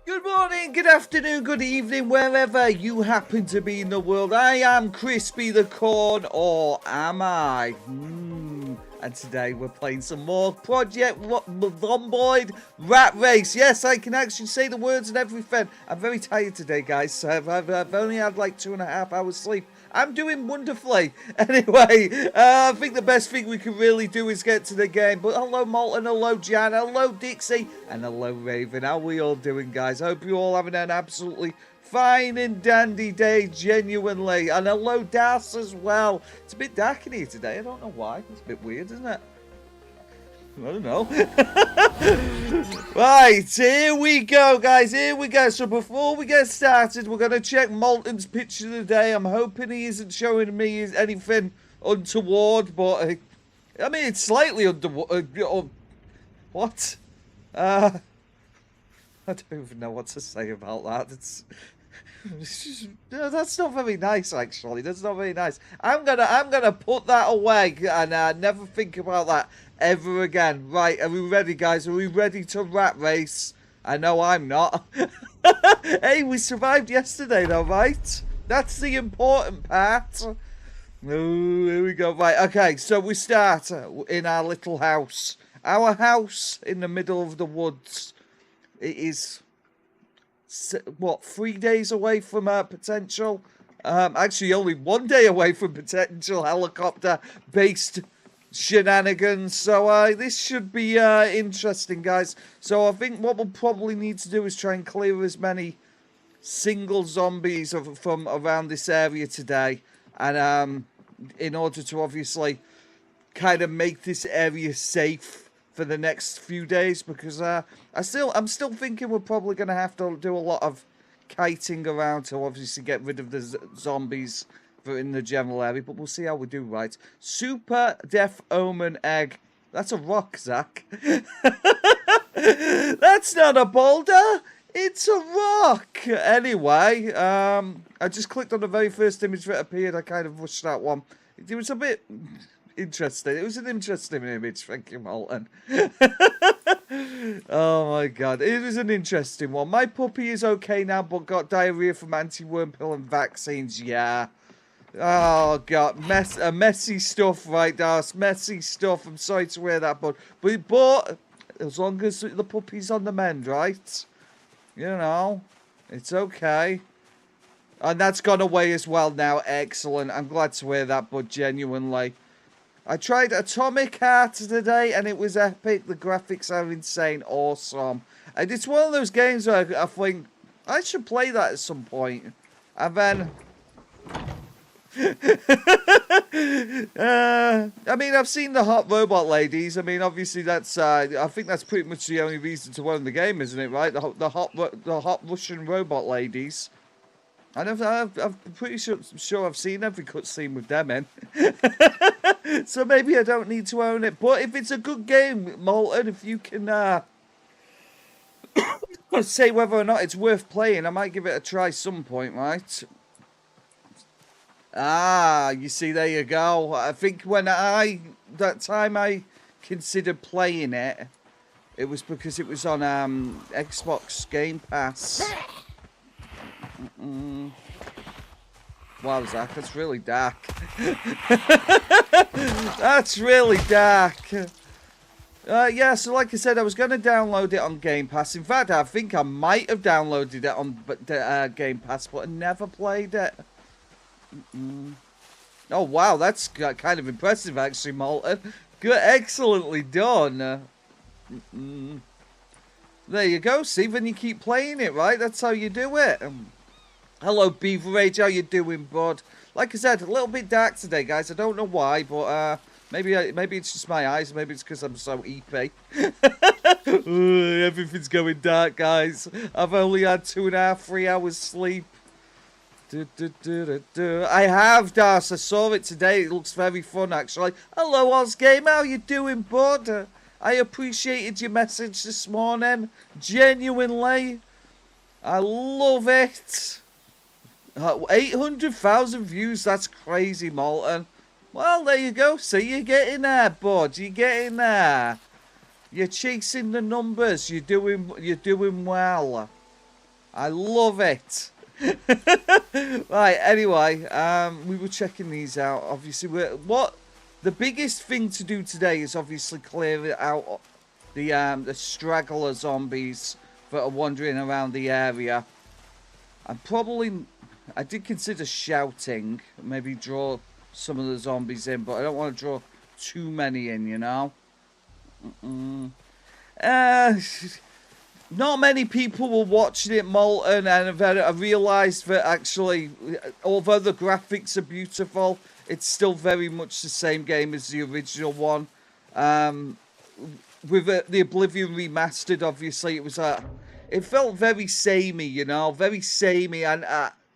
Good morning, good afternoon, good evening, wherever you happen to be in the world. I am Crispy the Corn, or am I? And today we're playing some more Project Zomboid Rat Race. Yes, I can actually say the words and everything. I'm very tired today, guys. I've only had like 2.5 hours sleep. I'm doing wonderfully. Anyway, I think the best thing we can really do is get to the game. But hello, Molten. Hello, Jan. Hello, Dixie. And hello, Raven. How are we all doing, guys? I hope you're all having an absolutely fine and dandy day, genuinely. And hello, Das, as well. It's a bit dark in here today. I don't know why. It's a bit weird, isn't it? I don't know. Right, here we go, guys. Here we go. So before we get started, we're going to check Molten's picture of the day. I'm hoping he isn't showing me anything untoward, but I mean, it's slightly untoward. What? I don't even know what to say about that. That's not very nice, actually. That's not very nice. I'm gonna put that away and never think about that ever again. Right, are we ready, guys? Are we ready to rat race? I know I'm not. Hey, we survived yesterday, though, right? That's the important part. Oh, here we go. Right, okay. So we start in our little house. Our house in the middle of the woods. It is, what, 3 days away from potential? Actually, only 1 day away from potential helicopter-based shenanigans. So this should be interesting, guys. So I think what we'll probably need to do is try and clear as many single zombies from around this area today. And in order to obviously kind of make this area safe for the next few days, because I'm still thinking we're probably going to have to do a lot of kiting around to obviously get rid of the zombies in the general area, but we'll see how we do. Right, super death omen egg. That's a rock, Zach. That's not a boulder. It's a rock. Anyway, I just clicked on the very first image that appeared. I kind of rushed that one. It was a bit interesting. It was an interesting image. Thank you, Molten. Oh my god, it was an interesting one. My puppy is okay now, but got diarrhea from anti-worm pill and vaccines. Yeah. Oh god, messy stuff, right, Das? Messy stuff. I'm sorry to hear that, but as long as the puppy's on the mend, right? You know, it's okay. And that's gone away as well now. Excellent. I'm glad to hear that, but genuinely. I tried Atomic Heart today, and it was epic. The graphics are insane. Awesome. And it's one of those games where I think I should play that at some point. And then I mean, I've seen the hot robot ladies. I mean, obviously that's I think that's pretty much the only reason to own the game, isn't it? Right? The hot Russian robot ladies. And I'm pretty sure I've seen every cutscene with them in. So maybe I don't need to own it. But if it's a good game, Molten, if you can say whether or not it's worth playing, I might give it a try some point, right? Ah, you see, there you go. I think that time I considered playing it, it was because it was on Xbox Game Pass. Wow, Zach, that's really dark. That's really dark. Yeah, so like I said, I was going to download it on Game Pass. In fact, I think I might have downloaded it on Game Pass, but I never played it. Oh, wow, that's kind of impressive, actually, Molten. Good, excellently done. There you go, see, when you keep playing it, right? That's how you do it. Hello, Beaver Rage, how you doing, bud? Like I said, a little bit dark today, guys. I don't know why, but maybe it's just my eyes. Maybe it's because I'm so EP. Everything's going dark, guys. I've only had 2.5, 3 hours sleep. I have, Das. I saw it today. It looks very fun, actually. Hello, Ozgame. How you doing, bud? I appreciated your message this morning. Genuinely. I love it. 800,000 views. That's crazy, Molten. Well, there you go. See, you're getting there, bud. You're getting there. You're chasing the numbers. You're doing well. I love it. Right, anyway, we were checking these out. Obviously, the biggest thing to do today is obviously clear out the straggler zombies that are wandering around the area. I did consider shouting, maybe draw some of the zombies in, but I don't want to draw too many in, you know? Not many people were watching it, Molten, and I realised that actually, although the graphics are beautiful, it's still very much the same game as the original one. With the Oblivion remastered, obviously, it felt very samey, you know, very samey, and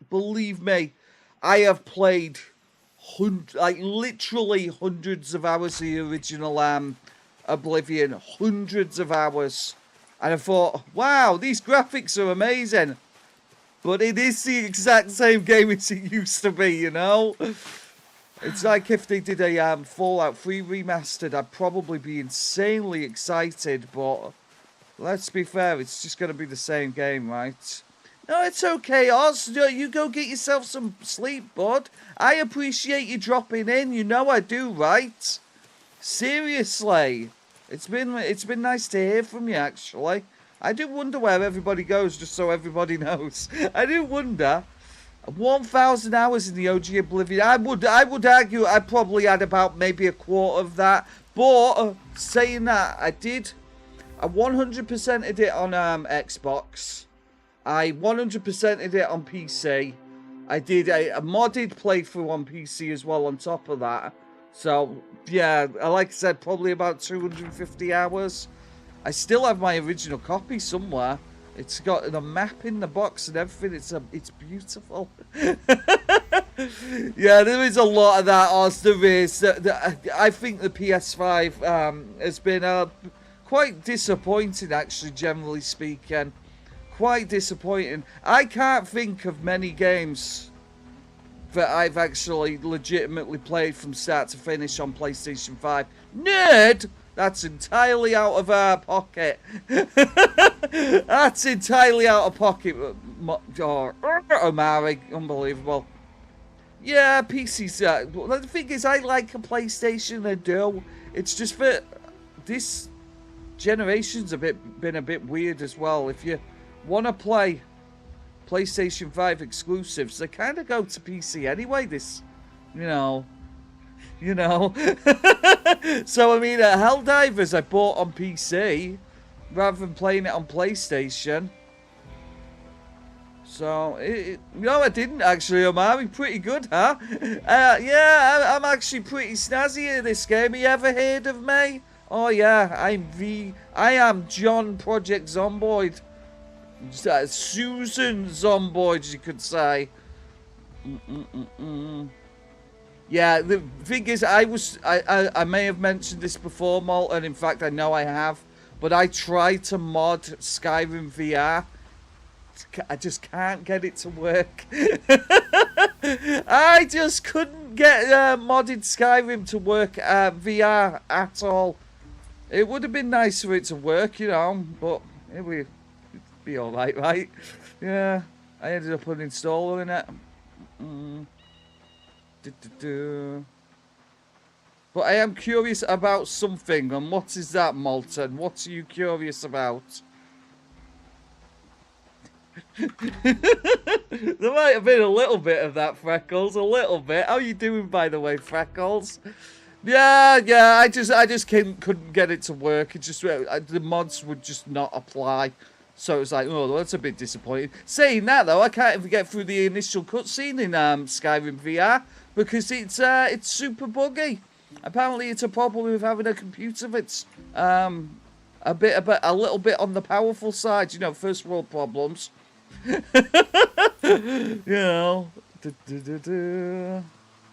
believe me, I have played literally hundreds of hours of the original Oblivion, hundreds of hours. And I thought, wow, these graphics are amazing. But it is the exact same game as it used to be, you know? It's like if they did a Fallout 3 remastered, I'd probably be insanely excited. But let's be fair, it's just going to be the same game, right? No, it's okay, Oz. You go get yourself some sleep, bud. I appreciate you dropping in. You know I do, right? Seriously. It's been nice to hear from you, actually. I do wonder where everybody goes, just so everybody knows. I do wonder. 1,000 hours in the OG Oblivion. I would argue I probably had about maybe a quarter of that. But saying that, I 100%ed it on Xbox. I 100%ed it on PC. I did a modded playthrough on PC as well on top of that. So, yeah, like I said, probably about 250 hours. I still have my original copy somewhere. It's got the map in the box and everything. It's beautiful. Yeah, there is a lot of that, Oz. There is. I think the PS5 has been quite disappointing, actually, generally speaking. Quite disappointing. I can't think of many games that I've actually legitimately played from start to finish on PlayStation 5. Nerd! That's entirely out of our pocket. That's entirely out of pocket. Omari, unbelievable. Yeah, PC's... the thing is, I like a PlayStation, I do. It's just that this generation's been a bit weird as well. If you want to play PlayStation 5 exclusives, they kind of go to PC anyway, you know. So, I mean, Helldivers I bought on PC, rather than playing it on PlayStation. So, no, I didn't actually, Omari. Pretty good, huh? Yeah, I'm actually pretty snazzy in this game. You ever heard of me? Oh, yeah, I am John Project Zomboid. Susan Zomboid, you could say. Yeah, the thing is, I may have mentioned this before, Molten. In fact, I know I have. But I tried to mod Skyrim VR. I just can't get it to work. I just couldn't get modded Skyrim to work VR at all. It would have been nice for it to work, you know, but it would be alright, right? Yeah, I ended up uninstalling it. But I am curious about something, and what is that, Molten? What are you curious about? There might have been a little bit of that, Freckles, a little bit. How you doing, by the way, Freckles? Yeah, I just couldn't get it to work. It just the mods would just not apply. So it was like, oh, that's a bit disappointing. Saying that though, I can't even get through the initial cutscene in Skyrim VR because it's super buggy. Apparently, it's a problem with having a computer that's a little bit on the powerful side. You know, first world problems. You know.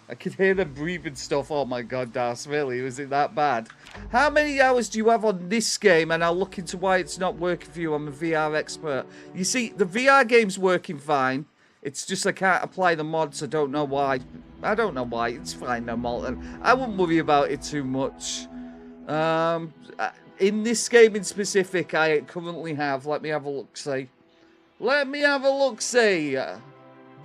I could hear them breathing stuff. Oh my god, Das, really? Was it that bad? How many hours do you have on this game? And I'll look into why it's not working for you. I'm a VR expert. You see, the VR game's working fine. It's just I can't apply the mods. I don't know why. I don't know why. It's fine though, Molten. I wouldn't worry about it too much. In this game in specific, I currently have. Let me have a look-see. Let me have a look-see.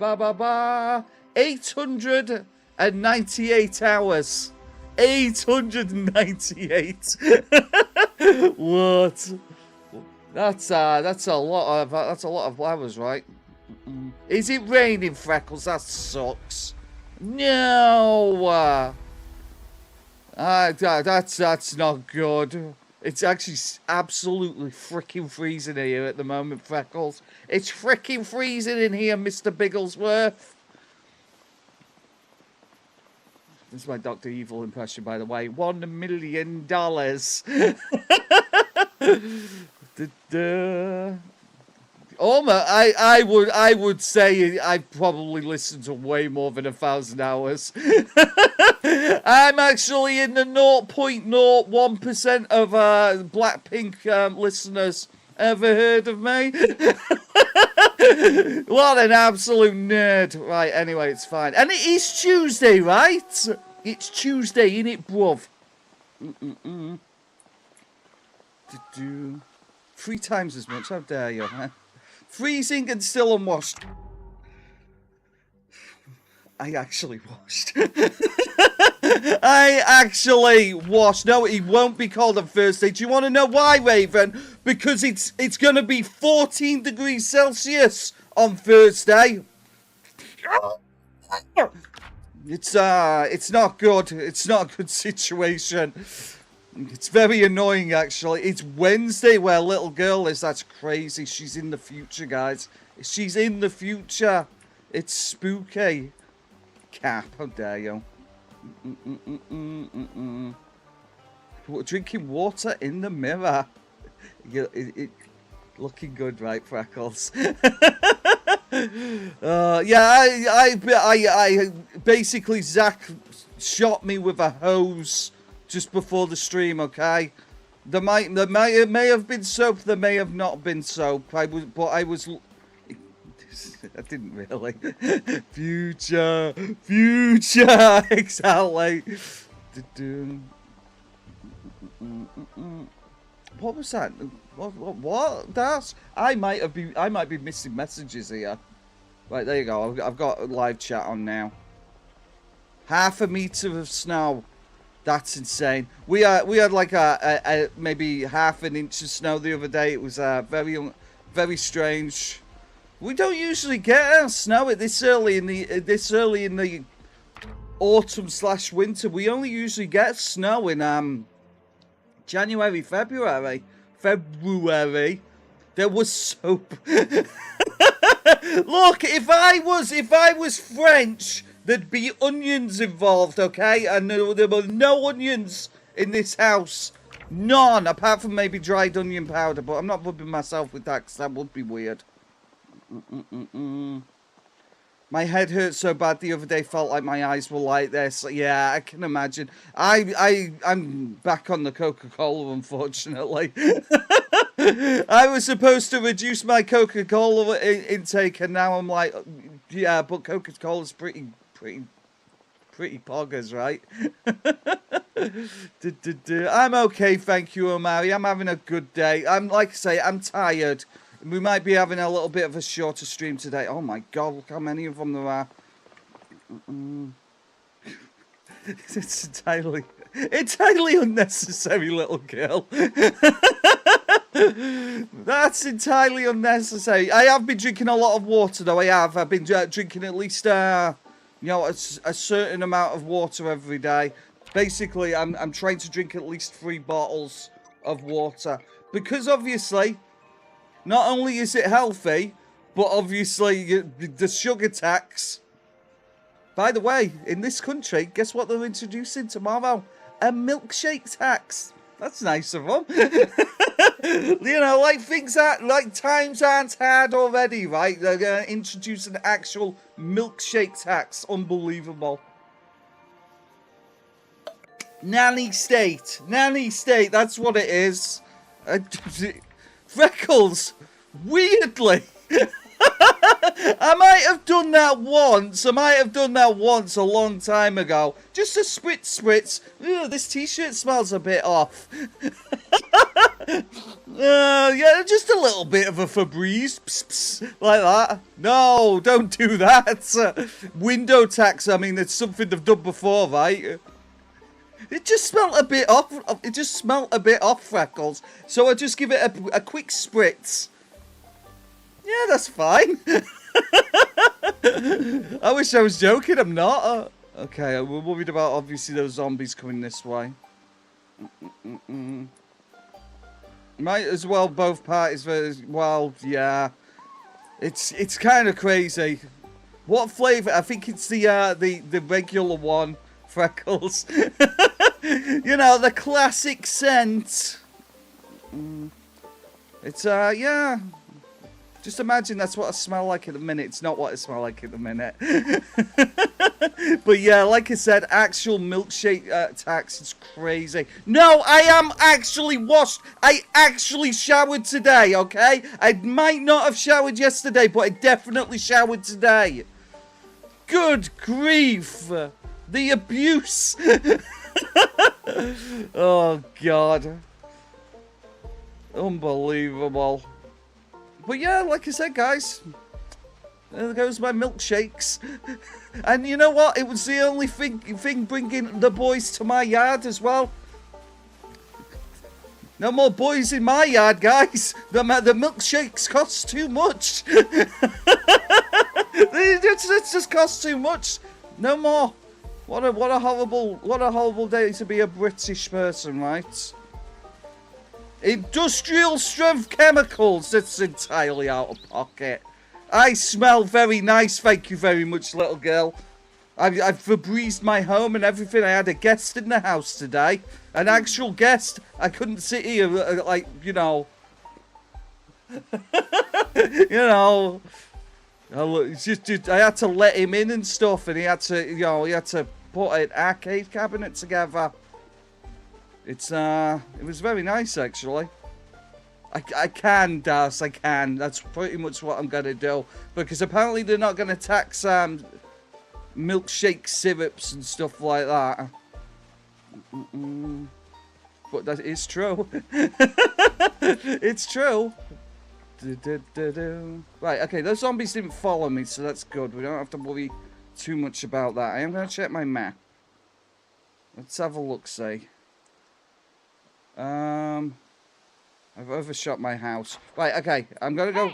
898 hours. 898. What? That's a lot of hours, right? Is it raining, Freckles? That sucks. No. That's not good. It's actually absolutely freaking freezing here at the moment, Freckles. It's freaking freezing in here, Mr. Bigglesworth. This is my Dr. Evil impression, by the way. $1 million. I would say I probably listened to way more than 1,000 hours. I'm actually in the 0.01% of Blackpink listeners ever heard of me. What an absolute nerd. Right, anyway, it's fine. And it is Tuesday, right? It's Tuesday, innit, bruv? 3 times as much, how dare you, huh? Freezing and still unwashed. I actually washed. I actually washed. No, it won't be cold on Thursday. Do you want to know why, Raven? Because it's going to be 14 degrees Celsius on Thursday. It's not good. It's not a good situation. It's very annoying, actually. It's Wednesday where little girl is. That's crazy. She's in the future, guys. She's in the future. It's spooky. Cap, how dare you? Drinking water in the mirror. Looking good, right, Freckles? I basically, Zach shot me with a hose just before the stream, okay? There may have been soap, there may have not been soap. I didn't really. Future, exactly. What was that? What? I might be missing messages here. Right, there you go. I've got a live chat on now. 1/2 meter of snow. That's insane. We had like a maybe 1/2 inch of snow the other day. It was very strange. We don't usually get snow at this early in the autumn/winter. We only usually get snow in January, February. There was soap. Look, if I was French, there'd be onions involved, okay? And there were no onions in this house. None, apart from maybe dried onion powder. But I'm not rubbing myself with that because that would be weird. My head hurt so bad the other day, felt like my eyes were like this. Yeah, I can imagine. I'm back on the Coca-Cola, unfortunately. I was supposed to reduce my Coca-Cola intake, and now I'm like, yeah, but Coca-Cola's pretty poggers, right? I'm okay, thank you, Omari. I'm having a good day. Like I say, I'm tired. We might be having a little bit of a shorter stream today. Oh my god, look how many of them there are. It's entirely unnecessary, little girl. That's entirely unnecessary. I have been drinking a lot of water, though. I've been drinking at least, a certain amount of water every day. Basically, I'm trying to drink at least 3 bottles of water. Because, obviously, not only is it healthy, but obviously the sugar tax. By the way, in this country, guess what they're introducing tomorrow? A milkshake tax. That's nice of them. You know, like times aren't hard already, right? They're going to introduce an actual milkshake tax. Unbelievable. Nanny state. That's what it is. Freckles. Weirdly. I might have done that once. I might have done that once a long time ago. Just a spritz. Ugh, this t-shirt smells a bit off. Yeah, just a little bit of a Febreze. Pss, pss, like that. No, don't do that. Window tax, I mean, it's something they've done before, right? It just smelled a bit off. It just smelled a bit off, Freckles. So I just give it a quick spritz. Yeah, that's fine. I wish I was joking. I'm not. Okay, we're worried about obviously those zombies coming this way. Might as well both parties. Well, yeah. It's kind of crazy. What flavor? I think it's the regular one, Freckles. You know, the classic scent. It's yeah. Just imagine that's what I smell like at the minute. It's not what I smell like at the minute. But yeah, like I said, actual milkshake tax is crazy. No, I am actually washed. I actually showered today, okay? I might not have showered yesterday, but I definitely showered today. Good grief. The abuse. Oh, God. Unbelievable. But yeah, like I said, guys, there goes my milkshakes. And you know what? It was the only thing bringing the boys to my yard as well. No more boys in my yard, guys. The milkshakes cost too much. It just costs too much. No more. What a horrible day to be a British person, right? Industrial strength chemicals. That's entirely out of pocket. I smell very nice, thank you very much, little girl. I've Febrezed my home and everything. I had a guest in the house today. An actual guest. I couldn't sit here like, you know. You know. It's just I had to let him in and stuff, and he had to put an arcade cabinet together. It was very nice, actually. I can, Das, I can. That's pretty much what I'm gonna do. Because apparently they're not gonna tax, milkshake syrups and stuff like that. But that is true. It's true. Right, okay, those zombies didn't follow me, so that's good. We don't have to worry too much about that. I am gonna check my map. Let's have a look-see. I've overshot my house. Right, okay, I'm gonna go.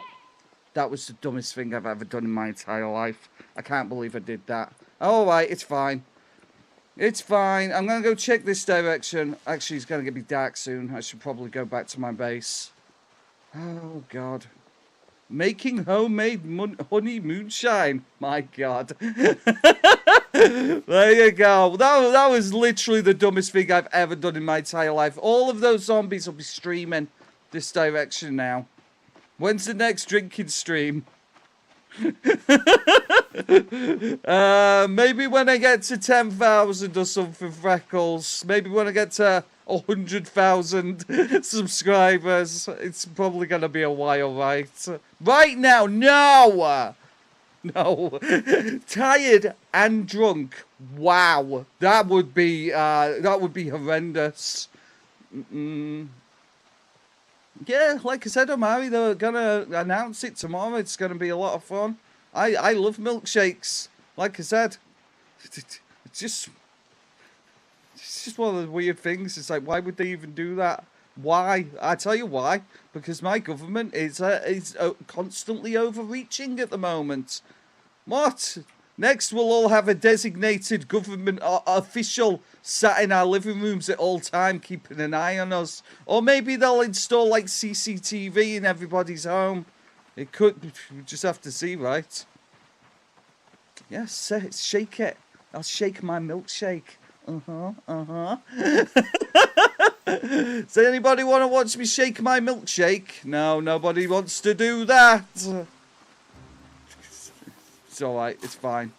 That was the dumbest thing I've ever done in my entire life. I can't believe I did that. Alright, it's fine. It's fine. I'm gonna go check this direction. Actually, it's gonna get me dark soon. I should probably go back to my base. Oh, God. Making homemade honey moonshine. My God. There you go. That was literally the dumbest thing I've ever done in my entire life. All of those zombies will be streaming this direction now. When's the next drinking stream? Maybe when I get to 10,000 or something, Freckles. Maybe when I get to 100,000 subscribers. It's probably gonna be a while, right? Right now, no! No. Tired and drunk. Wow. That would be horrendous. Yeah, like I said, Omari, they're gonna announce it tomorrow. It's gonna be a lot of fun. I love milkshakes. Like I said, it's just one of the weird things. It's like, why would they even do that? Why? I tell you why. Because my government is constantly overreaching at the moment. What? Next, we'll all have a designated government official sat in our living rooms at all time, keeping an eye on us. Or maybe they'll install, like, CCTV in everybody's home. It could. We just have to see, right? Yes, shake it. I'll shake my milkshake. Does anybody want to watch me shake my milkshake? No, nobody wants to do that. It's alright, it's fine.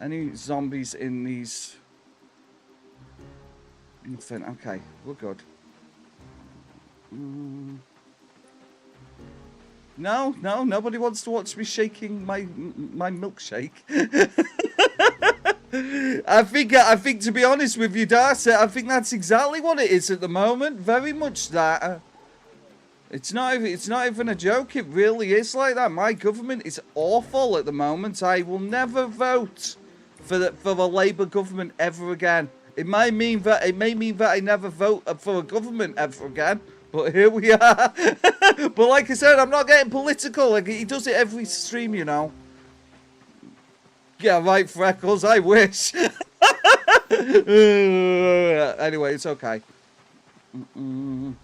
Any zombies in these? Nothing. Okay, we're good. No, nobody wants to watch me shaking my milkshake. I think to be honest with you, Darcy, I think that's exactly what it is at the moment. Very much that. It's not even a joke. It really is like that. My government is awful at the moment. I will never vote for the Labour government ever again. It may mean that I never vote for a government ever again. But here we are. But like I said, I'm not getting political. Like, he does it every stream, you know. Yeah, right, Freckles. I wish. Anyway, it's okay. Well,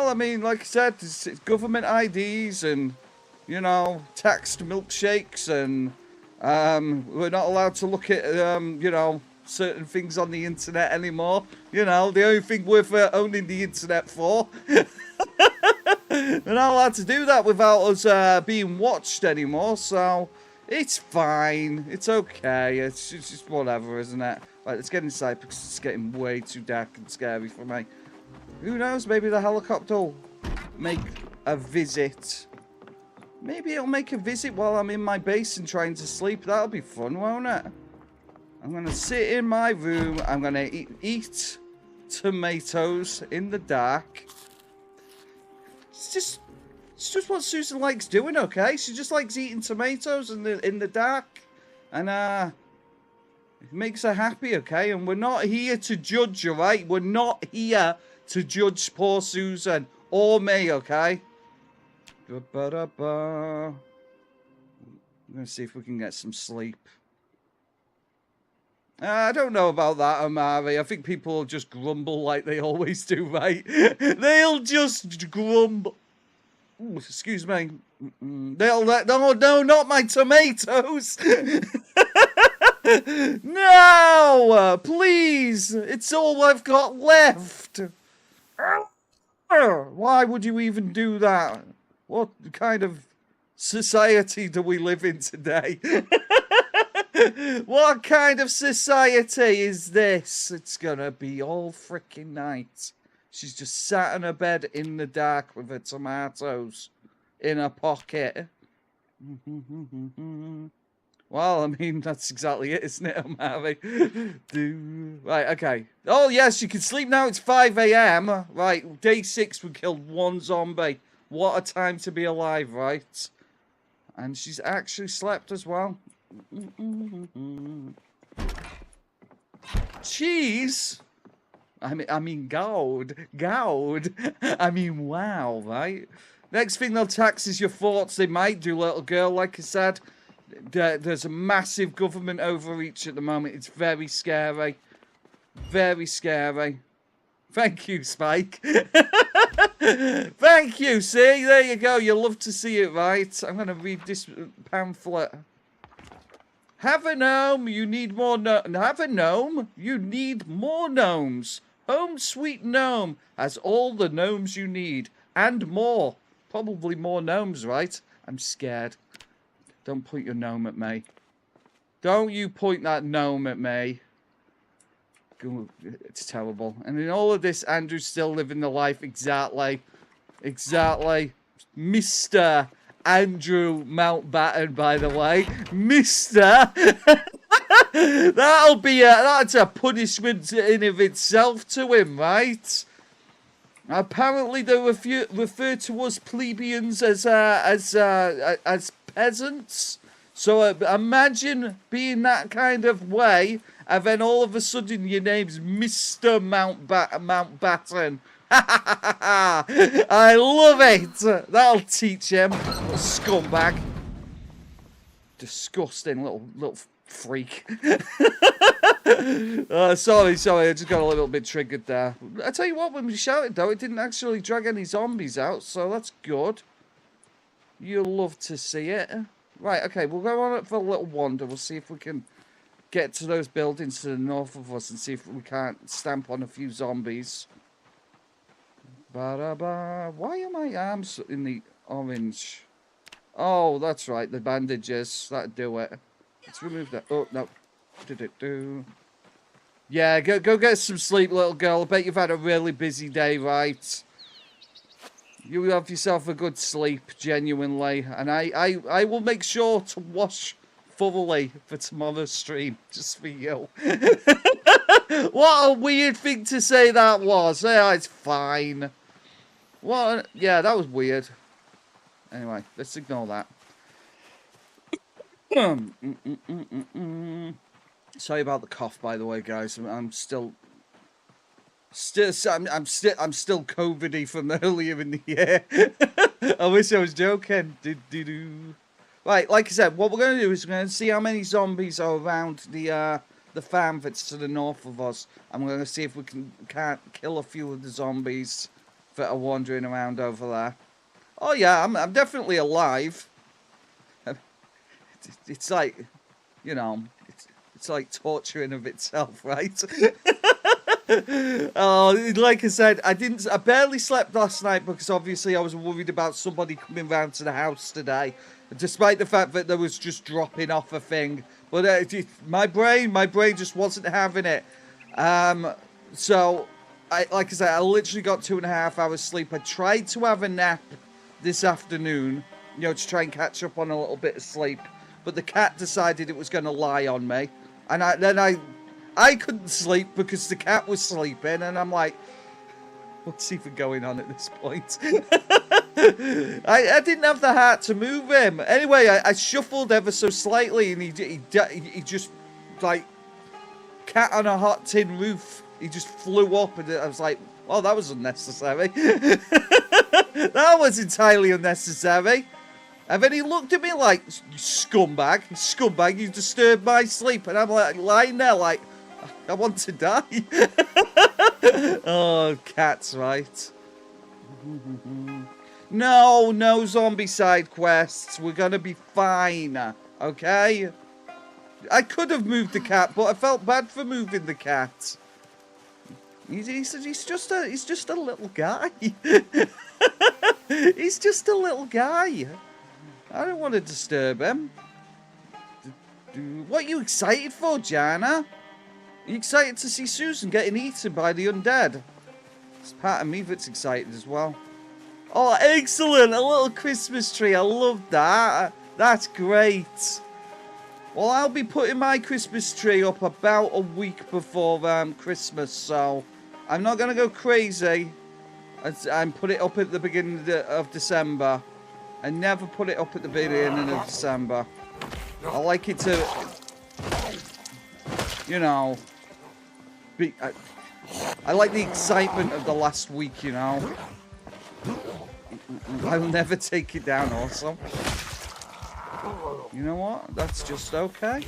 I mean, like I said, it's government IDs and, you know, taxed milkshakes and we're not allowed to look at, you know, certain things on the internet anymore. You know, the only thing worth owning the internet for. We're not allowed to do that without us being watched anymore, so it's fine. It's okay. It's just whatever, isn't it? Right, let's get inside because it's getting way too dark and scary for me. Who knows? Maybe the helicopter will make a visit. Maybe it'll make a visit while I'm in my base and trying to sleep. That'll be fun, won't it? I'm going to sit in my room. I'm going to eat tomatoes in the dark. It's just what Susan likes doing, okay? She just likes eating tomatoes in the dark. And it makes her happy, okay? And we're not here to judge, alright? We're not here to judge poor Susan or me, okay? I'm going to see if we can get some sleep. I don't know about that, Amari. I think people will just grumble like they always do, right? They'll just grumble. Ooh, excuse me. No, not my tomatoes. No, please. It's all I've got left. Why would you even do that? What kind of society do we live in today? What kind of society is this? It's gonna be all freaking night. She's just sat on her bed in the dark with her tomatoes in her pocket. Well, I mean, that's exactly it, isn't it, Amari? Right, okay. Oh, yes, you can sleep now. It's 5 a.m. Right, day 6, we killed 1 zombie. What a time to be alive, right? And she's actually slept as well. Cheese? I mean, gold. I mean, wow, right? Next thing they'll tax is your thoughts. They might do, little girl, like I said. There's a massive government overreach at the moment. It's very scary. Very scary. Thank you, Spike. Thank you. See, there you go. You'll love to see it, right? I'm going to read this pamphlet. Have a gnome, you need more Have a gnome, you need more gnomes. Home Sweet Gnome has all the gnomes you need. And more. Probably more gnomes, right? I'm scared. Don't point your gnome at me. Don't you point that gnome at me. It's terrible. And in all of this, Andrew's still living the life exactly. Exactly. Mr. Andrew Mountbatten, by the way. Mr. That's a punishment in of itself to him, right? Apparently they refer to us plebeians as peasants. So imagine being that kind of way, and then all of a sudden your name's Mr. Mountbatten. I love it. That'll teach him. Scumbag. Disgusting little freak. Sorry. I just got a little bit triggered there. I tell you what, when we shouted though, it didn't actually drag any zombies out, so that's good. You'll love to see it. Right, okay, we'll go on for a little wander. We'll see if we can get to those buildings to the north of us and see if we can't stamp on a few zombies. Why are my arms in the orange? Oh, that's right, the bandages. That'd do it. Let's remove that. Oh, no. Yeah, go get some sleep, little girl. I bet you've had a really busy day, right? You have yourself a good sleep, genuinely. And I will make sure to wash thoroughly for tomorrow's stream, just for you. What a weird thing to say that was. Yeah, it's fine. What? Yeah, that was weird. Anyway, let's ignore that. Sorry about the cough, by the way, guys. I'm still I'm still COVID-y from earlier in the year. I wish I was joking. Right, like I said, what we're going to do is we're going to see how many zombies are around the farm that's to the north of us. And we're going to see if we can't kill a few of the zombies that are wandering around over there. Oh yeah, I'm definitely alive. It's like, you know, it's like torturing of itself, right? Oh, like I said, I barely slept last night because obviously I was worried about somebody coming round to the house today, despite the fact that there was just dropping off a thing. But my brain just wasn't having it. So, like I said, I literally got 2.5 hours sleep. I tried to have a nap this afternoon, you know, to try and catch up on a little bit of sleep. But the cat decided it was going to lie on me, and then I couldn't sleep because the cat was sleeping, and I'm like, what's even going on at this point? I didn't have the heart to move him. Anyway, I shuffled ever so slightly, and he just, like, cat on a hot tin roof. He just flew up, and I was like, oh, that was unnecessary. That was entirely unnecessary. And then he looked at me like, scumbag, you disturbed my sleep. And I'm like, lying there like, I want to die. Oh, cats, right. No zombie side quests. We're going to be fine, okay? I could have moved the cat, but I felt bad for moving the cat. He's just a little guy. He's just a little guy. I don't want to disturb him. What are you excited for, Jana? Are you excited to see Susan getting eaten by the undead? It's part of me that's excited as well. Oh, excellent! A little Christmas tree. I love that. That's great. Well, I'll be putting my Christmas tree up about a week before Christmas, so I'm not going to go crazy and put it up at the beginning of December. I never put it up at the beginning of December. I like it to, you know, I like the excitement of the last week, you know. I'll never take it down also. You know what? That's just okay.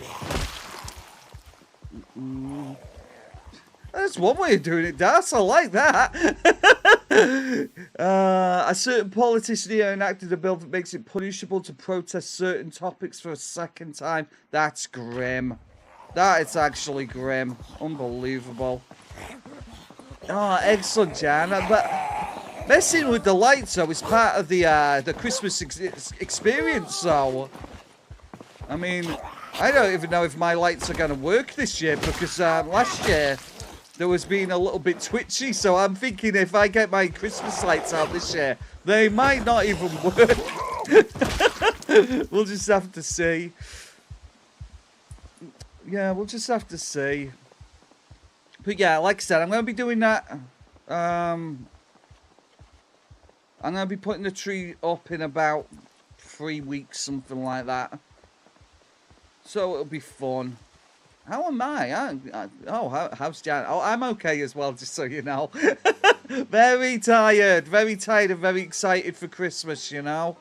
That's one way of doing it, Das. I like that. A certain politician here enacted a bill that makes it punishable to protest certain topics for a second time. That's grim. That is actually grim. Unbelievable. Oh, excellent, Jana. But messing with the lights, though, is part of the Christmas experience, so... I mean, I don't even know if my lights are going to work this year, because last year there was being a little bit twitchy, so I'm thinking if I get my Christmas lights out this year, they might not even work. We'll just have to see. Yeah, we'll just have to see. But yeah, like I said, I'm going to be doing that. I'm going to be putting the tree up in about 3 weeks, something like that. So it'll be fun. How am I? How's Jan? Oh, I'm okay as well, just so you know. Very tired and very excited for Christmas, you know.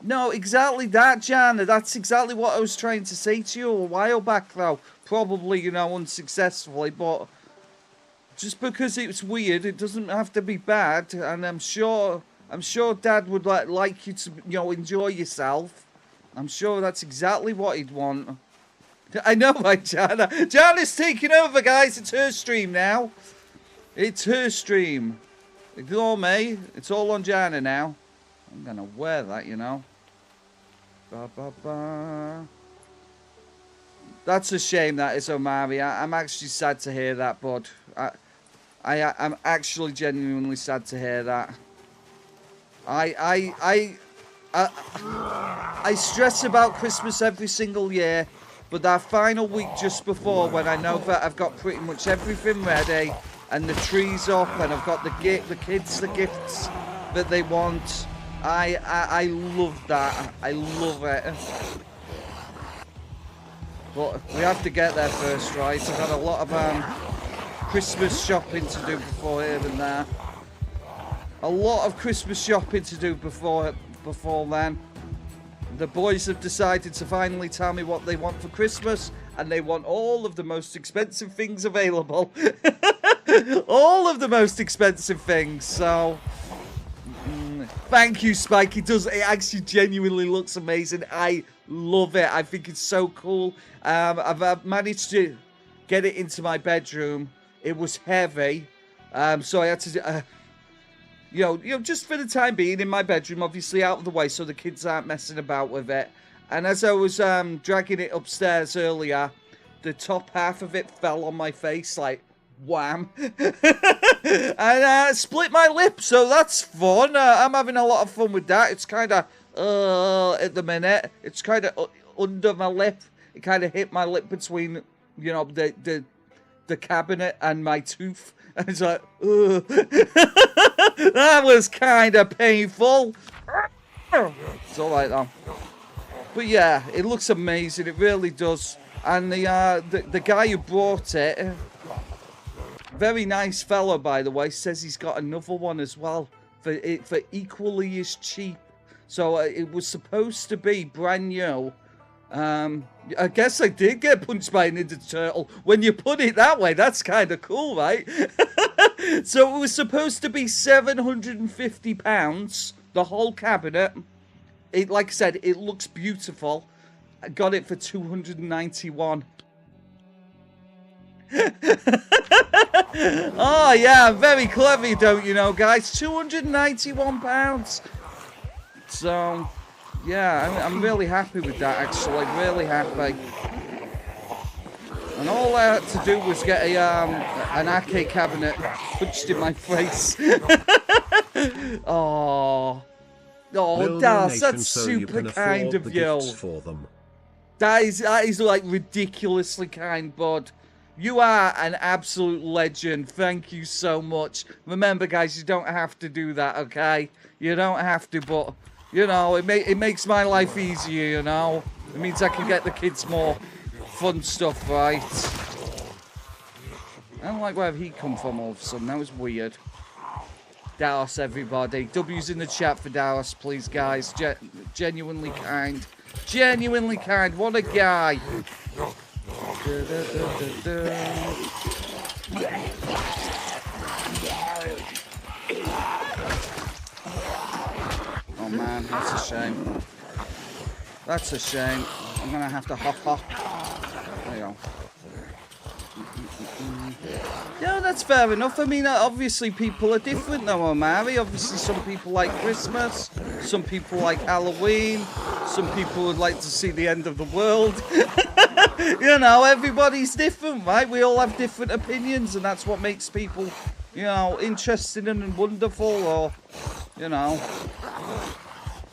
No, exactly that, Jana. That's exactly what I was trying to say to you a while back, though. Probably, you know, unsuccessfully, but just because it's weird, it doesn't have to be bad. And I'm sure Dad would like you to, you know, enjoy yourself. I'm sure that's exactly what he'd want. I know, right, Jana? Jana's taking over, guys. It's her stream now. It's her stream. Ignore me. It's all on Jana now. I'm going to wear that, you know. Ba, ba, ba. That's a shame, that is, Omari. I'm actually sad to hear that, bud. I'm actually genuinely sad to hear that. I stress about Christmas every single year, but that final week just before, when I know that I've got pretty much everything ready and the tree's up and I've got the kids the gifts that they want, I love that. I love it. But we have to get there first, right? I've got a lot of Christmas shopping to do before here and there. A lot of Christmas shopping to do before then. The boys have decided to finally tell me what they want for Christmas, and they want all of the most expensive things available. All of the most expensive things, so... Thank you, Spike. It actually genuinely looks amazing. I love it. I think it's so cool. I've managed to get it into my bedroom. It was heavy, so I had to... You know, just for the time being in my bedroom, obviously out of the way so the kids aren't messing about with it. And as I was dragging it upstairs earlier, the top half of it fell on my face, like, wham. And split my lip, so that's fun. I'm having a lot of fun with that. It's kind of, at the minute, it's kind of under my lip. It kind of hit my lip between, you know, the cabinet and my tooth. And it's like, ugh. That was kind of painful. It's alright though. But yeah, it looks amazing. It really does. And the guy who brought it, very nice fellow by the way, says he's got another one as well for equally as cheap. So it was supposed to be brand new. I guess I did get punched by a Ninja Turtle. When you put it that way, that's kind of cool, right? So it was supposed to be £750, the whole cabinet. It, like I said, it looks beautiful. I got it for £291. Oh yeah, very clever, don't you know, guys? £291. So... yeah, I'm really happy with that, actually. Really happy. And all I had to do was get an arcade cabinet punched in my face. Oh, Das, that's super kind of you. That is like ridiculously kind, bud. You are an absolute legend. Thank you so much. Remember, guys, you don't have to do that, okay? You don't have to, but... you know, it makes my life easier, you know. It means I can get the kids more fun stuff, right? I don't like where he come from all of a sudden. That was weird. Dallas, everybody. W's in the chat for Dallas, please, guys. Genuinely kind. Genuinely kind. What a guy. Oh man, that's a shame. That's a shame. I'm gonna have to hop. There you go. Yeah, that's fair enough. I mean, obviously people are different though, Omari. Obviously some people like Christmas, some people like Halloween, some people would like to see the end of the world. You know, everybody's different, right? We all have different opinions, and that's what makes people, you know, interesting and wonderful, or, you know,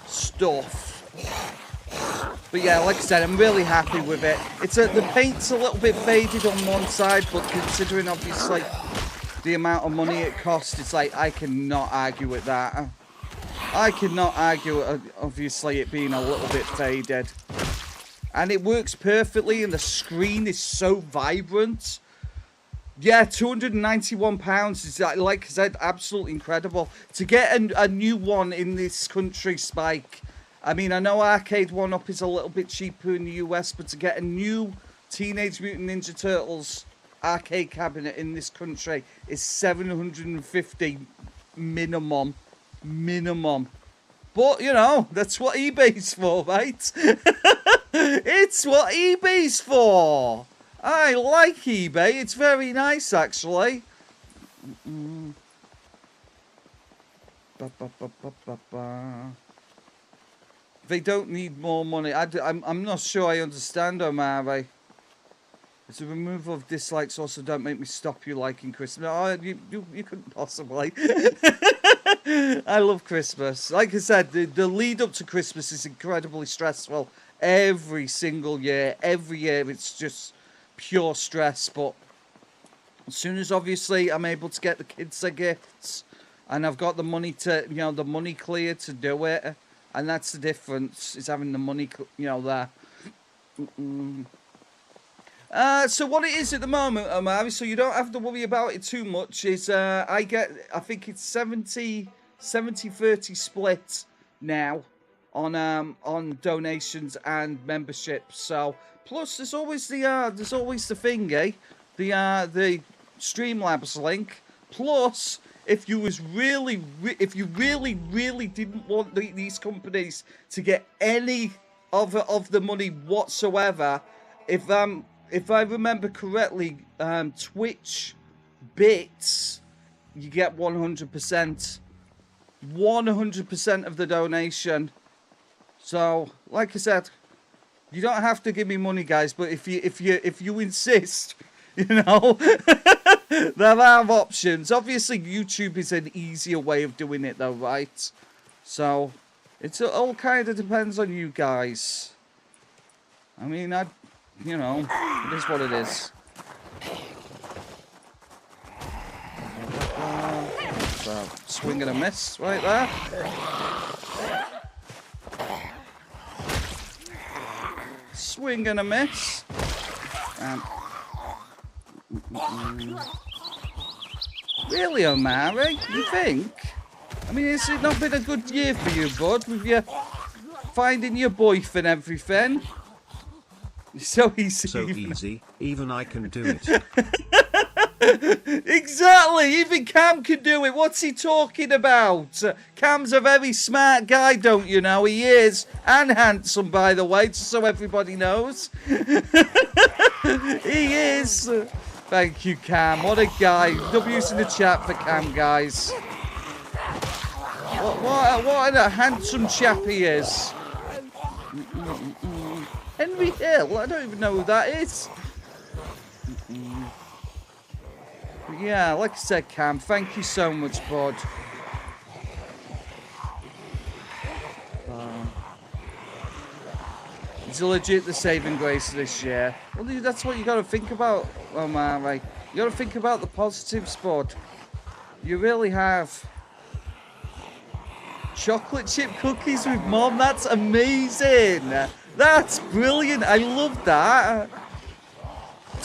stuff. But yeah, like I said, I'm really happy with it. The paint's a little bit faded on one side, but considering obviously the amount of money it costs, it's like I cannot argue with that. I cannot argue with, obviously, it being a little bit faded. And it works perfectly, and the screen is so vibrant. Yeah, £291 is, like I said, absolutely incredible. To get a new one in this country, Spike. I mean, I know Arcade 1-Up is a little bit cheaper in the US, but to get a new Teenage Mutant Ninja Turtles arcade cabinet in this country is $750 minimum. Minimum. But, you know, that's what eBay's for, right? It's what eBay's for. I like eBay. It's very nice, actually. They don't need more money. I'm not sure I understand, Omari. It's the removal of dislikes also don't make me stop you liking Christmas. Oh, you couldn't possibly. I love Christmas. Like I said, the lead up to Christmas is incredibly stressful. Every single year. Every year it's just pure stress. But as soon as obviously I'm able to get the kids their gifts and I've got the money to, you know, the money clear to do it. And that's the difference, is having the money, you know, there. So what it is at the moment, Omar, so you don't have to worry about it too much, is I think it's 70-30 split now on donations and memberships. So plus there's always the thingy, the Streamlabs link. Plus, if you really didn't want these companies to get any of the money whatsoever, if I remember correctly, Twitch bits, you get 100% of the donation. So, like I said, you don't have to give me money, guys. But if you insist, you know, there are options. Obviously, YouTube is an easier way of doing it, though, right? So, it all kind of depends on you guys. I mean, you know, it is what it is. So, swing and a miss right there. Swing and a miss. Really, Omari? You think? I mean, has it not been a good year for you, bud? With you finding your boyfriend and everything? So easy. So easy, even I can do it. Exactly, even Cam can do it. What's he talking about? Cam's a very smart guy, don't you know? He is. And handsome, by the way, just so everybody knows. He is. Thank you, Cam. What a guy. W's in the chat for Cam, guys. What a handsome chap he is. Henry Hill? I don't even know who that is. Yeah, like I said, Cam, thank you so much, bud. It's legit the saving grace this year. Well, that's what you got to think about, right? You got to think about the positives, bud. You really have. Chocolate chip cookies with Mom, that's amazing. That's brilliant. I love that.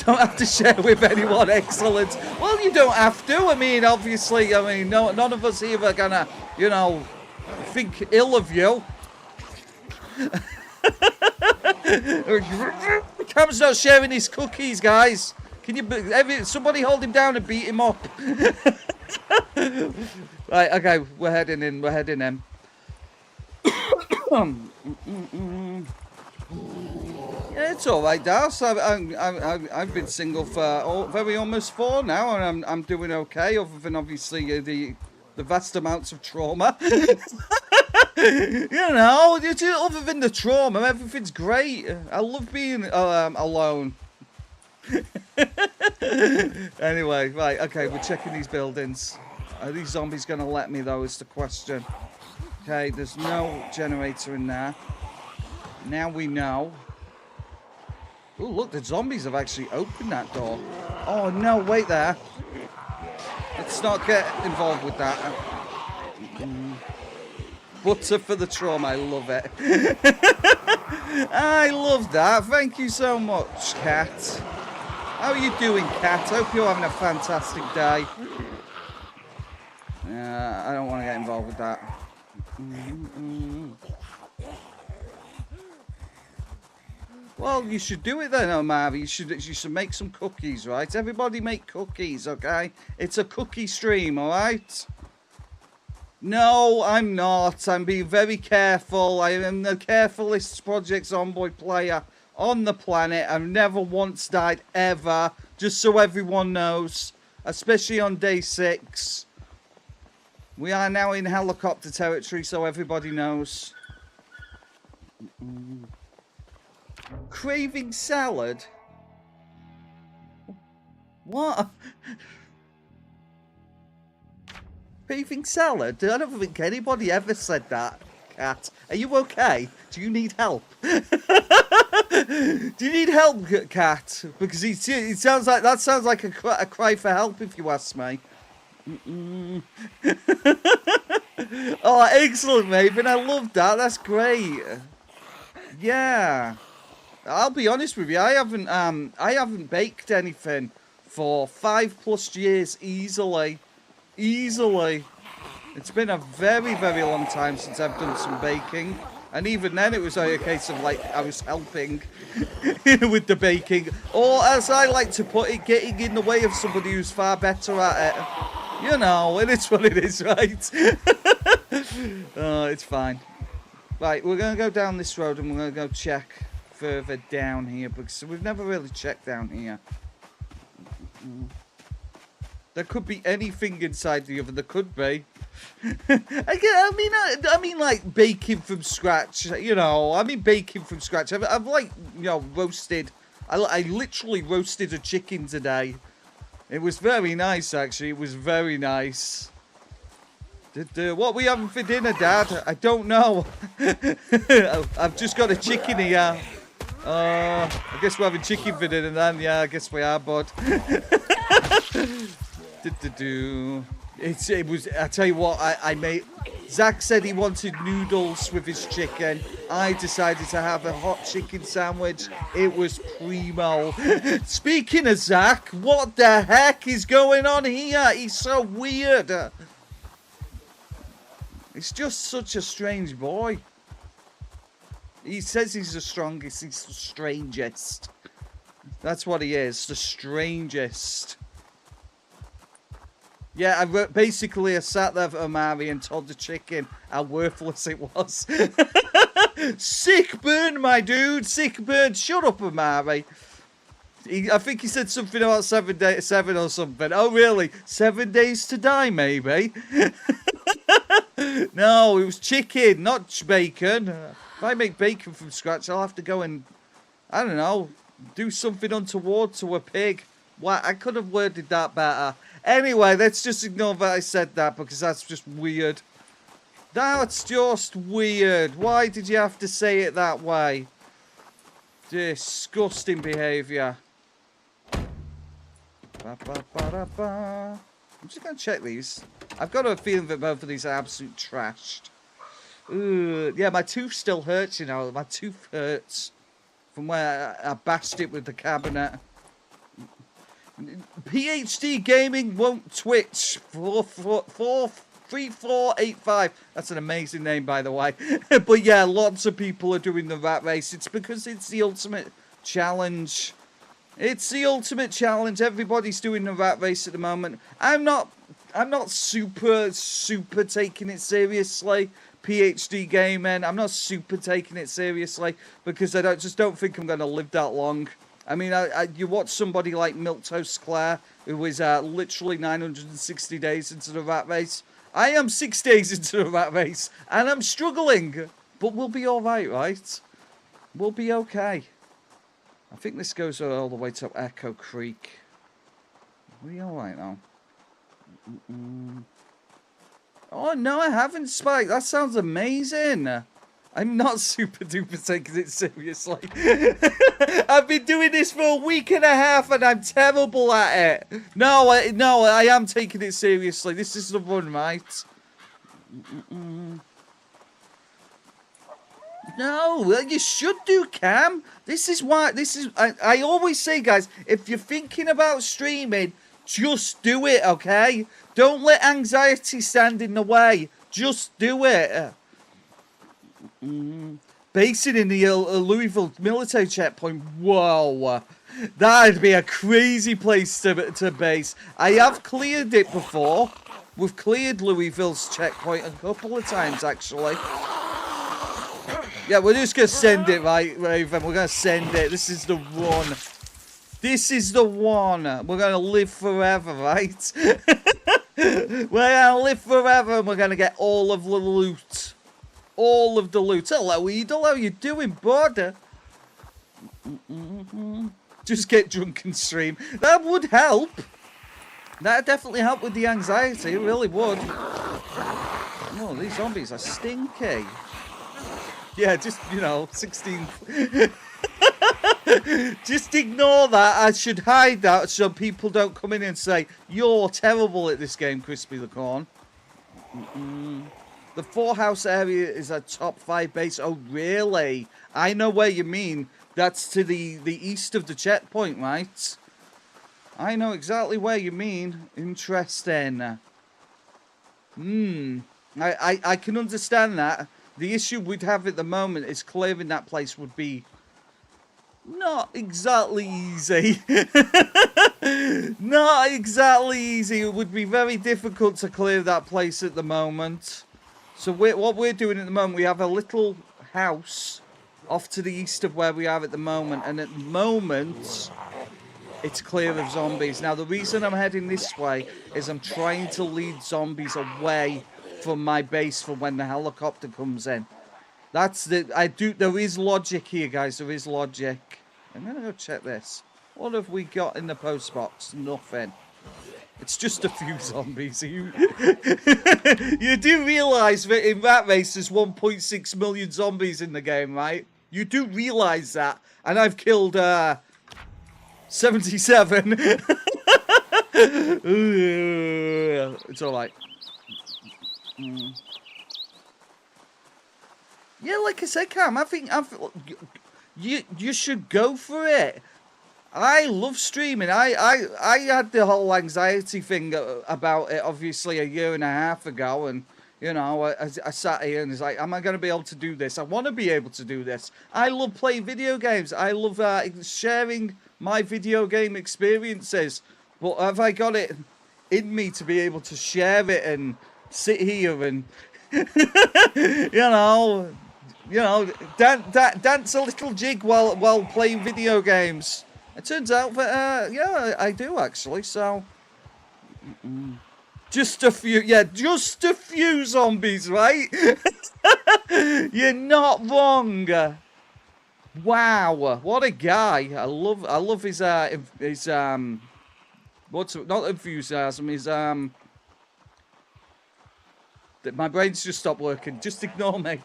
Don't have to share with anyone. Excellent. Well, you don't have to. I mean, obviously, none of us here are gonna, you know, think ill of you. Cam's not sharing his cookies, guys. Can you, somebody hold him down and beat him up? Right, okay, we're heading in. Yeah, it's all right, Dars. I've been single for almost 4 now, and I'm doing okay. Other than obviously the vast amounts of trauma. You know, other than the trauma, everything's great. I love being alone. Anyway, right, okay, we're checking these buildings. Are these zombies going to let me, though, is the question. Okay, there's no generator in there. Now we know. Oh, look, the zombies have actually opened that door. Oh, no, wait there. Let's not get involved with that. Butter for the trauma, I love it. I love that. Thank you so much, Cat. How are you doing, Cat? Hope you're having a fantastic day. I don't want to get involved with that. Well, you should do it then, Omar. You should make some cookies, right? Everybody make cookies, okay? It's a cookie stream, all right? No, I'm not. I'm being very careful. I am the carefulest Project Zomboid player on the planet. I've never once died, ever. Just so everyone knows. Especially on day 6. We are now in helicopter territory, so everybody knows. Craving salad? What? Paving salad? I don't think anybody ever said that, Cat. Are you okay? Do you need help? Do you need help, Cat? Because it sounds like that sounds like a cry for help, if you ask me. Oh, excellent, Maven. I love that. That's great. Yeah. I'll be honest with you. I haven't baked anything for 5+ years easily. Easily. It's been a very, very long time since I've done some baking. And even then it was a case of like I was helping with the baking. Or as I like to put it, getting in the way of somebody who's far better at it. You know, it is what it is, right? Oh, it's fine. Right, we're going to go down this road and we're going to go check further down here. Because we've never really checked down here. There could be anything inside the oven. There could be. I mean, like baking from scratch. You know, I mean baking from scratch. I've like, you know, roasted. I literally roasted a chicken today. It was very nice, actually. It was very nice. What are we having for dinner, Dad? I don't know. I've just got a chicken here. I guess we're having chicken for dinner then. Yeah, I guess we are, bud. It was, I tell you what, I made, Zach said he wanted noodles with his chicken. I decided to have a hot chicken sandwich. It was primo. Speaking of Zach, what the heck is going on here? He's so weird. He's just such a strange boy. He says he's the strongest, he's the strangest. That's what he is, the strangest. Yeah, I sat there for Amari and told the chicken how worthless it was. Sick burn, my dude. Sick burn. Shut up, Amari. I think he said something about 7 or something. Oh, really? 7 days to die, maybe? No, it was chicken, not bacon. If I make bacon from scratch, I'll have to go and, I don't know, do something untoward to a pig. What? I could have worded that better. Anyway, let's just ignore that I said that because that's just weird. That's just weird. Why did you have to say it that way? Disgusting behaviour. I'm just going to check these. I've got a feeling that both of these are absolute trashed. Yeah, my tooth still hurts, you know. My tooth hurts from where I bashed it with the cabinet. PhD Gaming won't Twitch 3485. That's an amazing name, by the way. But yeah, lots of people are doing the rat race. It's because it's the ultimate challenge. It's the ultimate challenge. Everybody's doing the rat race at the moment. I'm not super taking it seriously. PhD Gaming. I'm not super taking it seriously because I just don't think I'm going to live that long. I mean, you watch somebody like Milktoast Claire, who is literally 960 days into the rat race. I am 6 days into the rat race, and I'm struggling. But we'll be alright, right? We'll be okay. I think this goes all the way to Echo Creek. Are we alright now? Oh, no, I haven't, Spike. That sounds amazing. I'm not super duper taking it seriously. I've been doing this for a week and a half and I'm terrible at it. No, I am taking it seriously. This is the run, right? No, you should do, Cam. This is why, I always say, guys, if you're thinking about streaming, just do it, okay? Don't let anxiety stand in the way. Just do it. Basing in the Louisville military checkpoint. Whoa. That'd be a crazy place to base. I have cleared it before. We've cleared Louisville's checkpoint a couple of times, actually. Yeah, we're just going to send it, right, Raven? We're going to send it. This is the one. This is the one. We're going to live forever, right? We're going to live forever and we're going to get all of the loot. All of the loot. Hello, Edel. How you doing, bud? Just get drunk and stream. That would help. That'd definitely help with the anxiety. It really would. Oh, these zombies are stinky. Yeah, just, you know, 16. Just ignore that. I should hide that so people don't come in and say, you're terrible at this game, Crispy the Corn. The 4-house area is a top 5 base. Oh, really? I know where you mean. That's to the east of the checkpoint, right? I know exactly where you mean. Interesting. I can understand that. The issue we'd have at the moment is clearing that place would be not exactly easy. Not exactly easy. It would be very difficult to clear that place at the moment. So what we're doing at the moment, we have a little house off to the east of where we are at the moment. And at the moment, it's clear of zombies. Now, the reason I'm heading this way is I'm trying to lead zombies away from my base for when the helicopter comes in. That's the... There is logic here, guys. There is logic. I'm going to go check this. What have we got in the post box? Nothing. It's just a few zombies. You do realise that in Rat Race there's 1.6 million zombies in the game, right? You do realise that. And I've killed 77. It's alright. Yeah, like I said, Cam, I think you should go for it. I love streaming. I had the whole anxiety thing about it, obviously, a year and a half ago, and you know, I sat here and it's like, am I going to be able to do this? I want to be able to do this. I love playing video games. I love sharing my video game experiences. But have I got it in me to be able to share it and sit here and, you know, dance a little jig while playing video games? It turns out that, yeah, I do actually, so... Just a few, yeah, just a few zombies, right? You're not wrong. Wow, what a guy. I love his what's, not enthusiasm, his, my brain's just stopped working. Just ignore me.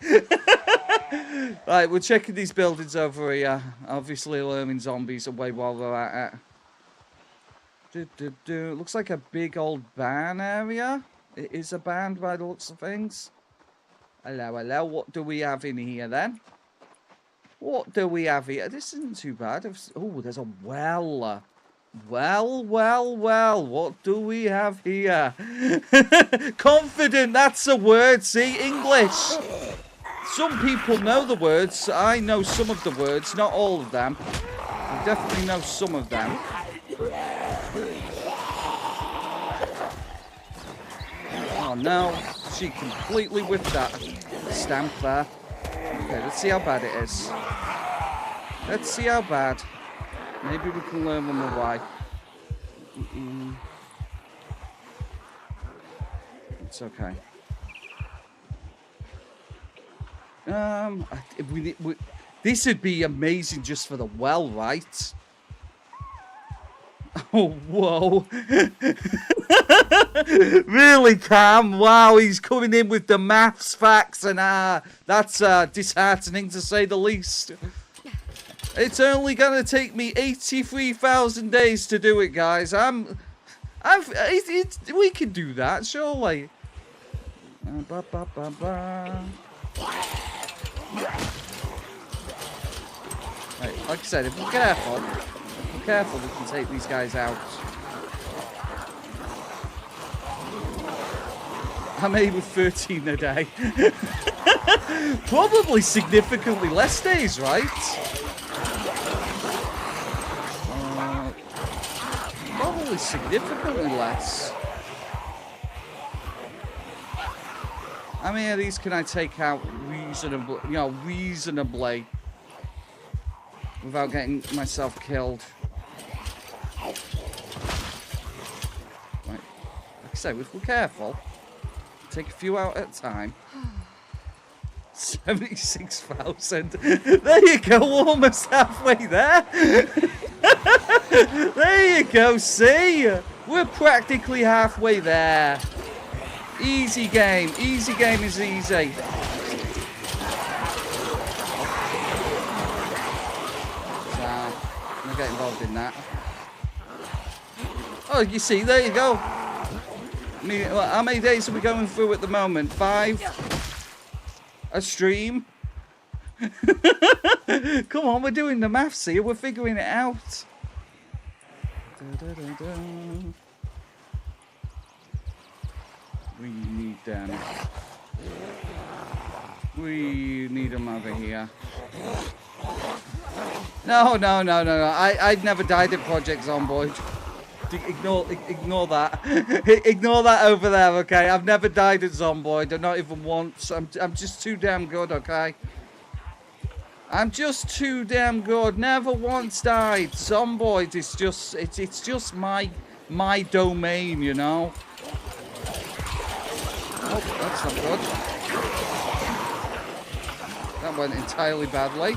Right, we're checking these buildings over here. Obviously, learning zombies away while they're at it. Looks like a big old barn area. It is a barn by the looks of things. Hello, hello. What do we have in here then? What do we have here? This isn't too bad. Oh, there's a well. Well. What do we have here? Confident, that's a word. See, English. Some people know the words. I know some of the words, not all of them. I definitely know some of them. Oh no, she completely whiffed that stamp there. Okay, let's see how bad it is. Let's see how bad. Maybe we can learn them away. It's okay. This would be amazing just for the well, right? Oh, whoa. Really, Cam? Wow, he's coming in with the maths facts, and that's disheartening to say the least. It's only going to take me 83,000 days to do it, guys. We can do that, surely. Right, like I said, if we're careful, we can take these guys out. I'm able 13 a day. Probably significantly less days, right? Probably significantly less. How many of these can I take out reasonably, without getting myself killed? Right. Like I say, if we're careful, take a few out at a time. 76,000. There you go, almost halfway there. There you go, see? We're practically halfway there. Easy game. Easy game is easy. So, I'm gonna get involved in that. Oh, you see, there you go. I mean, how many days are we going through at the moment? 5? A stream? Come on, we're doing the maths here. We're figuring it out. We need them. We need them over here. No. I'd never died at Project Zomboid. Ignore that. Ignore that over there, okay? I've never died at Zomboid, not even once. I'm just too damn good, okay? I'm just too damn good. Never once died. Zomboid is just it's just my domain, you know. Oh, that's not good. That went entirely badly.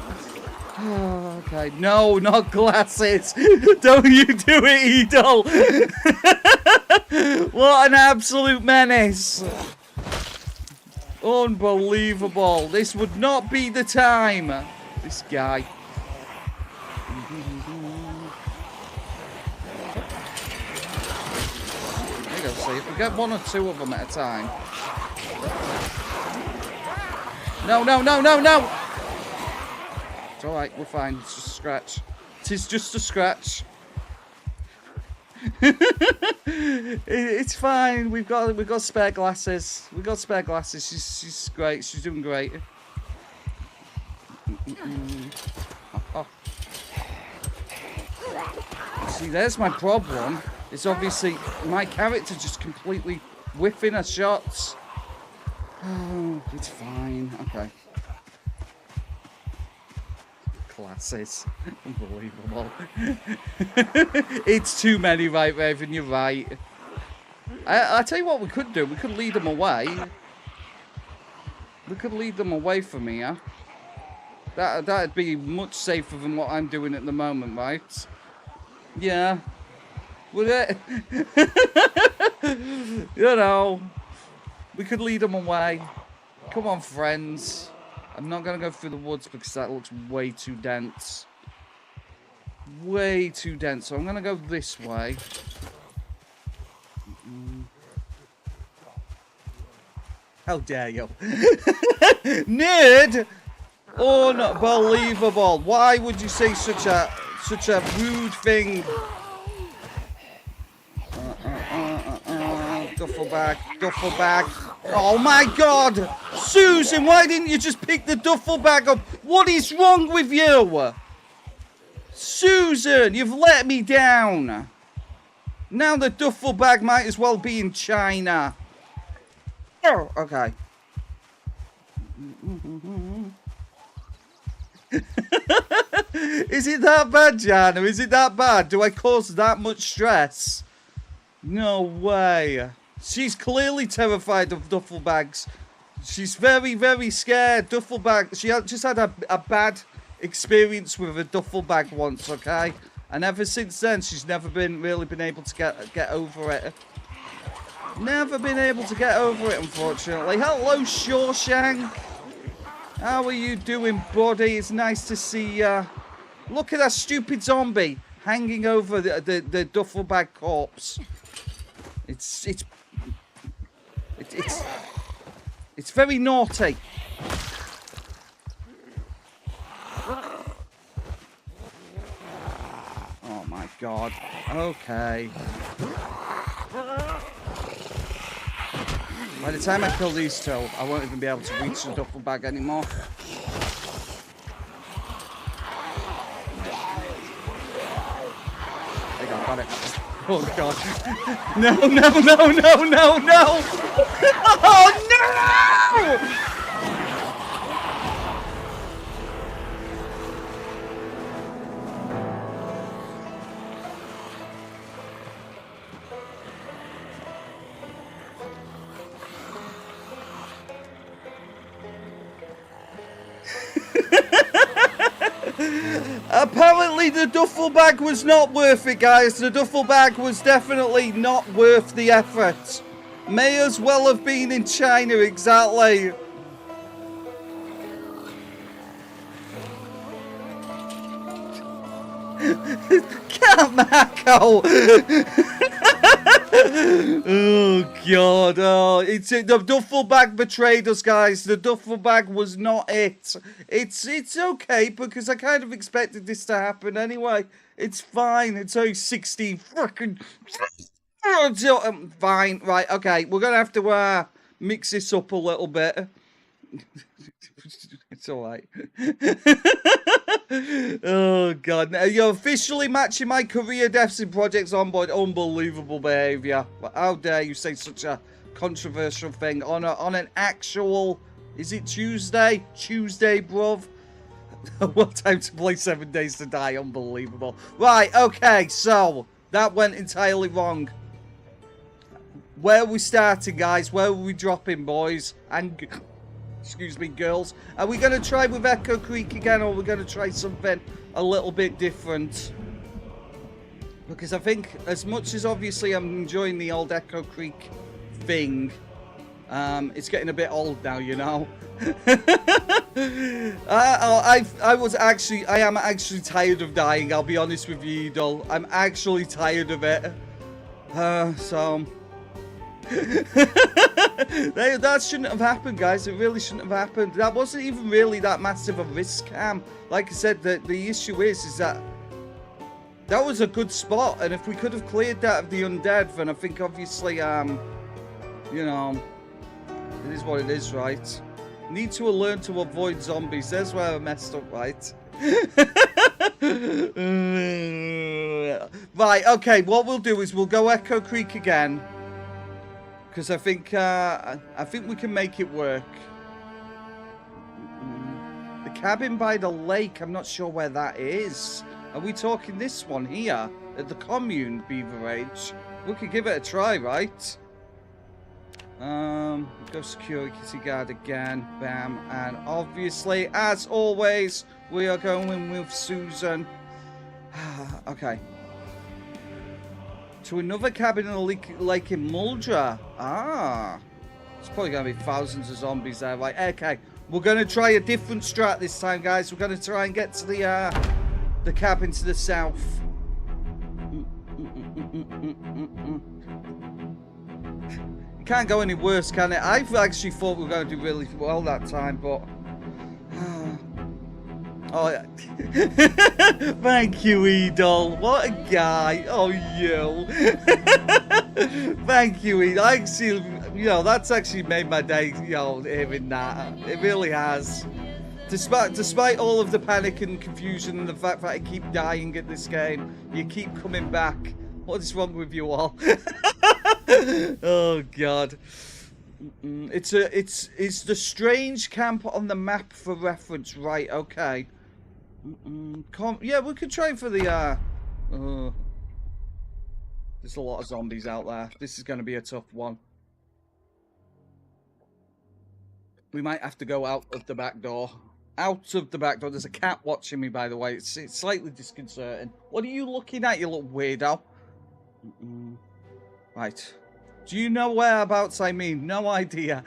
Oh, okay. No, not glasses. Don't you do it, Edel. What an absolute menace. Unbelievable. This would not be the time. This guy. There you go, see. If we get 1 or 2 of them at a time. No. It's alright, we're fine. It's just a scratch. It is just a scratch. It's fine. We've got spare glasses. We've got spare glasses. She's great. She's doing great. Oh. See, there's my problem. It's obviously my character just completely whiffing her shots. Oh, it's fine. Okay. Glasses. Unbelievable. It's too many, right, Raven? You're right. I tell you what we could do. We could lead them away. We could lead them away from here. That'd be much safer than what I'm doing at the moment, right? Yeah. Would it? You know. We could lead them away. Come on, friends. I'm not going to go through the woods because that looks way too dense. Way too dense. So I'm going to go this way. How dare you? Nerd! Unbelievable. Why would you say such a rude thing? Duffel bag. Oh my god! Susan, why didn't you just pick the duffel bag up? What is wrong with you? Susan, you've let me down. Now the duffel bag might as well be in China. Oh, okay. Is it that bad, Jana? Is it that bad? Do I cause that much stress? No way. She's clearly terrified of duffel bags. She's very, very scared. Duffel bag. She just had a bad experience with a duffel bag once, okay? And ever since then, she's never really been able to get over it. Never been able to get over it, unfortunately. Hello, Shawshank. How are you doing, buddy? It's nice to see ya. Look at that stupid zombie hanging over the duffel bag corpse. It's very naughty. Oh my god. Okay. By the time I kill these two, I won't even be able to reach the duffel bag anymore. There you go, got it. Oh god. No! Oh no! Apparently the duffel bag was not worth it, guys. The duffel bag was definitely not worth the effort. May as well have been in China, exactly. Can't Marco. Oh god, oh, the duffel bag betrayed us, guys. The duffel bag was not it. It's okay because I kind of expected this to happen anyway. It's fine. It's only 16 freaking fine. Right, okay. We're gonna have to mix this up a little bit. It's alright. Oh god, now you're officially matching my career deaths in Project Zomboid. Unbelievable behaviour. How dare you say such a controversial thing on an actual, is it Tuesday? Tuesday, bruv. What time to play 7 Days to Die? Unbelievable. Right, okay, so that went entirely wrong. Where are we starting, guys? Where are we dropping, boys? And excuse me, girls. Are we going to try with Echo Creek again, or are we going to try something a little bit different? Because I think, as much as obviously I'm enjoying the old Echo Creek thing, it's getting a bit old now, you know. I am actually tired of dying. I'll be honest with you, Edel. I'm actually tired of it. So. That shouldn't have happened, guys. It really shouldn't have happened. That wasn't even really that massive a risk cam. Like I said, the issue is that was a good spot, and if we could have cleared that of the undead, then I think obviously, you know, it is what it is, right? Need to learn to avoid zombies. That's where I messed up, right? Right, okay, what we'll do is we'll go Echo Creek again. Because I think we can make it work. The cabin by the lake, I'm not sure where that is. Are we talking this one here? At the commune, Beaverage? We could give it a try, right? Go security guard again. Bam. And obviously, as always, we are going with Susan. Okay. To another cabin in the lake in Muldra. Ah. There's probably going to be thousands of zombies there. Right, okay. We're going to try a different strat this time, guys. We're going to try and get to the cabin to the south. It can't go any worse, can it? I actually thought we were going to do really well that time, but... Oh, yeah. Thank you, Edel. What a guy. Oh, you. Thank you, Edel. I actually, you know, that's actually made my day, you know, hearing that. It really has. Despite all of the panic and confusion and the fact that I keep dying at this game, you keep coming back. What is wrong with you all? Oh, God. It's the strange camp on the map for reference, right? Okay. Yeah, we could try for the there's a lot of zombies out there. This is going to be a tough one. We might have to go out of the back door. Out of the back door. There's a cat watching me, by the way. It's slightly disconcerting. What are you looking at, you little weirdo? Right. Do you know whereabouts I mean? No idea.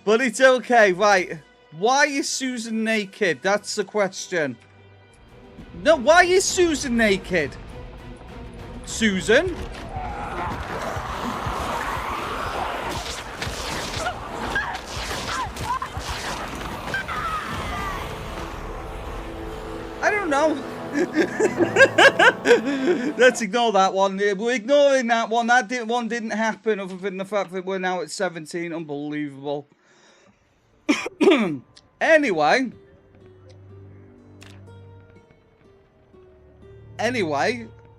But it's okay, right. Why is Susan naked? That's the question. No, why is Susan naked? Susan? I don't know. Let's ignore that one. We're ignoring that one. That one didn't happen other than the fact that we're now at 17. Unbelievable. Anyway,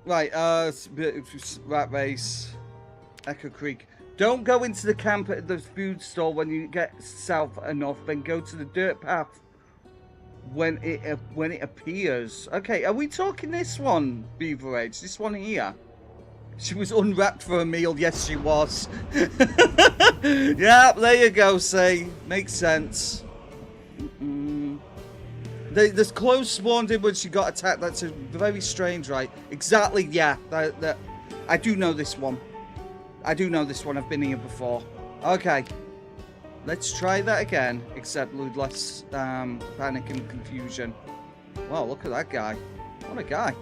right, rat race, Echo Creek. Don't go into the camp at the food store when you get south enough, then go to the dirt path when it appears. Okay, are we talking this one, Beaverage? This one here? She was unwrapped for a meal. Yes, she was. Yeah, there you go, say. Makes sense. There's clothes spawned in when she got attacked. That's very strange, right? Exactly, yeah. I do know this one. I do know this one. I've been here before. Okay. Let's try that again, except with less panic and confusion. Wow, look at that guy. What a guy.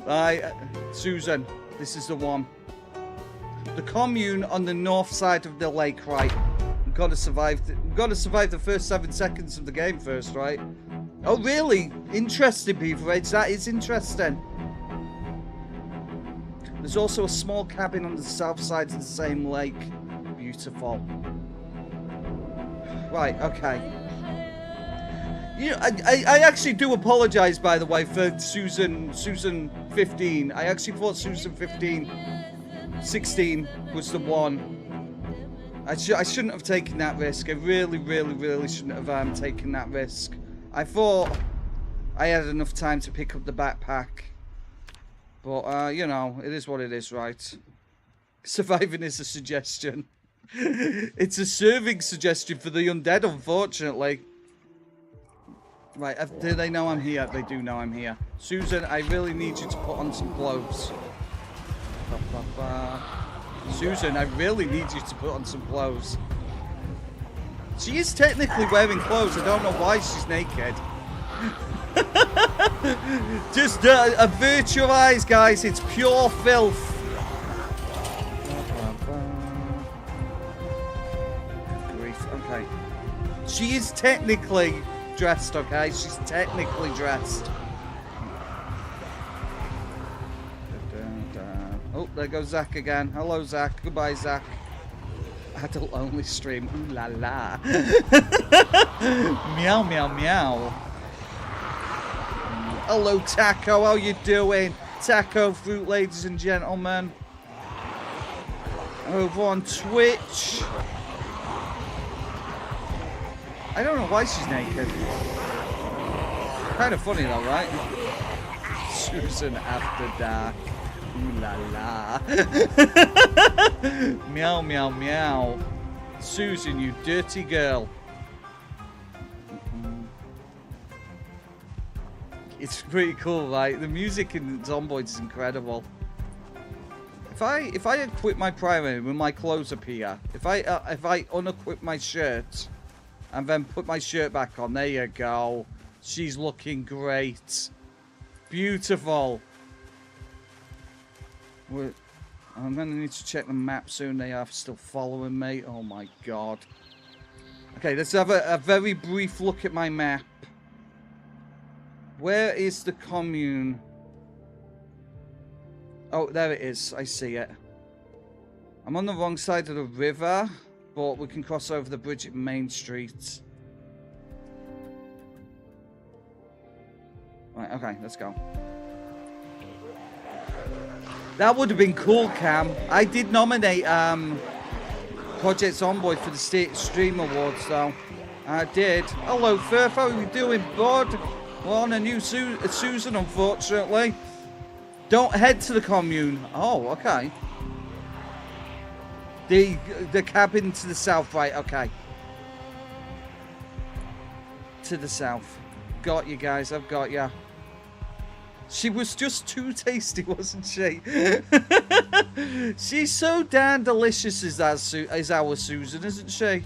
Right, Susan, this is the one. The commune on the north side of the lake, right? We've got to survive the first 7 seconds of the game first, right? Oh, really? Interesting, Beaverage. That is interesting. There's also a small cabin on the south side of the same lake. Beautiful. Right, okay. You know, I actually do apologize, by the way, for Susan 15. I actually thought Susan 16 was the one. I shouldn't have taken that risk. I really shouldn't have taken that risk. I thought I had enough time to pick up the backpack. But, you know, it is what it is, right? Surviving is a suggestion. It's a serving suggestion for the undead, unfortunately. Right, do they know I'm here? They do know I'm here. Susan, I really need you to put on some clothes. Susan, I really need you to put on some clothes. She is technically wearing clothes. I don't know why she's naked. Just avert your eyes, guys. It's pure filth. Okay. She is technically dressed, okay? She's technically dressed. Oh, there goes Zach again. Hello, Zach. Goodbye, Zach. Adult only stream. Ooh la la. Meow, meow, meow. Hello, Taco. How you doing? Taco Fruit, ladies and gentlemen. Over on Twitch. I don't know why she's naked. Kind of funny though, right? Susan after dark. Ooh la la. Meow, meow, meow. Susan, you dirty girl. It's pretty cool, right? The music in Zomboid is incredible. If I equip my primary when my clothes appear, if I unequip my shirt and then put my shirt back on, there you go. She's looking great. Beautiful. I'm gonna need to check the map soon. They are still following me. Oh my god. Okay, let's have a very brief look at my map. Where is the commune? Oh, there it is. I see it. I'm on the wrong side of the river, but we can cross over the bridge at Main Street. Right, okay, let's go. That would have been cool, Cam. I did nominate Project Zomboid for the State Stream Awards, though. I did. Hello, Firth. How are you doing, bud? We're on a new Susan, unfortunately. Don't head to the commune. Oh, okay. The cabin to the south, right? Okay. To the south. Got you guys. I've got you. She was just too tasty, wasn't she? She's so damn delicious as our Susan, isn't she?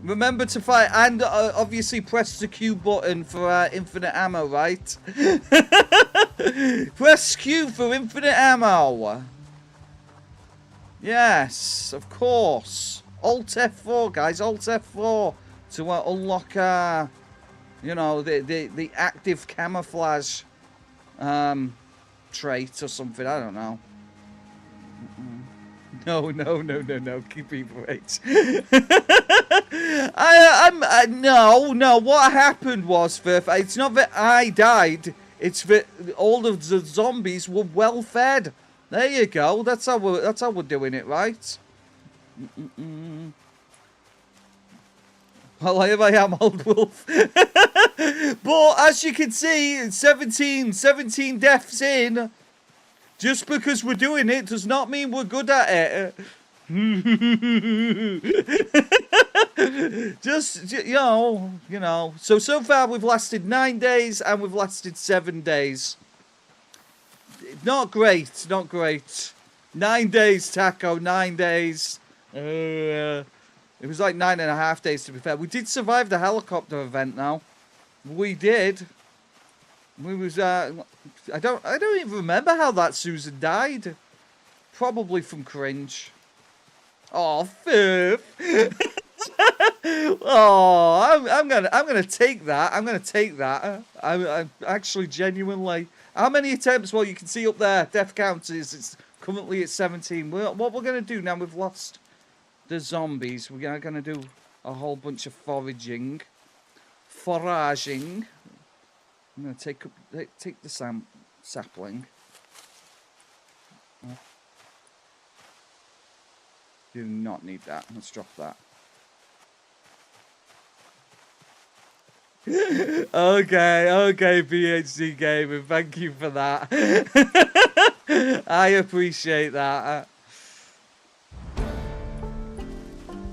Remember to fight and obviously press the Q button for infinite ammo, right? Press Q for infinite ammo. Yes, of course. Alt F4, guys. Alt F4 to unlock, you know, the active camouflage trait or something. I don't know. No. Keep it right. No. What happened was, it's not that I died. It's that all of the zombies were well fed. There you go. That's how we're doing it, right? Well, here I am, old wolf. But as you can see, 17 deaths in. Just because we're doing it does not mean we're good at it. Just, you know. So far we've lasted 9 days and we've lasted 7 days. Not great, not great. 9 days, Taco, 9 days. It was like 9.5 days to be fair. We did survive the helicopter event now. We did. We was, I don't even remember how that Susan died. Probably from cringe. Oh, Fifth. Oh, I'm gonna take that. I'm gonna take that. I actually genuinely. How many attempts? Well, you can see up there. Death count is it's currently at 17. What we're gonna do now? We've lost the zombies. We are gonna do a whole bunch of foraging. I'm gonna take the sapling. Do not need that. Let's drop that. Okay, PhD Gaming. Thank you for that. I appreciate that.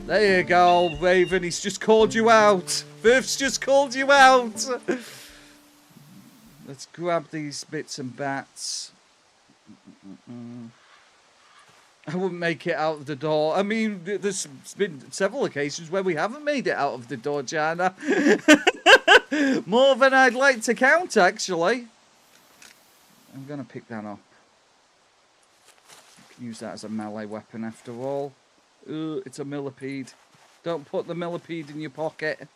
There you go, Raven. He's just called you out. Biff's just called you out. Let's grab these bits and bats. I wouldn't make it out of the door. I mean, there's been several occasions where we haven't made it out of the door, Jana. More than I'd like to count, actually. I'm going to pick that up. I can use that as a melee weapon after all. It's a millipede. Don't put the millipede in your pocket.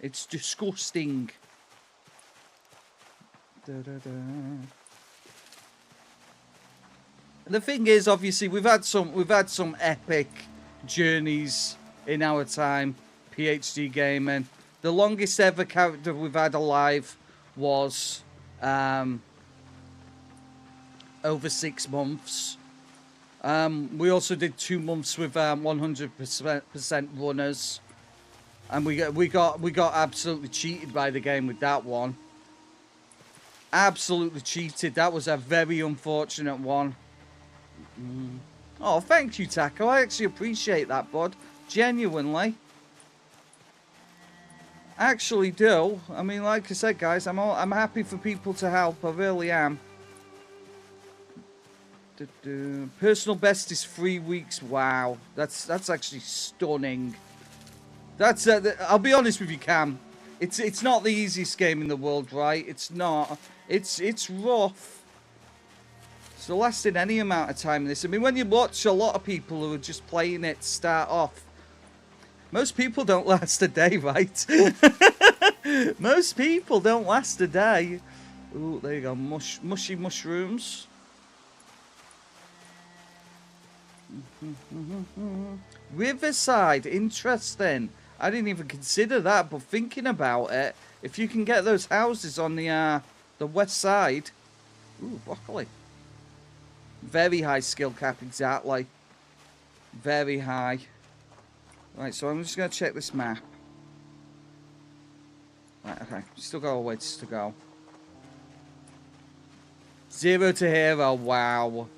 It's disgusting. The thing is, obviously, we've had some epic journeys in our time, PhD gaming. The longest ever character we've had alive was over 6 months. We also did 2 months with 100% runners, and we got absolutely cheated by the game with that one. Absolutely cheated. That was a very unfortunate one. Oh, thank you, Taco. I actually appreciate that, bud. Genuinely. Actually do. I mean, like I said, guys, I'm happy for people to help. I really am. Personal best is 3 weeks. Wow, that's actually stunning. That's I'll be honest with you, Cam. It's not the easiest game in the world, right? It's not. It's rough. So lasting any amount of time in this. I mean, when you watch a lot of people who are just playing it start off, most people don't last a day, right? Most people don't last a day. Ooh, there you go. Mushy mushrooms. Riverside, interesting. I didn't even consider that, but thinking about it, if you can get those houses on the west side. Ooh, broccoli. Very high skill cap, exactly. Very high. Right, so I'm just going to check this map. Right, okay. Still got a ways to go. 0 to hero, wow.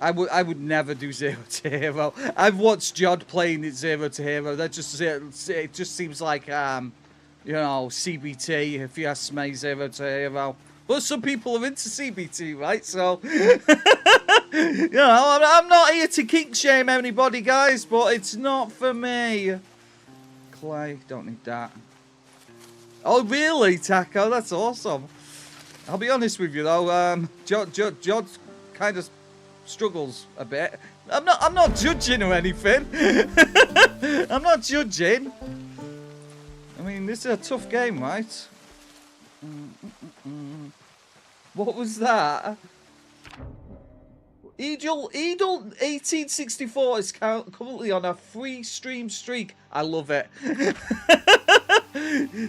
I would never do 0 to hero. I've watched Jod playing it 0 to hero. That just it just seems like you know, CBT, if you ask me, 0 to hero. But some people are into CBT, right? So, you know, I'm not here to kink shame anybody, guys, but it's not for me. Clay, don't need that. Oh, really, Taco? That's awesome. I'll be honest with you, though. Jod kind of struggles a bit. I'm not judging or anything. I'm not judging. I mean, this is a tough game, right? What was that? Edel 1864 is currently on a free stream streak. I love it.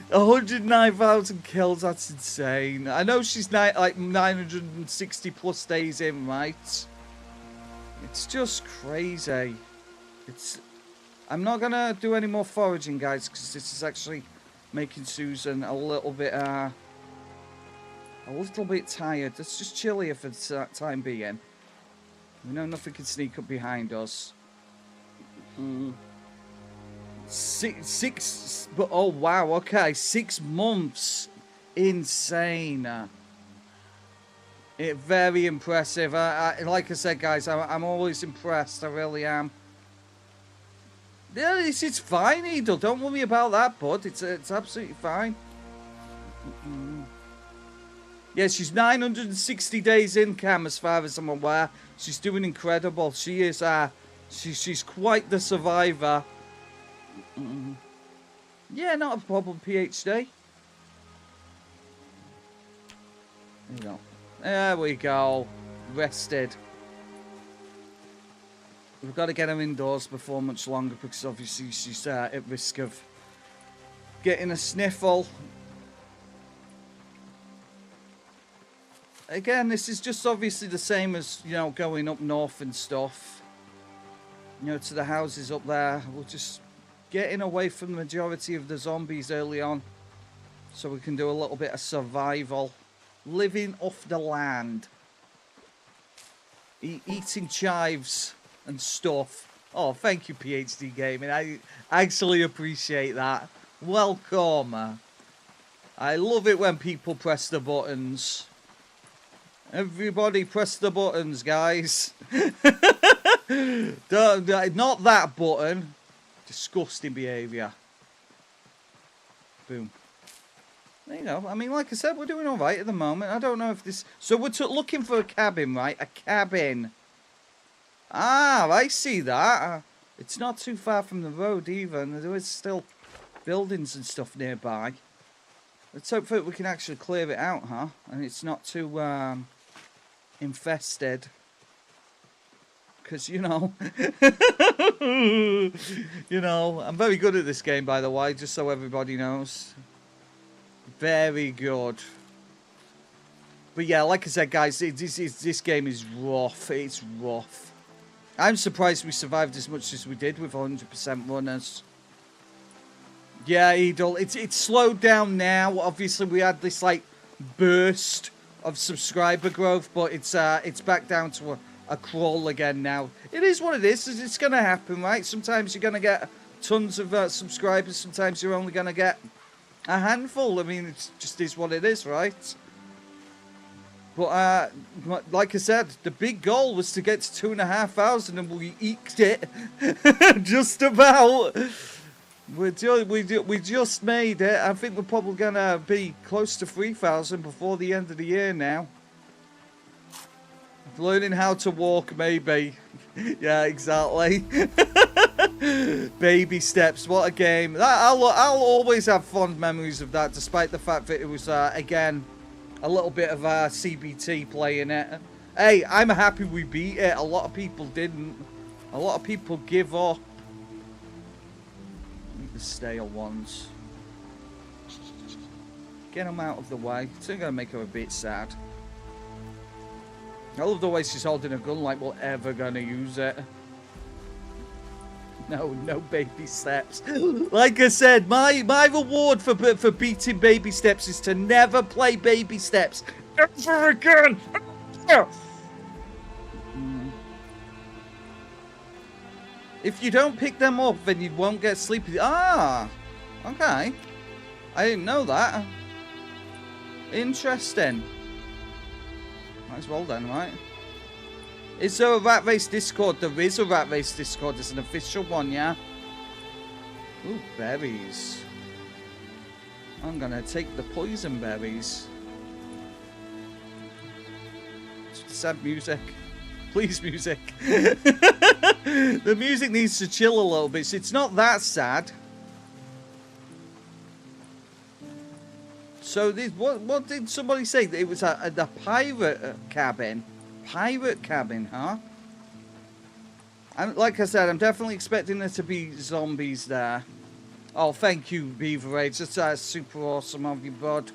109,000 kills, that's insane. I know she's like 960 plus days in, right? It's just crazy. I'm not gonna do any more foraging, guys, because this is actually making Susan a little bit tired. Let's just chill here for the time being. We know nothing can sneak up behind us. But oh wow, okay, 6 months. Insane. Very impressive. Like I said, guys, I'm always impressed. I really am. Yeah, it's fine, Edel. Don't worry about that, bud. It's absolutely fine. Yeah, she's 960 days in, Cam, as far as I'm aware. She's doing incredible. She is, she's quite the survivor. Yeah, not a problem, PhD. There you go. There we go. Rested. We've got to get her indoors before much longer because obviously she's at risk of getting a sniffle. Again, this is just obviously the same as, you know, going up north and stuff. You know, to the houses up there. We're just getting away from the majority of the zombies early on. So we can do a little bit of survival. Living off the land. Eating chives and stuff. Oh, thank you, PhD Gaming. I actually appreciate that. Welcome. I love it when people press the buttons. Everybody press the buttons, guys. Not that button. Disgusting behaviour. Boom. There you go. I mean, like I said, we're doing alright at the moment. I don't know if this... So we're looking for a cabin, right? A cabin. Ah, I see that. It's not too far from the road either. And there is still buildings and stuff nearby. Let's hope that we can actually clear it out, huh? And it's not too... infested, because you know you know, I'm very good at this game, by the way, just so everybody knows. Very good. But yeah, like I said, guys, this game is rough. It's rough. I'm surprised we survived as much as we did with 100% runners. Yeah, Edel, it's slowed down now. Obviously we had this like burst of subscriber growth, but it's back down to a crawl again now. It is what it is. It's gonna happen, right? Sometimes you're gonna get tons of subscribers. Sometimes you're only gonna get a handful. I mean, it just is what it is, right? But like I said, the big goal was to get to 2,500, and we eked it just about. We just made it. I think we're probably gonna be close to 3,000 before the end of the year now. Learning how to walk, maybe. Yeah, exactly. Baby steps. What a game! I'll always have fond memories of that, despite the fact that it was again a little bit of CBT playing it. Hey, I'm happy we beat it. A lot of people didn't. A lot of people give up. The stale ones. Get them out of the way. It's only gonna make her a bit sad. I love the way she's holding a gun like we're ever gonna use it. No baby steps. Like I said, my reward for beating baby steps is to never play baby steps ever again. If you don't pick them up, then you won't get sleepy. Ah, okay. I didn't know that. Interesting. Might as well then, right? Is there a Rat Race Discord? There is a Rat Race Discord. It's an official one, yeah? Ooh, berries. I'm gonna take the poison berries. Sad music. Please, music. The music needs to chill a little bit. So it's not that sad. So this, what did somebody say? It was the pirate cabin. Pirate cabin, huh? And like I said, I'm definitely expecting there to be zombies there. Oh, thank you, Beaver Age. That's super awesome of you, bud.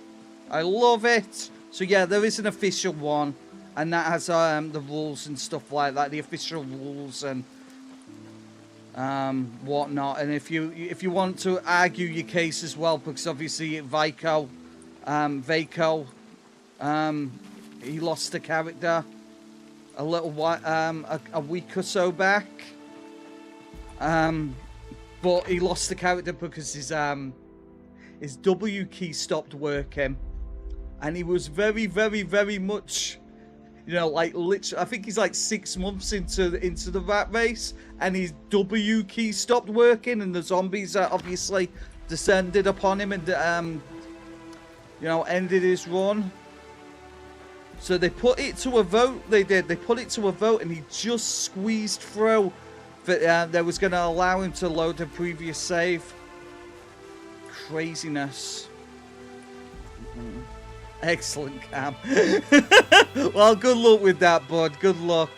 I love it. So yeah, there is an official one, and that has the rules and stuff like that, the official rules and whatnot. And if you want to argue your case as well, because obviously Vaco, he lost the character. a little while, a week or so back. But he lost the character because his W key stopped working, and he was very, very, very much, you know, like literally, I think he's like 6 months into the rat race, and his W key stopped working, and the zombies obviously descended upon him and you know, ended his run. So they put it to a vote. They put it to a vote, and he just squeezed through. That was going to allow him to load a previous save. Craziness. Excellent, Cam. Well, good luck with that, bud. Good luck.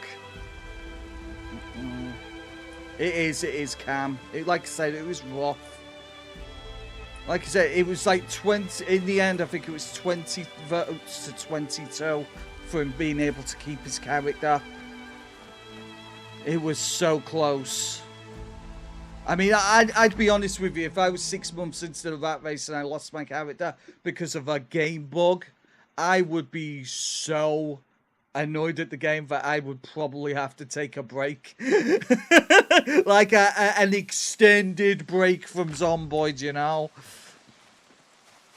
It is, Cam. Like I said, it was rough. Like I said, it was like 20... In the end, I think it was 20 votes to 22 for him being able to keep his character. It was so close. I mean, I'd be honest with you. If I was 6 months into the rat race and I lost my character because of a game bug, I would be so annoyed at the game that I would probably have to take a break. Like an extended break from Zomboid, you know.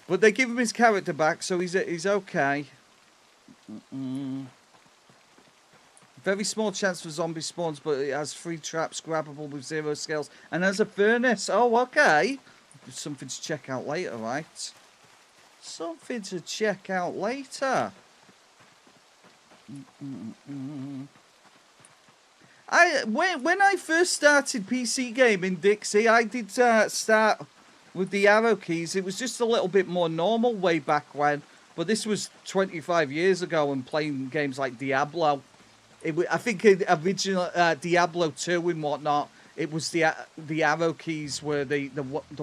But they give him his character back, so he's okay. Very small chance for zombie spawns, but it has 3 traps grabbable with 0 skills. And has a furnace. Oh, okay. Something to check out later, right? Something to check out later. When I first started PC gaming, Dixie, I did start with the arrow keys. It was just a little bit more normal way back when. But this was 25 years ago and playing games like Diablo. I think in original Diablo 2 and whatnot, it was the arrow keys were the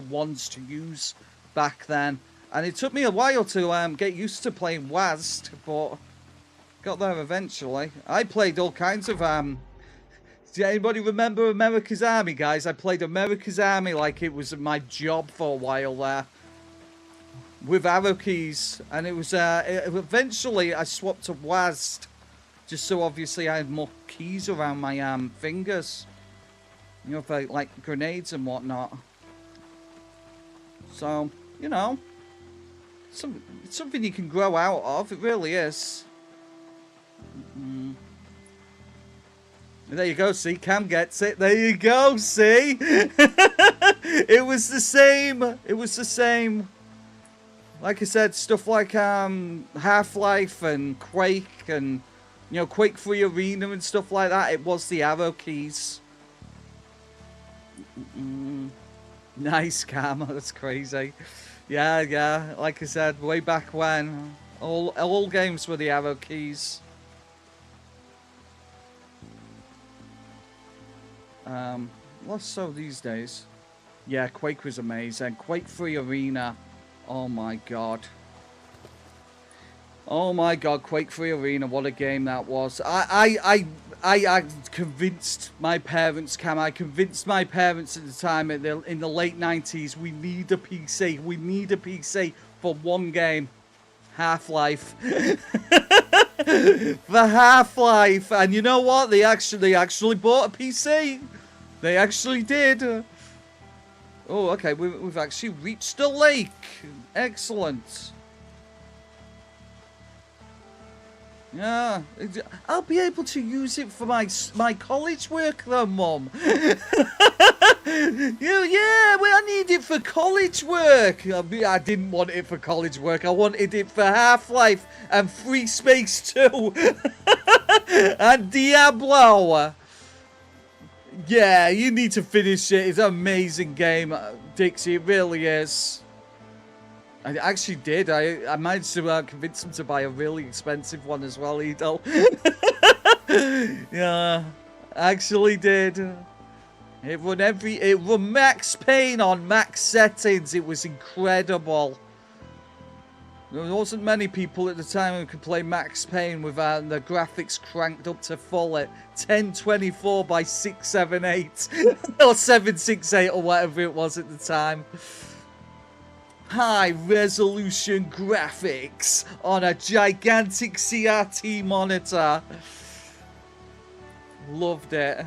ones to use back then. And it took me a while to get used to playing WASD, but got there eventually. I played all kinds of... Does anybody remember America's Army, guys? I played America's Army like it was my job for a while there. With arrow keys. And it was... eventually, I swapped to WASD. Just so obviously I had more keys around my fingers. You know, for like grenades and whatnot. So, you know. It's something you can grow out of. It really is. There you go, see? Cam gets it. There you go, see? It was the same. It was the same. Like I said, stuff like Half-Life and Quake and... You know, Quake 3 Arena and stuff like that. It was the arrow keys. Nice, Cam. That's crazy. Yeah. Like I said, way back when, all games were the arrow keys. Less so these days. Yeah, Quake was amazing. Quake 3 Arena. Oh my god. Oh my god, Quake 3 Arena, what a game that was. I convinced my parents, Cam, I convinced my parents at the time in the late 90s, we need a PC. We need a PC for one game. Half-Life. For Half-Life. And you know what? They actually bought a PC. They actually did. Oh, okay, we've actually reached the lake. Excellent. Yeah, I'll be able to use it for my college work though, Mum. Yeah, well, I need it for college work. I didn't want it for college work. I wanted it for Half-Life and Free Space 2 and Diablo. Yeah, you need to finish it. It's an amazing game, Dixie. It really is. I actually did. I managed to convince him to buy a really expensive one as well, Edo. Yeah, actually did. It run Max Payne on max settings. It was incredible. There wasn't many people at the time who could play Max Payne with the graphics cranked up to full at 1024 by 678 or 768 or whatever it was at the time. High resolution graphics on a gigantic CRT monitor. Loved it.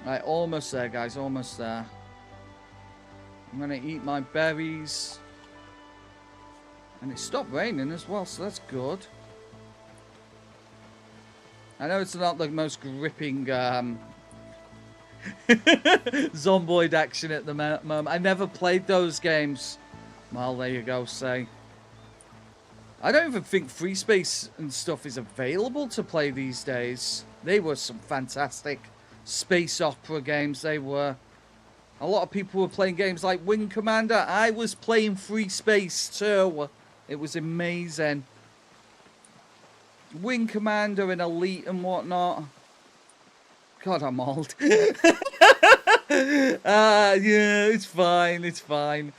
Right, almost there, guys. Almost there. I'm gonna eat my berries. And it stopped raining as well, so that's good. I know it's not the most gripping Zomboid action at the moment. I never played those games. Well, there you go, say. I don't even think Free Space and stuff is available to play these days. They were some fantastic space opera games, they were. A lot of people were playing games like Wing Commander. I was playing Free Space too. It was amazing. Wing Commander and Elite and whatnot. God, I'm old. Yeah, it's fine, it's fine.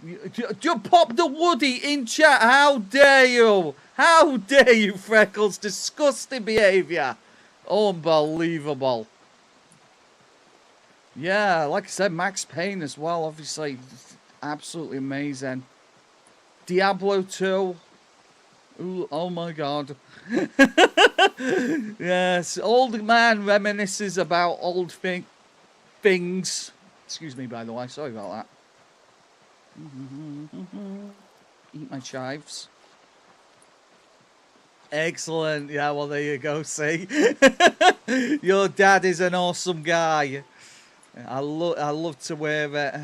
You pop the Woody in chat. How dare you? How dare you, Freckles? Disgusting behaviour. Unbelievable. Yeah, like I said, Max Payne as well, obviously. Absolutely amazing. Diablo 2. Ooh, oh my god. Yes, old man reminisces about old things. Excuse me, by the way. Sorry about that. Eat my chives. Excellent. Yeah, well, there you go, see. Your dad is an awesome guy. I love to wear it.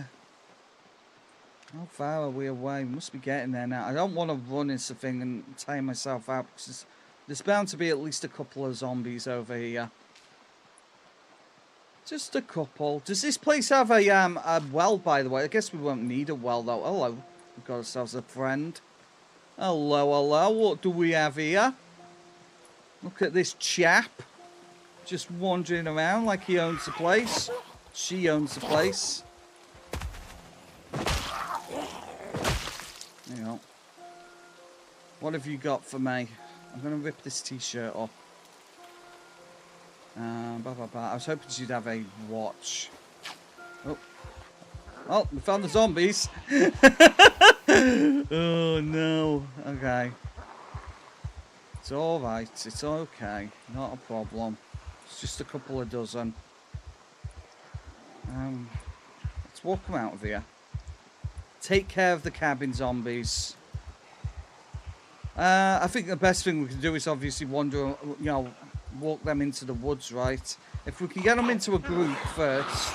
How far are we away? We must be getting there now. I don't want to run into the thing and tire myself out because there's bound to be at least a couple of zombies over here. Just a couple. Does this place have a well, by the way? I guess we won't need a well, though. Hello. We've got ourselves a friend. Hello, hello. What do we have here? Look at this chap. Just wandering around like he owns the place. She owns the place. There you go. What have you got for me? I'm going to rip this t-shirt off. I was hoping you'd have a watch. Oh. Oh, we found the zombies. Oh, no. Okay. It's alright. It's okay. Not a problem. It's just a couple of dozen. Let's walk them out of here. Take care of the cabin zombies. I think the best thing we can do is obviously wander, you know, walk them into the woods, right? If we can get them into a group first,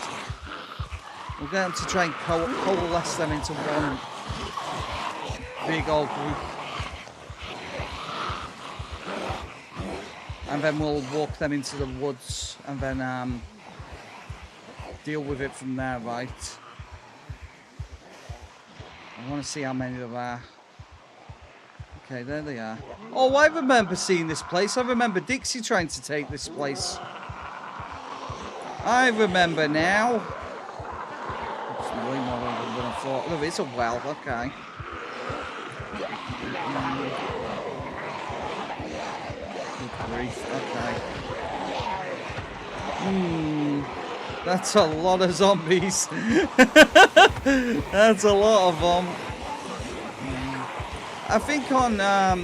we'll get them to try and coalesce them into one big old group. And then we'll walk them into the woods and then deal with it from there, right? I want to see how many there are. Okay, there they are. Oh, I remember seeing this place. I remember Dixie trying to take this place. I remember now. It's way more than I thought. Oh, it's a well, okay. Good grief, okay. That's a lot of zombies. That's a lot of them. I think on I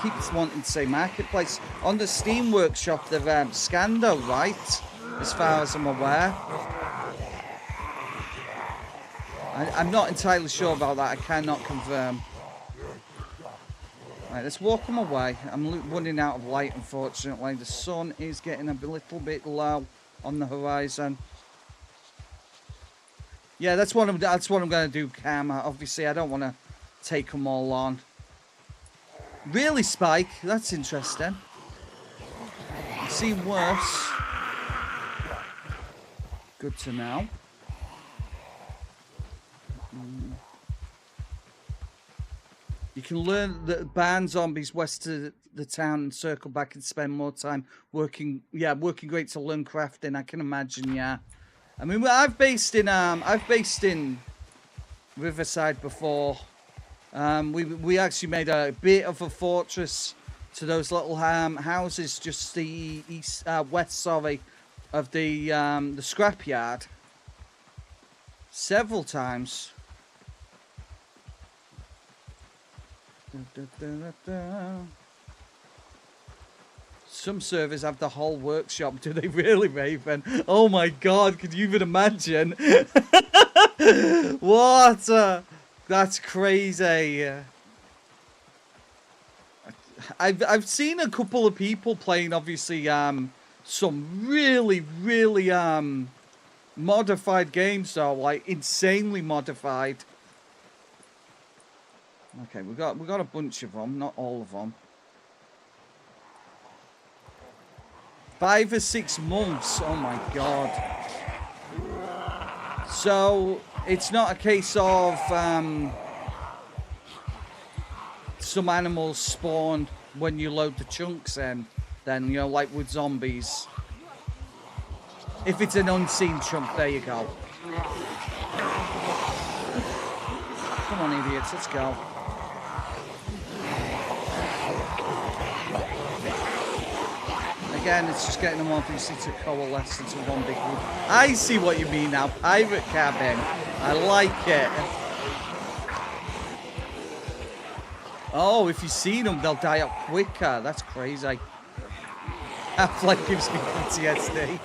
keep wanting to say marketplace, on the Steam Workshop they've scanned her, right? As far as I'm aware. I'm not entirely sure about that. I cannot confirm. Right, let's walk them away. I'm running out of light, unfortunately. The sun is getting a little bit low on the horizon. Yeah, that's what I'm going to do, Cam. Obviously, I don't want to take them all on. Really, Spike? That's interesting. I've seen worse. Good to know. You can learn that ban zombies west of the town and circle back and spend more time working. Yeah, working great to learn crafting. I can imagine. Yeah, I mean, I've based in Riverside before. We actually made a bit of a fortress to those little houses just the west, sorry, of the scrapyard. Several times. Some servers have the whole workshop. Do they really, Raven? Oh my god, could you even imagine? What? That's crazy. I've seen a couple of people playing, obviously, some really modified games, though, like insanely modified. Okay, we got a bunch of them, not all of them. 5 or 6 months. Oh my god. So it's not a case of some animals spawn when you load the chunks in, then, you know, like with zombies. If it's an unseen chunk, there you go. Come on, idiots, let's go. Again, it's just getting them obviously to coalesce into one big group. I see what you mean now. Pirate cabin. I like it. Oh, if you've seen them, they'll die up quicker. That's crazy. Half-Life gives me PTSD.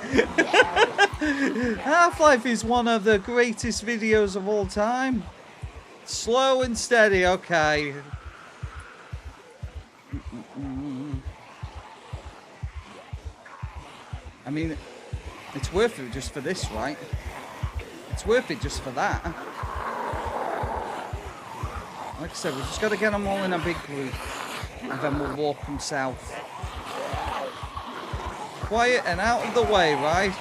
Half-Life is one of the greatest videos of all time. Slow and steady, okay. I mean, it's worth it just for this, right? It's worth it just for that. Like I said, we've just got to get them all in a big group. And then we'll walk them south. Quiet and out of the way, right?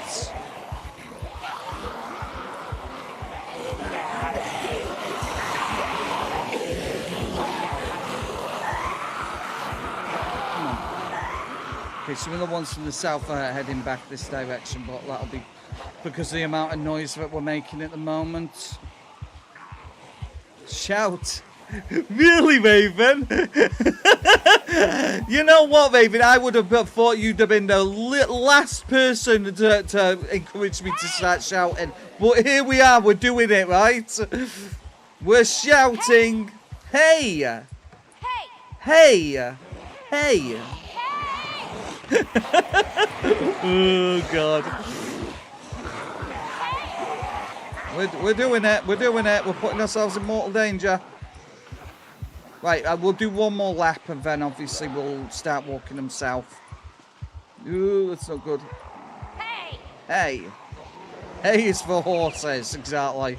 Okay, some of the ones from the south are heading back this direction, but that'll be because of the amount of noise that we're making at the moment. Shout. Really, Raven? You know what, Raven? I would have thought you'd have been the last person to encourage me to start shouting. But here we are, we're doing it, right? We're shouting, hey! Hey! Hey! Oh, God. We're doing it, we're doing it. We're putting ourselves in mortal danger. Right, we'll do one more lap and then obviously we'll start walking them south. Ooh, that's not good. Hey! Hey! Hey is for horses, exactly.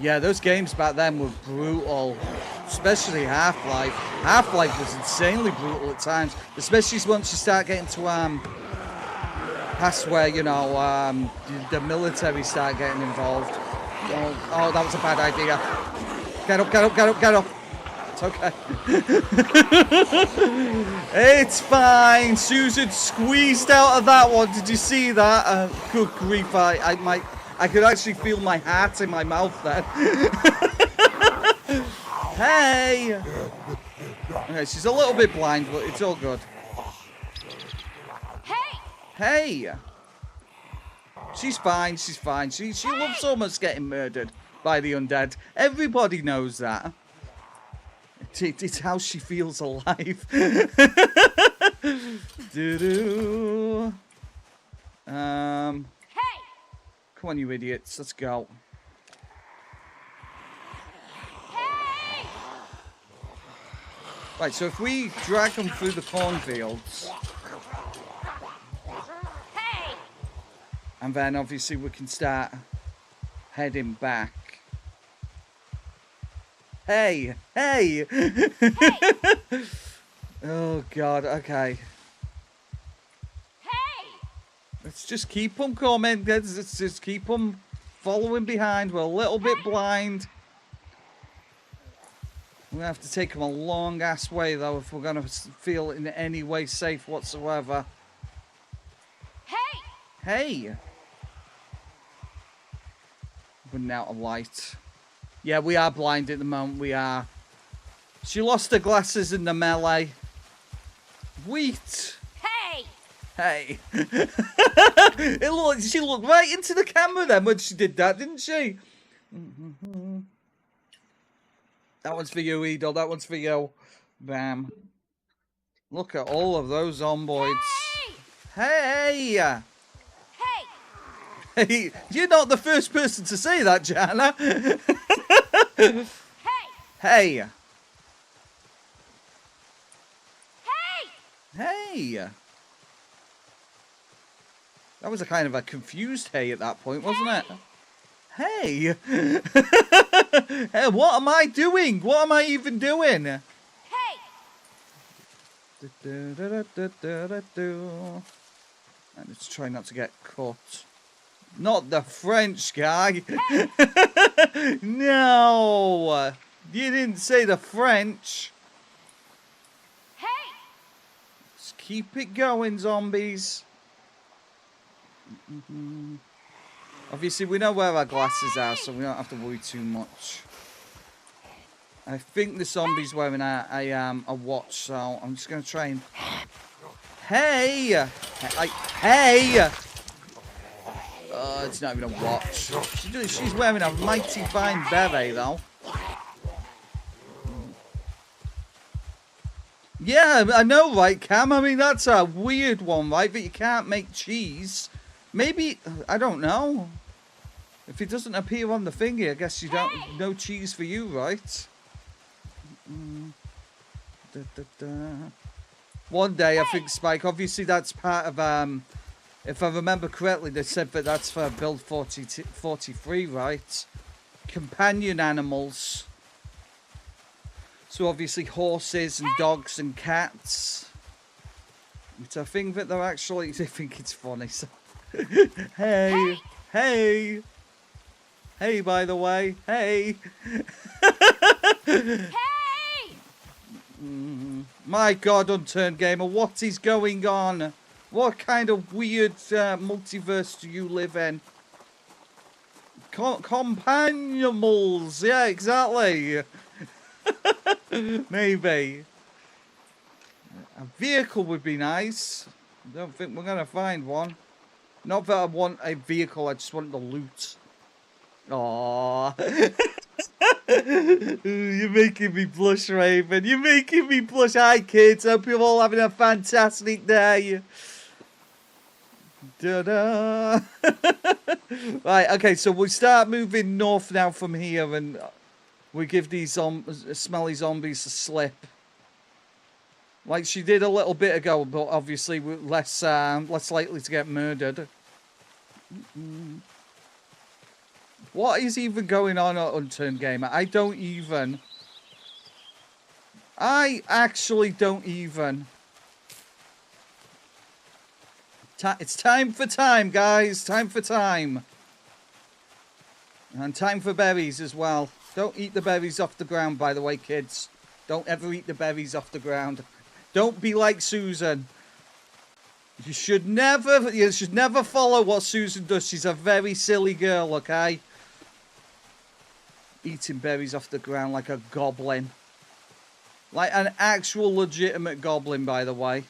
Yeah, those games back then were brutal. Especially Half-Life. Half-Life was insanely brutal at times. Especially once you start getting to past where, you know, the military start getting involved. Oh, that was a bad idea. Get up, get up, get up, get up. It's okay. It's fine. Susan squeezed out of that one. Did you see that? Good grief, I could actually feel my heart in my mouth then. Hey! Okay, she's a little bit blind, but it's all good. Hey! Hey! She's fine, she's fine. She loves almost getting murdered by the undead. Everybody knows that. It's how she feels alive. Doo-doo. Come on, you idiots. Let's go. Hey! Right, so if we drag them through the cornfields... And then obviously we can start heading back. Hey! Hey! Hey! Oh God, okay. Hey! Let's just keep them coming. Let's just keep them following behind. We're a little bit blind. We're gonna have to take them a long ass way though if we're gonna feel in any way safe whatsoever. Hey! Hey! Running out of light. Yeah, we are blind at the moment. We are. She lost her glasses in the melee. Wheat. Hey. Hey. She looked right into the camera then when she did that, didn't she? That one's for you, Edel. That one's for you. Bam. Look at all of those zomboids. Hey! Hey! Hey! You're not the first person to say that, Jana. Hey! Hey! Hey! That was a kind of a confused hey at that point, wasn't it? Hey! Hey, what am I doing? What am I even doing? Hey! And let's try not to get caught. Not the French guy. Hey! No! You didn't say the French. Hey! Let's keep it going, zombies. Obviously, we know where our glasses are, so we don't have to worry too much. I think the zombie's wearing a watch, so I'm just going to try and... Hey! Hey! Oh, it's not even a watch. She's wearing a mighty fine beret, though. Yeah, I know, right, Cam? I mean, that's a weird one, right? That you can't make cheese. Maybe, I don't know. If it doesn't appear on the thingy, I guess you don't, no cheese for you, right? One day, I think, Spike, obviously that's part of, if I remember correctly, they said that that's for build 43, right? Companion animals. So obviously horses and dogs and cats. Which I think that they're actually, they think it's funny, so... Hey! Hey! Hey, by the way. Hey! Hey! My God, Unturned Gamer, what is going on? What kind of weird multiverse do you live in? Companionals! Yeah, exactly! Maybe. A vehicle would be nice. I don't think we're going to find one. Not that I want a vehicle, I just want the loot. Aww. You're making me blush, Raven. You're making me blush. Hi, kids. Hope you're all having a fantastic day. Da-da. Right, okay, so we start moving north now from here, and we give these smelly zombies a slip. Like she did a little bit ago, but obviously we're less likely to get murdered. What is even going on at Unturned Gamer? I actually don't even. It's time for time, guys. Time for time. And time for berries as well. Don't eat the berries off the ground, by the way, kids. Don't ever eat the berries off the ground. Don't be like Susan. You should never follow what Susan does. She's a very silly girl, okay? Eating berries off the ground like a goblin. Like an actual legitimate goblin, by the way.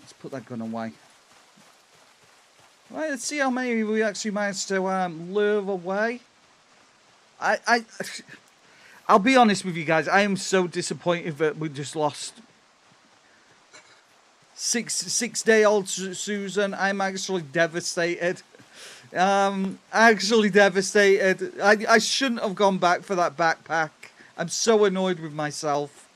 Let's put that gun away. Right, let's see how many we actually managed to lure away. I'll be honest with you guys. I am so disappointed that we just lost six-day-old Susan. I'm actually devastated. Actually devastated. I shouldn't have gone back for that backpack. I'm so annoyed with myself.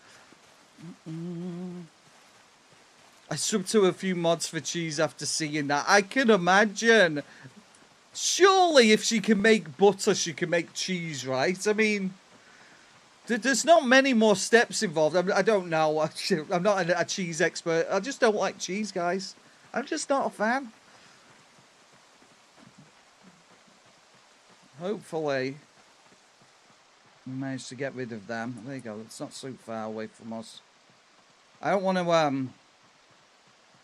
I subbed to a few mods for cheese after seeing that. I can imagine. Surely if she can make butter, she can make cheese, right? I mean, there's not many more steps involved. I don't know. I'm not a cheese expert. I just don't like cheese, guys. I'm just not a fan. Hopefully, we managed to get rid of them. There you go. It's not so far away from us. I don't want to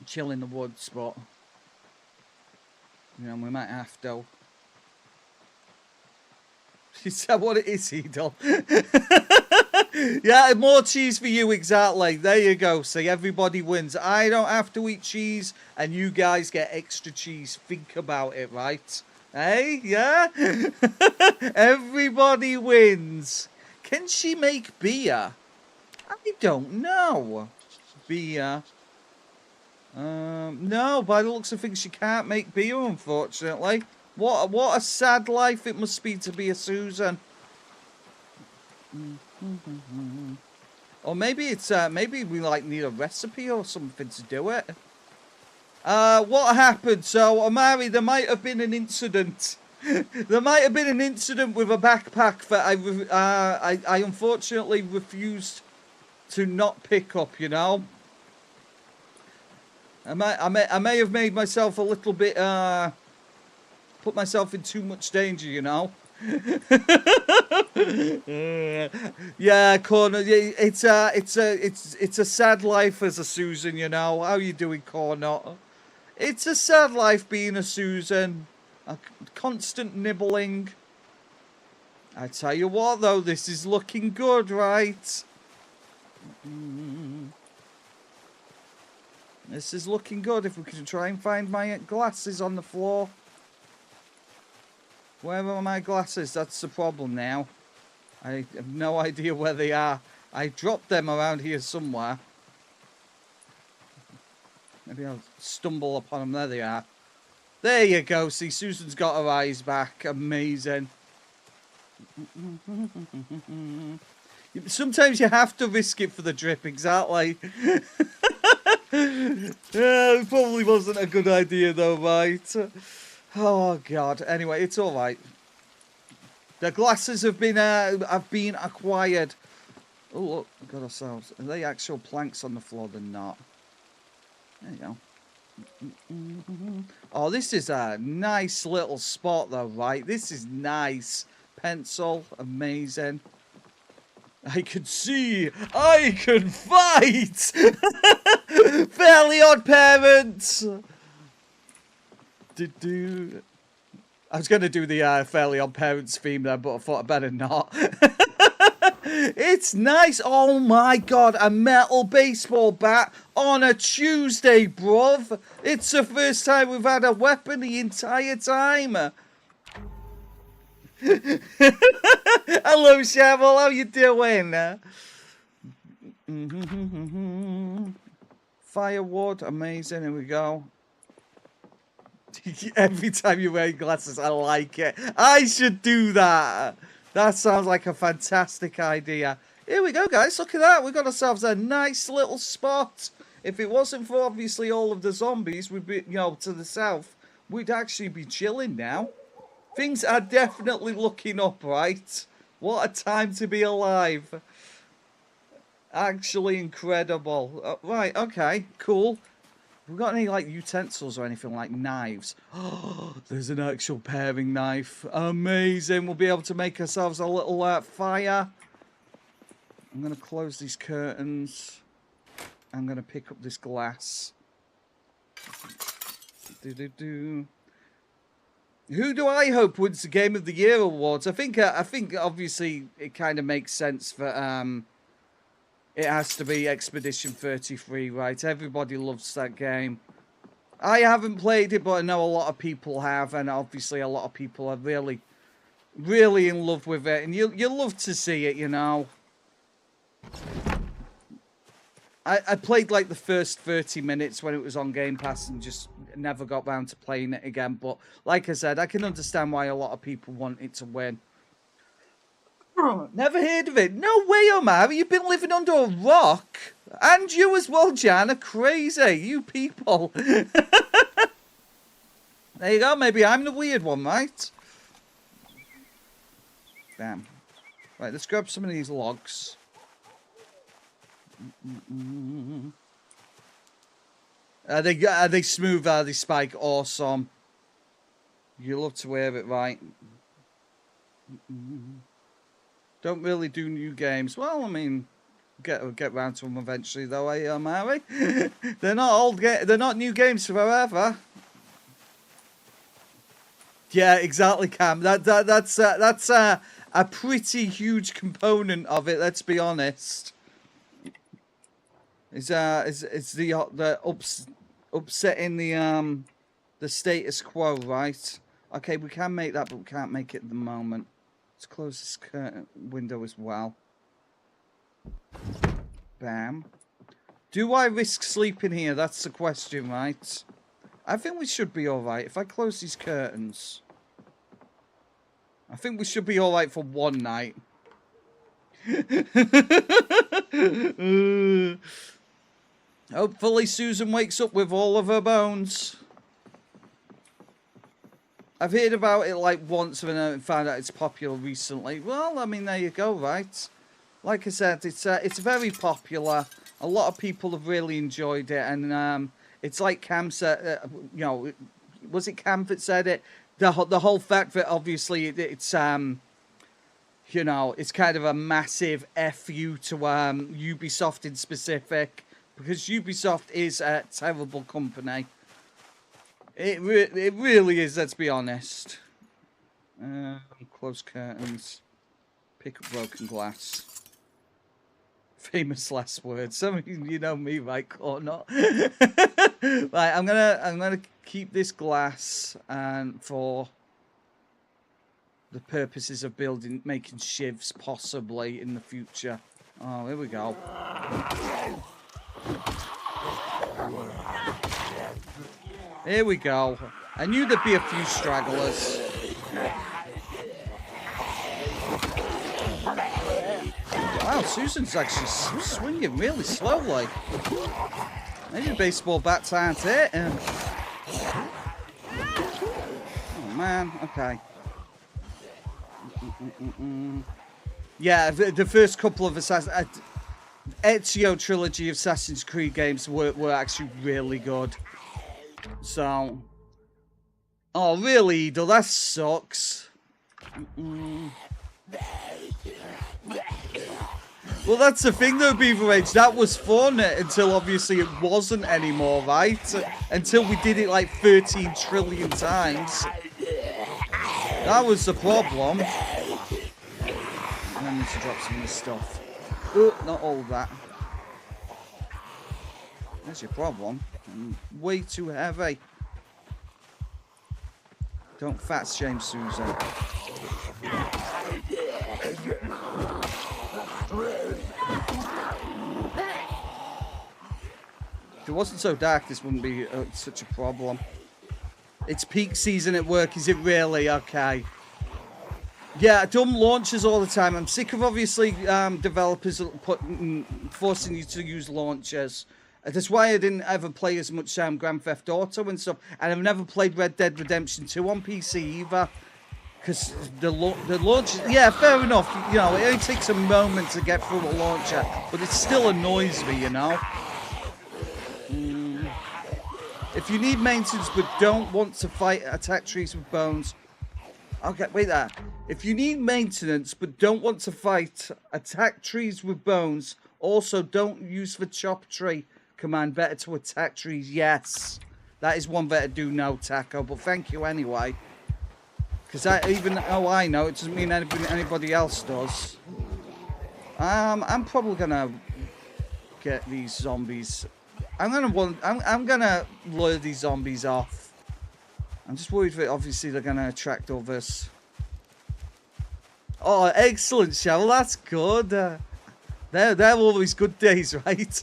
chill in the woods, but you know, we might have to. Is that what it is, Edel? Yeah, more cheese for you, exactly. There you go. See, everybody wins. I don't have to eat cheese, and you guys get extra cheese. Think about it, right? Hey, yeah? Everybody wins. Can she make beer? I don't know. Beer. No, by the looks of things, she can't make beer, unfortunately. What a sad life it must be to be a Susan. Or maybe it's maybe we like need a recipe or something to do it. What happened? So, Amari, there might have been an incident. There might have been an incident with a backpack that I unfortunately refused to not pick up. You know. I may have made myself a little bit put myself in too much danger, you know. Yeah, Corner. It's a sad life as a Susan, you know. How you doing, Corner? It's a sad life being a Susan. A constant nibbling. I tell you what, though, this is looking good, right? This is looking good. If we can try and find my glasses on the floor. Where are my glasses? That's the problem now. I have no idea where they are. I dropped them around here somewhere. Maybe I'll stumble upon them. There they are. There you go. See, Susan's got her eyes back. Amazing. Sometimes you have to risk it for the drip, exactly. Yeah, it probably wasn't a good idea though, right? Oh God. Anyway, it's all right. The glasses have been acquired. Oh look, we've got ourselves. Are they actual planks on the floor? They're not. There you go. Oh, this is a nice little spot though, right? This is nice. Pencil, amazing. I can see, I can fight! Fairly Odd Parents! I was going to do the Fairly Odd Parents theme there, but I thought I'd better not. It's nice. Oh my God, a metal baseball bat on a Tuesday, bruv. It's the first time we've had a weapon the entire time. Hello, Shavel. How you doing? Firewood. Amazing. Here we go. Every time you wear glasses, I like it. I should do that. That sounds like a fantastic idea. Here we go, guys. Look at that. We've got ourselves a nice little spot. If it wasn't for obviously all of the zombies, we'd be, you know, to the south, we'd actually be chilling now. Things are definitely looking up, right? What a time to be alive. Actually incredible. Right, okay, cool. Have we got any, like, utensils or anything like knives? Oh, there's an actual paring knife. Amazing. We'll be able to make ourselves a little fire. I'm going to close these curtains. I'm going to pick up this glass. Who do I hope wins the Game of the Year awards? I think obviously it kind of makes sense for it has to be Expedition 33, right? Everybody loves that game. I haven't played it, but I know a lot of people have, and obviously a lot of people are really, really in love with it, and you love to see it, you know. I played like the first 30 minutes when it was on Game Pass and just never got round to playing it again. But like I said, I can understand why a lot of people want it to win. Never heard of it. No way, Omar. You've been living under a rock. And you as well, Jan, are crazy. You people. There you go. Maybe I'm the weird one, right? Damn. Right, let's grab some of these logs. Are they smooth? Are they Spike? Awesome. You love to wear it, right? Don't really do new games. Well, I mean, get round to them eventually, though, eh, Mary? They're not new games forever. Yeah, exactly, Cam. That's a pretty huge component of it. Let's be honest. It's the upsetting the status quo, right? Okay, we can make that, but we can't make it at the moment. Let's close this curtain window as well. Bam. Do I risk sleeping here? That's the question, right? I think we should be alright. If I close these curtains, I think we should be alright for one night. Hopefully Susan wakes up with all of her bones. I've heard about it like once and I found out it's popular recently. Well, I mean, there you go, right? Like I said, it's very popular. A lot of people have really enjoyed it, and it's like Cam said, you know, was it Cam that said it? The whole fact that obviously it's you know, it's kind of a massive FU to Ubisoft in specific, because Ubisoft is a terrible company. It really is, let's be honest. Close curtains. Pick up broken glass. Famous last words. I mean, you know me, right, or not. Right, I'm gonna keep this glass and for the purposes of making shivs possibly in the future. Oh, here we go. Here we go. I knew there'd be a few stragglers. Wow, Susan's actually swinging really slowly. Maybe baseball bats aren't it. Oh man, okay. Yeah, the first couple of Ezio trilogy of Assassin's Creed games were actually really good. So, oh really, Edel, that sucks. Well, that's the thing though, Beaver Age, that was fun until obviously it wasn't anymore, right? Until we did it like 13 trillion times. That was the problem. And I need to drop some of this stuff. Not all of that. That's your problem. I'm way too heavy. Don't fat shame Susan. If it wasn't so dark, this wouldn't be such a problem. It's peak season at work, is it really? Okay. Yeah, dumb launchers all the time. I'm sick of obviously developers forcing you to use launchers. That's why I didn't ever play as much Grand Theft Auto and stuff. And I've never played Red Dead Redemption 2 on PC either. Because the launcher... Yeah, fair enough. You know, it only takes a moment to get through a launcher. But it still annoys me, you know. If you need maintenance but don't want to attack trees with bones... Okay, wait there. If you need maintenance but don't want to attack trees with bones, also don't use the chop tree command. Better to attack trees. Yes, that is one better do know, Taco. But thank you anyway, because even though I know, it doesn't mean anybody else does. I'm probably gonna get these zombies. I'm gonna lure these zombies off. I'm just worried that obviously they're going to attract others. Oh, excellent, Cheryl. That's good. They're always good days, right?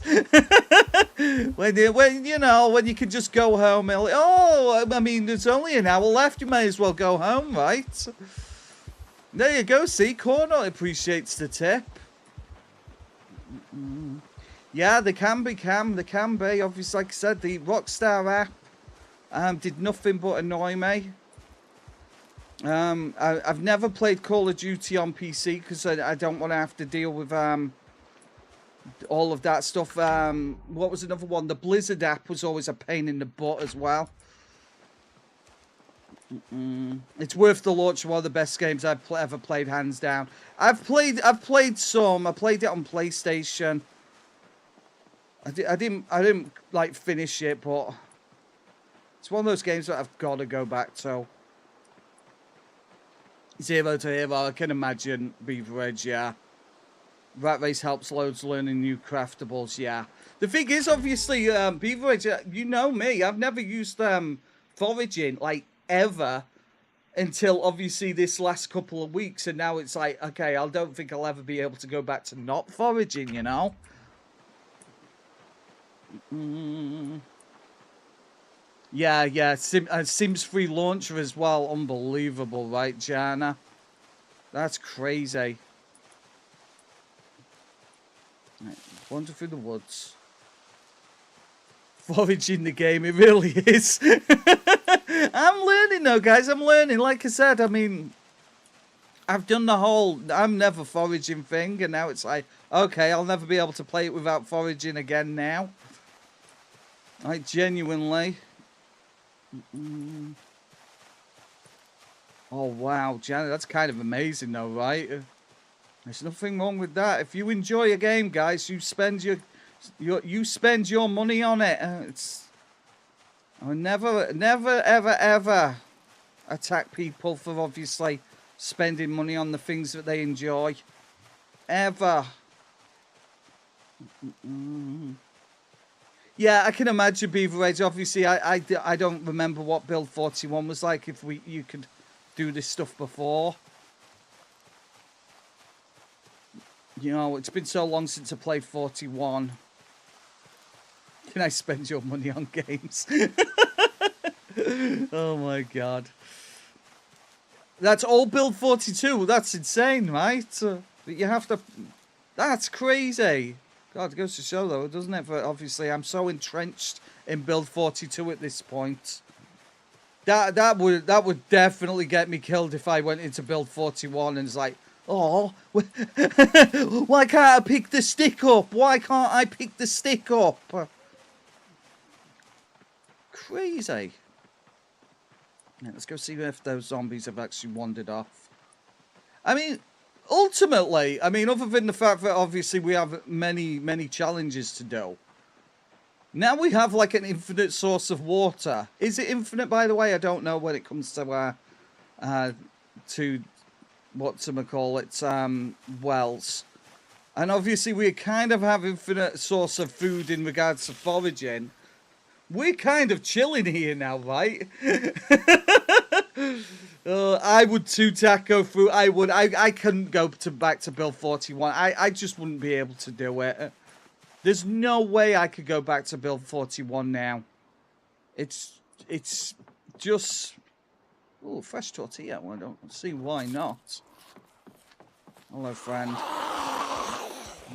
when you can just go home. Oh, I mean, there's only an hour left. You may as well go home, right? There you go. See, Cornell appreciates the tip. Yeah, they can be, Cam. They can be. Obviously, like I said, the Rockstar app did nothing but annoy me. I've never played Call of Duty on PC because I don't want to have to deal with all of that stuff. What was another one? The Blizzard app was always a pain in the butt as well. It's worth the launch. One of the best games I've ever played, hands down. I've played some. I played it on PlayStation. I didn't like finish it, but it's one of those games that I've got to go back to. 0 to Hero, I can imagine. Beaver Edge, yeah. Rat Race helps loads learning new craftables, yeah. The thing is, obviously, Beaver Edge, you know me, I've never used foraging, like, ever, until, obviously, this last couple of weeks, and now it's like, okay, I don't think I'll ever be able to go back to not foraging, you know? Yeah, yeah. Sims free launcher as well. Unbelievable, right, Jana? That's crazy. Right, wander through the woods. Foraging the game, it really is. I'm learning though, guys. I'm learning. Like I said, I mean, I've done the whole I'm never foraging thing, and now it's like, okay, I'll never be able to play it without foraging again now. Like, genuinely. Oh, wow, Janet, that's kind of amazing though, right? There's nothing wrong with that. If you enjoy a game, guys, you spend you spend your money on it. I would never, ever, ever attack people for obviously spending money on the things that they enjoy. Ever. Yeah, I can imagine Beaver Age. Obviously, I don't remember what Build 41 was like. If you could do this stuff before. You know, it's been so long since I played 41. Can I spend your money on games? Oh my god. That's all Build 42. That's insane, right? But you have to... That's crazy. God, it goes to show though, doesn't it? For obviously, I'm so entrenched in Build 42 at this point. That would definitely get me killed if I went into Build 41 and it's like, oh, why can't I pick the stick up? Why can't I pick the stick up? Crazy. Yeah, let's go see if those zombies have actually wandered off. I mean, ultimately, I mean, other than the fact that obviously we have many challenges to do. Now we have like an infinite source of water. Is it infinite, by the way? I don't know when it comes to whatchamacallit, wells. And obviously we kind of have infinite source of food in regards to foraging. We're kind of chilling here now, right? I would too, Taco through. I couldn't go back to Build 41. I just wouldn't be able to do it. There's no way I could go back to Build 41 now. It's just... Oh, fresh tortilla. Well, I don't see why not. Hello, friend.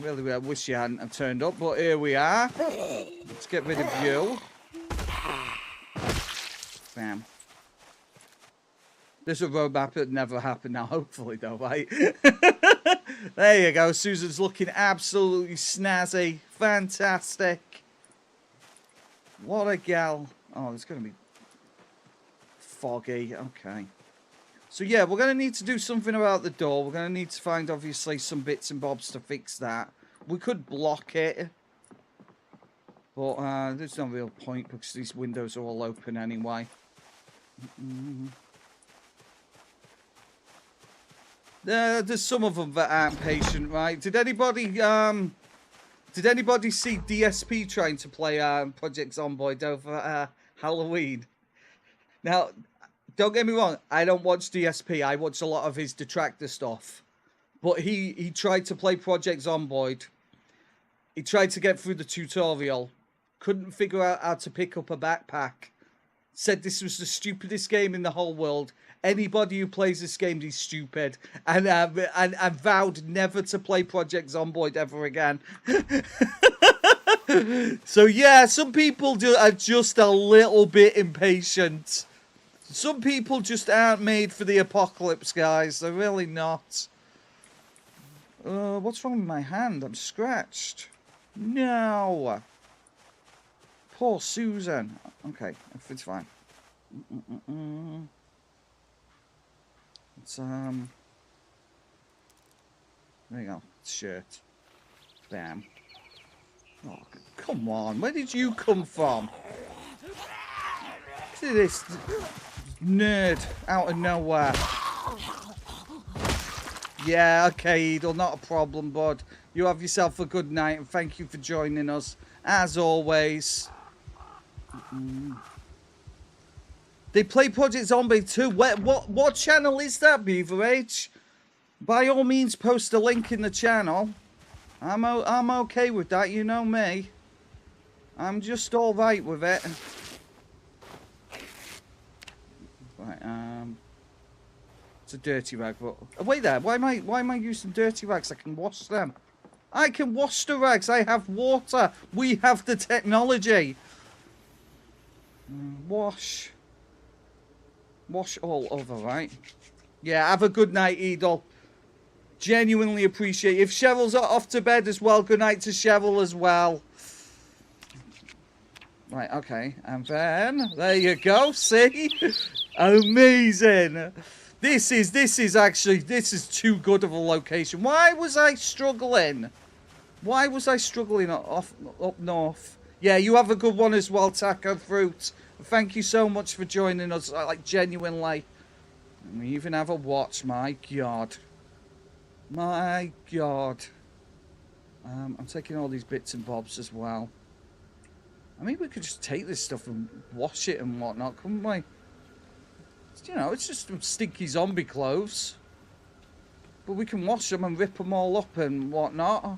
Really, I wish you hadn't have turned up, but here we are. Let's get rid of you. Bam. There's a roadmap that never happened now, hopefully, though, right? There you go. Susan's looking absolutely snazzy. Fantastic. What a gal. Oh, it's going to be foggy. Okay. So, yeah, we're going to need to do something about the door. We're going to need to find, obviously, some bits and bobs to fix that. We could block it. But there's no real point because these windows are all open anyway. There's some of them that aren't patient, right? Did anybody see DSP trying to play Project Zomboid over Halloween? Now, don't get me wrong, I don't watch DSP. I watch a lot of his detractor stuff. But he tried to play Project Zomboid. He tried to get through the tutorial. Couldn't figure out how to pick up a backpack. Said this was the stupidest game in the whole world. Anybody who plays this game is stupid. And vowed never to play Project Zomboid ever again. So yeah, some people are just a little bit impatient. Some people just aren't made for the apocalypse, guys. They're really not. What's wrong with my hand? I'm scratched. No. Poor Susan. Okay, it's fine. It's there you go. Shirt. Bam. Oh, come on. Where did you come from? Look at this nerd out of nowhere. Yeah, okay, Edel, not a problem, bud. You have yourself a good night, and thank you for joining us, as always. They play Project Zomboid too. What channel is that, Beaver H? By all means, post a link in the channel. I'm okay with that, you know me. I'm just all right with it. Right, it's a dirty rag, but wait there. Why am I using dirty rags? I can wash them. I can wash the rags. I have water. We have the technology. Wash all over, right? Yeah, have a good night, Edel. Genuinely appreciate it. If Cheryl's off to bed as well, good night to Cheryl as well. Right, okay. And then, there you go. See? Amazing. This is too good of a location. Why was I struggling? Why was I struggling up north? Yeah, you have a good one as well, Taco Fruit. Thank you so much for joining us. Like, genuinely. We even have a watch. My God. My God. I'm taking all these bits and bobs as well. I mean, we could just take this stuff and wash it and whatnot, couldn't we? You know, it's just some stinky zombie clothes. But we can wash them and rip them all up and whatnot.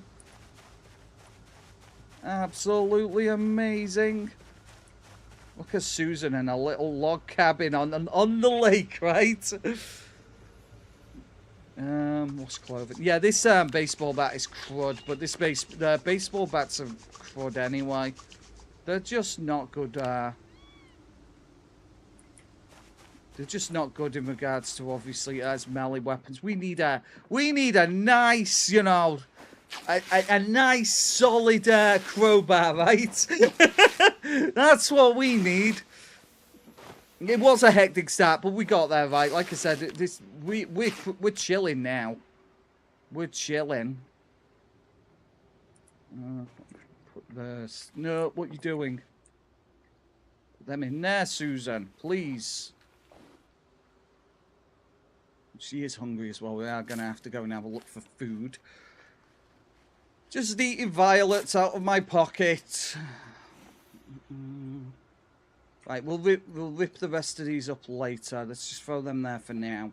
Absolutely amazing. Look at Susan in a little log cabin on the lake, right? What's clothing? Yeah, this baseball bat is crud, but this baseball bats are crud anyway. They're just not good. They're just not good in regards to, obviously, as melee weapons. We need a nice, you know, a nice solid crowbar, right? That's what we need. It was a hectic start, but we got there, right? Like I said, we're chilling now. We're chilling. Put this. No, what you doing? Put them in there, Susan, please. She is hungry as well. We are going to have to go and have a look for food. Just eating violets out of my pocket. Right, we'll rip the rest of these up later. Let's just throw them there for now.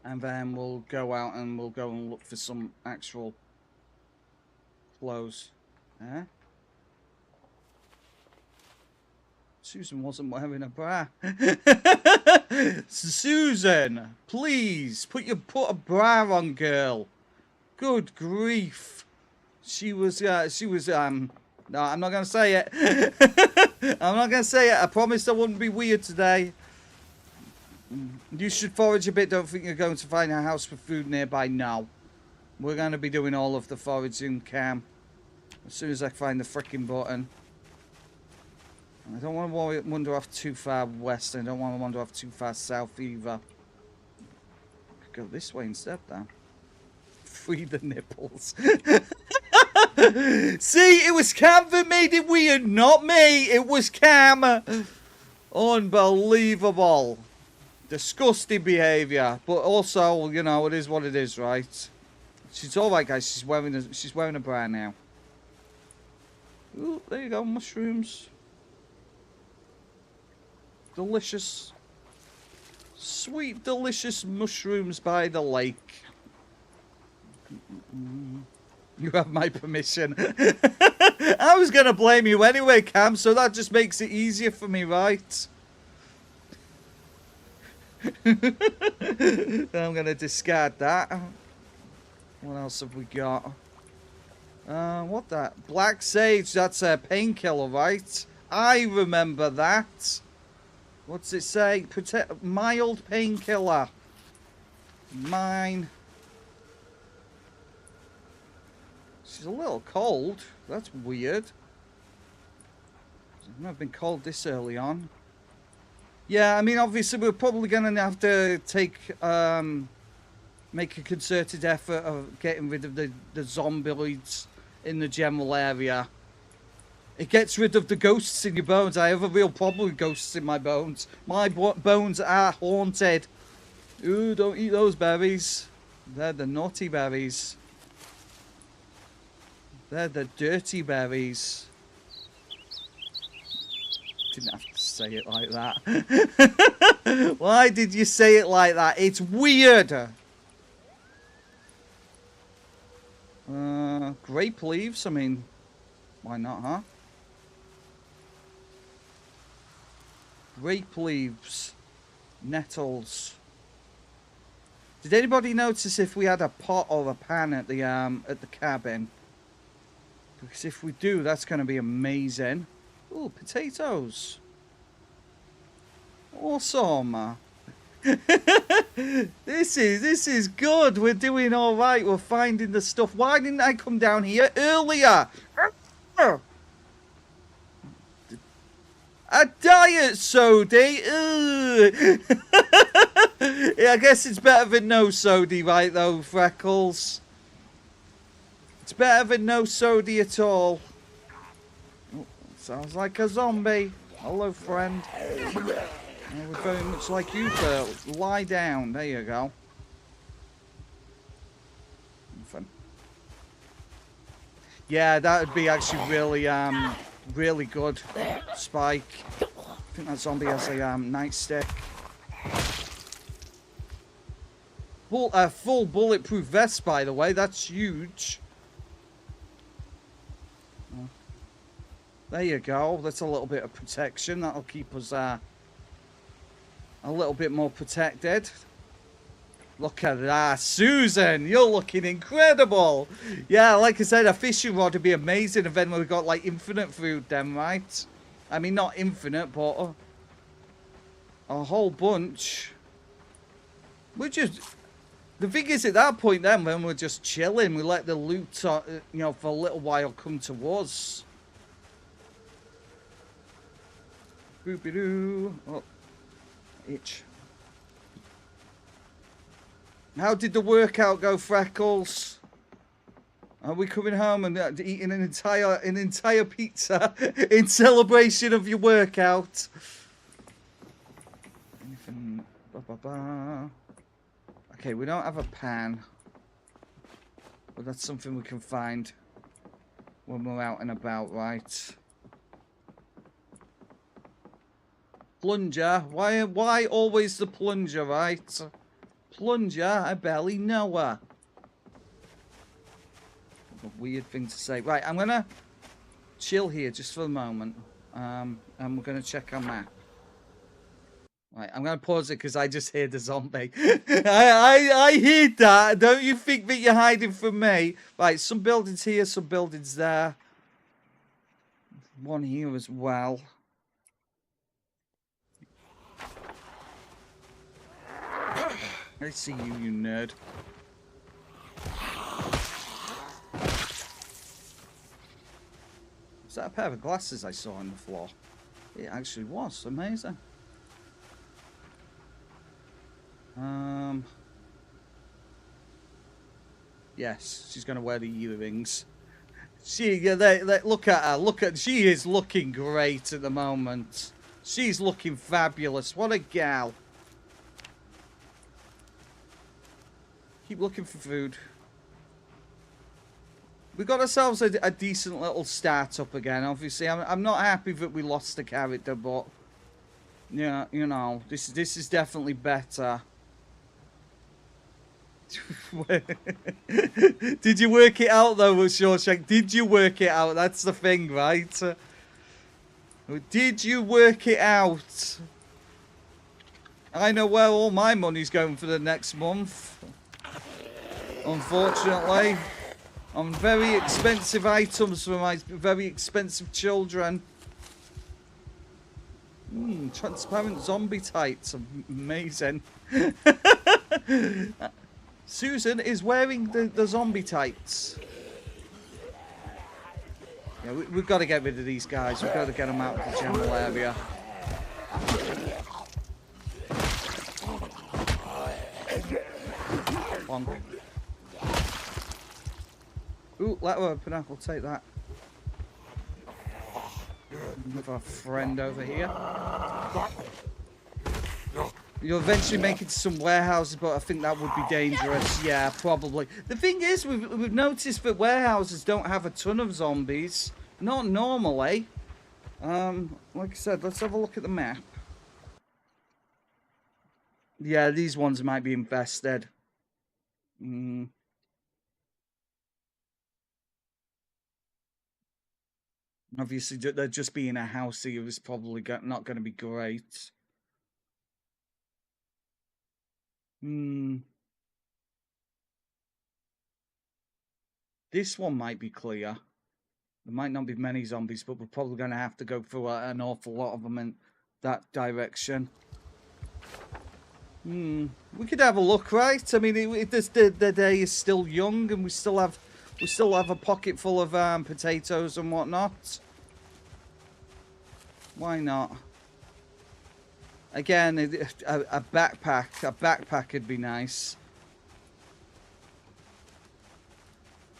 And then we'll go out and we'll go and look for some actual clothes. Eh? Susan wasn't wearing a bra. Susan, please put a bra on, girl. Good grief. She was no, I'm not gonna say it. I'm not gonna say it. I promised I wouldn't be weird today. You should forage a bit. Don't think you're going to find a house with food nearby. No. We're going to be doing all of the foraging, Cam. As soon as I find the frickin' button. I don't want to wander off too far west. I don't want to wander off too far south either. Could go this way instead, then. Free the nipples. See, it was Cam that made it weird, not me. It was Cam. Unbelievable. Disgusting behaviour. But also, you know, it is what it is, right? She's alright, guys. She's wearing a bra now. Ooh, there you go, mushrooms. Delicious. Sweet, delicious mushrooms by the lake. You have my permission. I was going to blame you anyway, Cam, so that just makes it easier for me, right? I'm going to discard that. What else have we got? What that? Black Sage, that's a painkiller, right? I remember that. What's it say? Mild painkiller. Mine. She's a little cold. That's weird. I've never been cold this early on. Yeah, I mean, obviously we're probably going to have to take, make a concerted effort of getting rid of the zomboids in the general area. It gets rid of the ghosts in your bones. I have a real problem with ghosts in my bones. My bones are haunted. Ooh, don't eat those berries. They're the naughty berries. They're the dirty berries. Didn't have to say it like that. Why did you say it like that? It's weird. Grape leaves, I mean, why not, huh? Grape leaves. Nettles. Did anybody notice if we had a pot or a pan at the cabin? Because if we do, that's going to be amazing. Ooh, potatoes. Awesome. This is good. We're doing all right. We're finding the stuff. Why didn't I come down here earlier? A diet sody. Yeah, I guess it's better than no sody, right? Though, Freckles. It's better than no sody at all. Oh, sounds like a zombie. Hello, friend. I would very much like you to lie down. There you go. Nothing. Yeah, that would be actually really, really good. Spike. I think that zombie has a nightstick. Full bulletproof vest, by the way. That's huge. There you go. That's a little bit of protection. That'll keep us a little bit more protected. Look at that. Susan, you're looking incredible. Yeah, like I said, a fishing rod would be amazing. And then we've got like infinite food then, right? I mean, not infinite, but a whole bunch. We're just... The thing is, at that point then, when we're just chilling, we let the loot, you know, for a little while come to us. Boop-a-doo. Oh. Itch. How did the workout go, Freckles? Are we coming home and eating an entire pizza in celebration of your workout? Anything? Ba-ba-ba. Okay, we don't have a pan, but that's something we can find when we're out and about, right? Plunger. Why always the plunger, right? Plunger, I barely know her. A weird thing to say. Right, I'm gonna chill here just for a moment. And we're gonna check our map. Right, I'm gonna pause it because I just heard the zombie. I heard that. Don't you think that you're hiding from me? Right, some buildings here, some buildings there. One here as well. I see you, you nerd. Was that a pair of glasses I saw on the floor? It actually was. Amazing. Yes, she's gonna wear the earrings. Look at her. She is looking great at the moment. She's looking fabulous. What a gal. Keep looking for food. We got ourselves a decent little startup again. Obviously, I'm not happy that we lost the character, but yeah, you know, this is definitely better. Did you work it out though, Shawshank? Did you work it out? That's the thing, right? Did you work it out? I know where all my money's going for the next month. Unfortunately, on very expensive items for my very expensive children. Transparent zombie tights, amazing. Susan is wearing the zombie tights. Yeah, we've got to get rid of these guys. We've got to get them out of the general area. Bonk. Ooh, letter opener. We'll take that. Another friend over here. You'll eventually make it to some warehouses, but I think that would be dangerous. Yeah, probably. The thing is, we've noticed that warehouses don't have a ton of zombies. Not normally. Like I said, let's have a look at the map. Yeah, these ones might be infested. Obviously, there just being a house here is probably not going to be great. This one might be clear. There might not be many zombies, but we're probably going to have to go through an awful lot of them in that direction. We could have a look, right? I mean, the day is still young, and we still have a pocket full of potatoes and whatnot. Why not? Again, a backpack would be nice.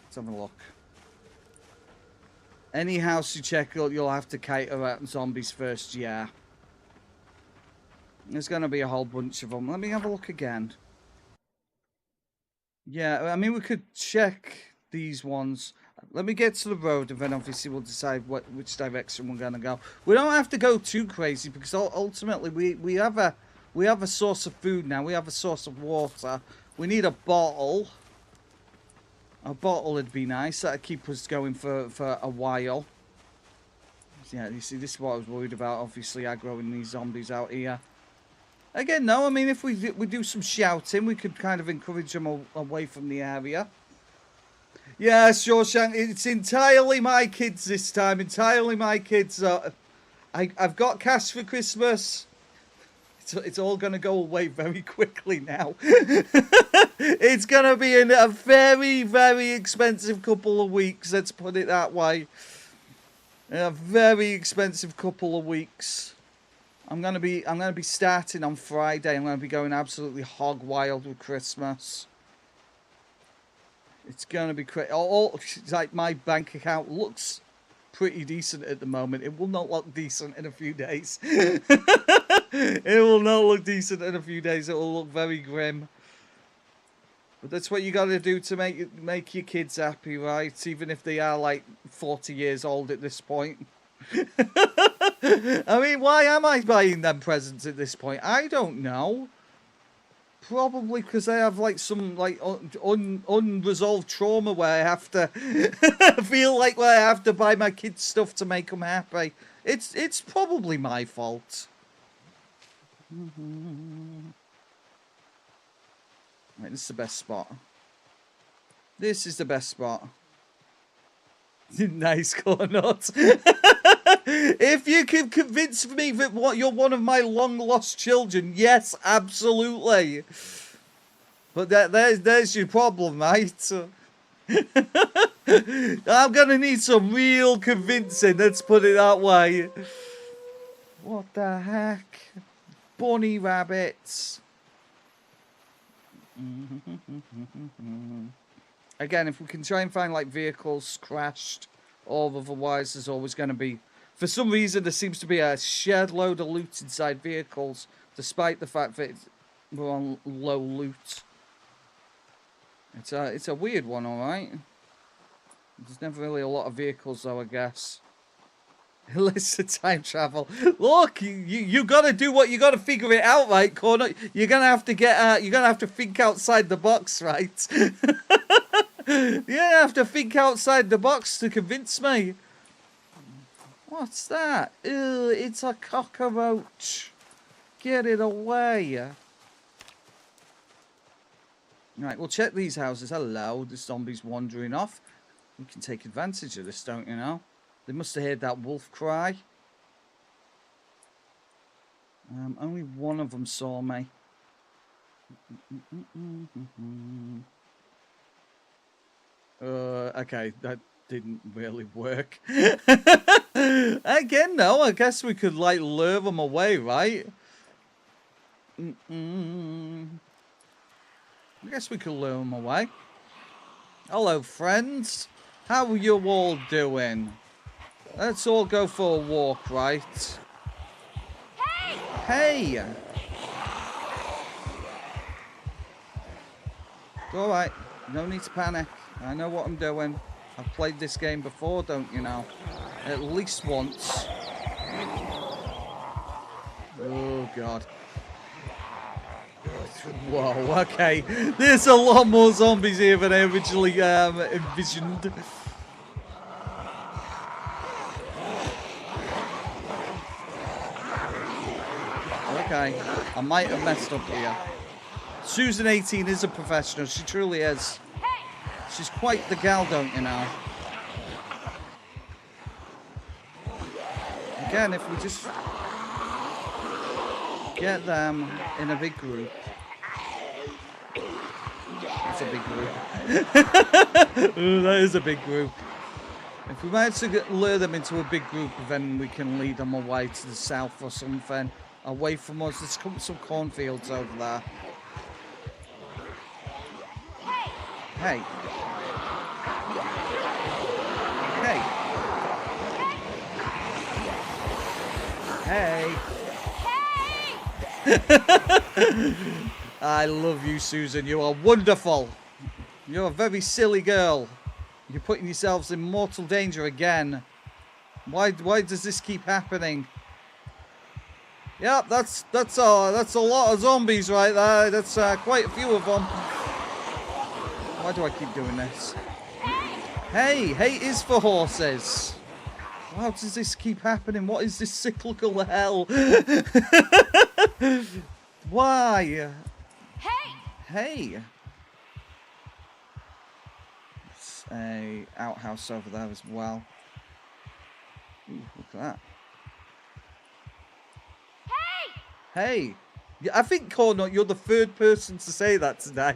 Let's have a look. Any house you check out, you'll have to cater out zombies first, yeah. There's going to be a whole bunch of them. Let me have a look again. Yeah, I mean, we could check these ones. Let me get to the road, and then obviously we'll decide which direction we're going to go. We don't have to go too crazy, because ultimately we have a source of food now. We have a source of water. We need a bottle. A bottle would be nice. That'd keep us going for a while. Yeah, you see, this is what I was worried about. Obviously, aggroing these zombies out here. Again, no, I mean, if we do some shouting, we could kind of encourage them away from the area. Yeah, Shawshank, it's entirely my kids this time. Entirely my kids. I've got cash for Christmas. It's all going to go away very quickly now. It's going to be in a very, very expensive couple of weeks. Let's put it that way. A very expensive couple of weeks. I'm going to be starting on Friday. I'm going to be going absolutely hog wild with Christmas. It's going to be crazy. Like, my bank account looks pretty decent at the moment. It will not look decent in a few days. It will not look decent in a few days. It will look very grim. But that's what you got to do to make your kids happy, right? Even if they are like 40 years old at this point. I mean, why am I buying them presents at this point? I don't know. Probably because I have like some like unresolved trauma where I have to feel like where I have to buy my kids stuff to make them happy. It's probably my fault. Right, this is the best spot. This is the best spot. Nice cornut. If you can convince me that you're one of my long-lost children, yes, absolutely. But there's your problem, mate. I'm gonna need some real convincing, let's put it that way. What the heck? Bunny rabbits. Again, if we can try and find like vehicles crashed, or otherwise there's always going to be, for some reason there seems to be a shed load of loot inside vehicles, despite the fact that we're on low loot. It's a weird one, alright. There's never really a lot of vehicles though, I guess. Illicit time travel. Look, you gotta do what you gotta figure it out, right, Corner? You're gonna have to you're gonna have to think outside the box, right? You're gonna have to think outside the box to convince me. What's that? Ew, it's a cockroach. Get it away. Right, we'll check these houses. Hello, the zombie's wandering off. We can take advantage of this, don't you know? They must have heard that wolf cry. Only one of them saw me. Okay, that didn't really work. Again, no, I guess we could, like, lure them away, right? I guess we could lure them away. Hello, friends. How are you all doing? Let's all go for a walk, right? Hey! Hey! Alright, no need to panic. I know what I'm doing. I've played this game before, don't you know? At least once. Oh, God. Whoa, okay. There's a lot more zombies here than I originally envisioned. okay. I might have messed up here. Susan 18 is a professional. She truly is. She's quite the gal, don't you know? Again, if we just get them in a big group. That's a big group. Ooh, that is a big group. If we manage to lure them into a big group, then we can lead them away to the south or something. Away from us. There's some cornfields over there. Hey. Hey. Hey. I love you, Susan. You are wonderful. You're a very silly girl. You're putting yourselves in mortal danger again. Why does this keep happening? Yep, that's a lot of zombies right there. That's quite a few of them. Why do I keep doing this? Hey, hate is for horses. Why does this keep happening? What is this cyclical hell? Why? Hey. There's a outhouse over there as well. Ooh, look at that. Hey. Yeah, I think, Cornut, you're the third person to say that today.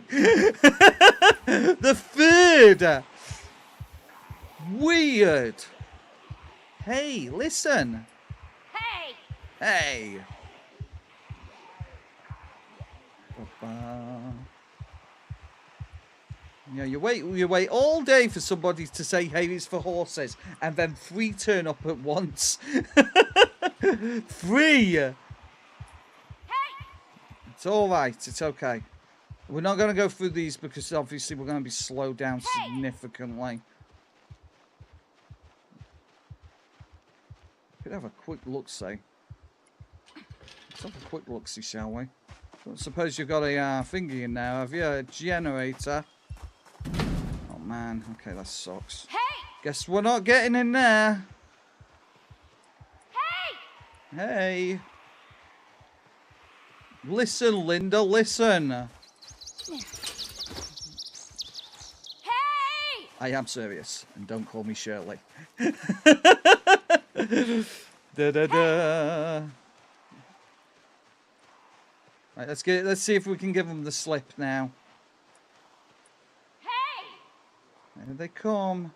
The third. Weird. Hey, listen. Hey. Yeah, you wait all day for somebody to say, hey, it's for horses, and then 3 turn up at once. 3. It's all right. It's okay. We're not going to go through these because obviously we're going to be slowed down significantly. Could have a quick look-see. Let's have a quick look-see, shall we? Don't suppose you've got a thingy in there, have you? A generator. Oh man, okay, that sucks. Guess we're not getting in there. Hey. Listen, Linda, listen. I am serious, and don't call me Shirley. Da da da. Right, let's see if we can give them the slip now. There they come.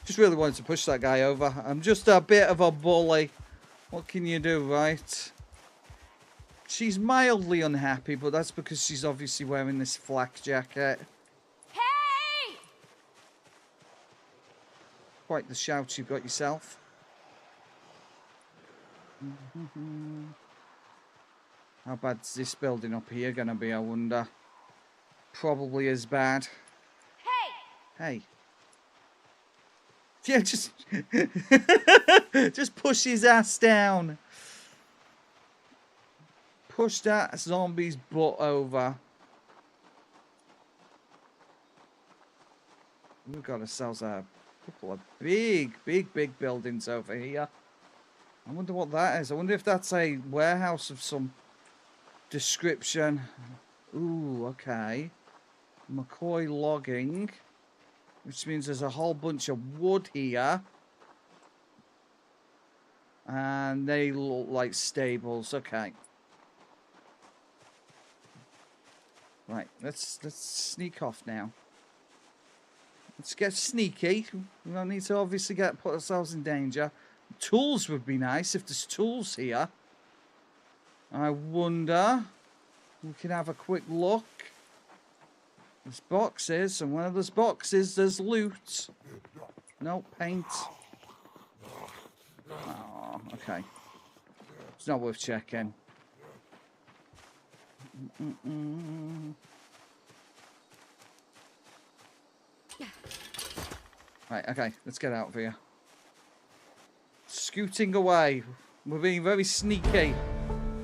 Just really wanted to push that guy over. I'm just a bit of a bully. What can you do, right? She's mildly unhappy, but that's because she's obviously wearing this flak jacket. Quite the shout you've got yourself. How bad's this building up here gonna be, I wonder? Probably as bad. Hey. Yeah, just just push his ass down. Push that zombie's butt over. We've got ourselves a couple of big buildings over here. I wonder what that is. I wonder if that's a warehouse of some description. Ooh, okay. McCoy logging. Which means there's a whole bunch of wood here. And they look like stables. Okay. Right, let's sneak off now. Let's get sneaky. We don't need to obviously put ourselves in danger. Tools would be nice if there's tools here. I wonder. We can have a quick look. There's boxes, and one of those boxes there's loot. No, paint. Oh, okay. It's not worth checking. Right, okay, let's get out of here. Scooting away. We're being very sneaky.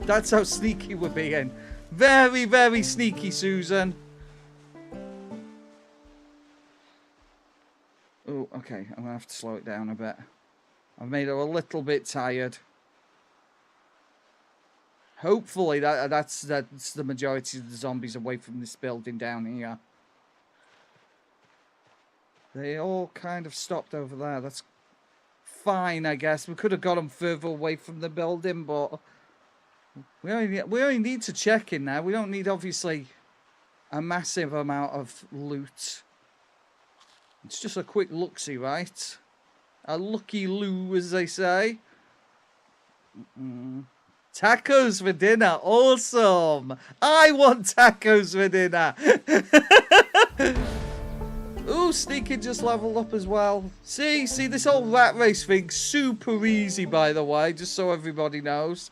That's how sneaky we're being. Very, very sneaky, Susan. Oh, okay. I'm going to have to slow it down a bit. I've made her a little bit tired. Hopefully that's the majority of the zombies away from this building down here. They all kind of stopped over there. That's fine, I guess. We could have got them further away from the building, but we only need to check in there. We don't need, obviously, a massive amount of loot. It's just a quick look-see, right? A lucky loo, as they say. Tacos for dinner. Awesome. I want tacos for dinner. Ooh, Sneaking just leveled up as well. See, this whole rat race thing, super easy, by the way, just so everybody knows.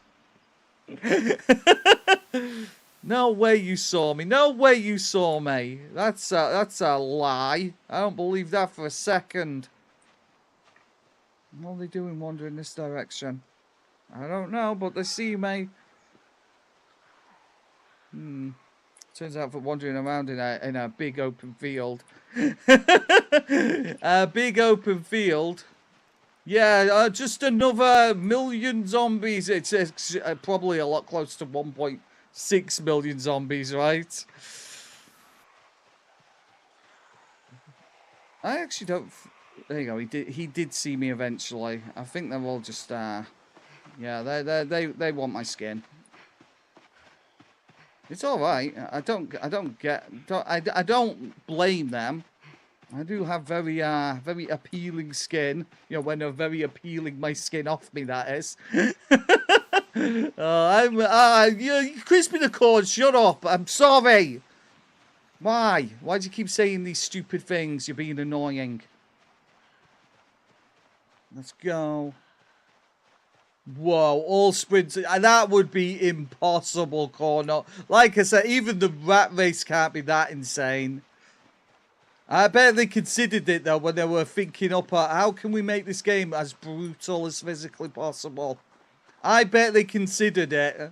No way you saw me. No way you saw me. That's a lie. I don't believe that for a second. What are they doing wandering this direction? I don't know, but they see me. Turns out for wandering around in a big open field. A big open field. Yeah, just another million zombies. It's probably a lot close to 1.6 million zombies, right? I actually don't... There you go. He did see me eventually. I think they're all just... Yeah, they want my skin. It's all right. I don't blame them. I do have very appealing skin. You know, when they're very appealing my skin off me, that is. You crispy the cord. Shut up. I'm sorry. Why? Why do you keep saying these stupid things? You're being annoying. Let's go. Whoa, all sprints. That would be impossible, Corner. Like I said, even the rat race can't be that insane. I bet they considered it, though, when they were thinking up, how can we make this game as brutal as physically possible? I bet they considered it.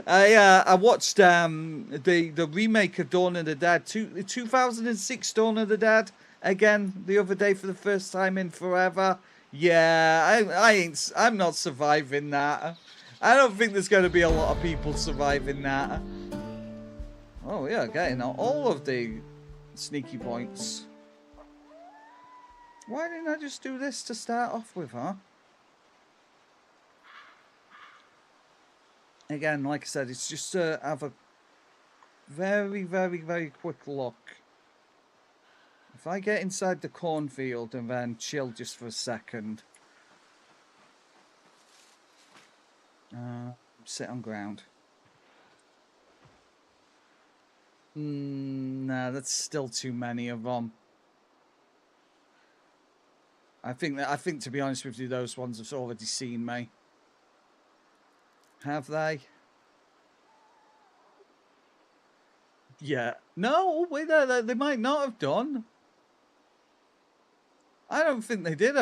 I watched the remake of Dawn of the Dead, 2006 Dawn of the Dead, again, the other day for the first time in forever. Yeah, I'm not surviving that. I don't think there's going to be a lot of people surviving that. Oh yeah, getting all of the sneaky points. Why didn't I just do this to start off with, huh? Again, like I said, it's just to have a very, very, very quick look. If I get inside the cornfield and then chill just for a second. Sit on ground. Nah, that's still too many of them. I think to be honest with you, those ones have already seen me. Have they? Yeah. No, wait there. They might not have done. I don't think they did.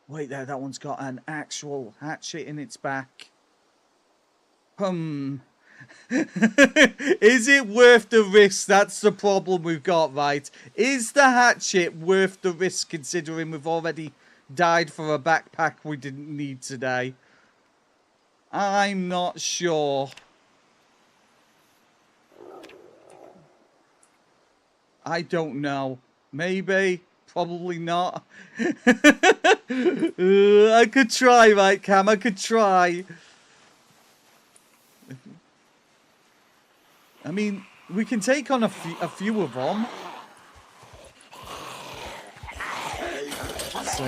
Wait there, that one's got an actual hatchet in its back. Is it worth the risk? That's the problem we've got, right? Is the hatchet worth the risk, considering we've already died for a backpack we didn't need today? I'm not sure. I don't know. Maybe. Probably not. I could try, right, Cam? I could try. I mean, we can take on a few of them. Let's see.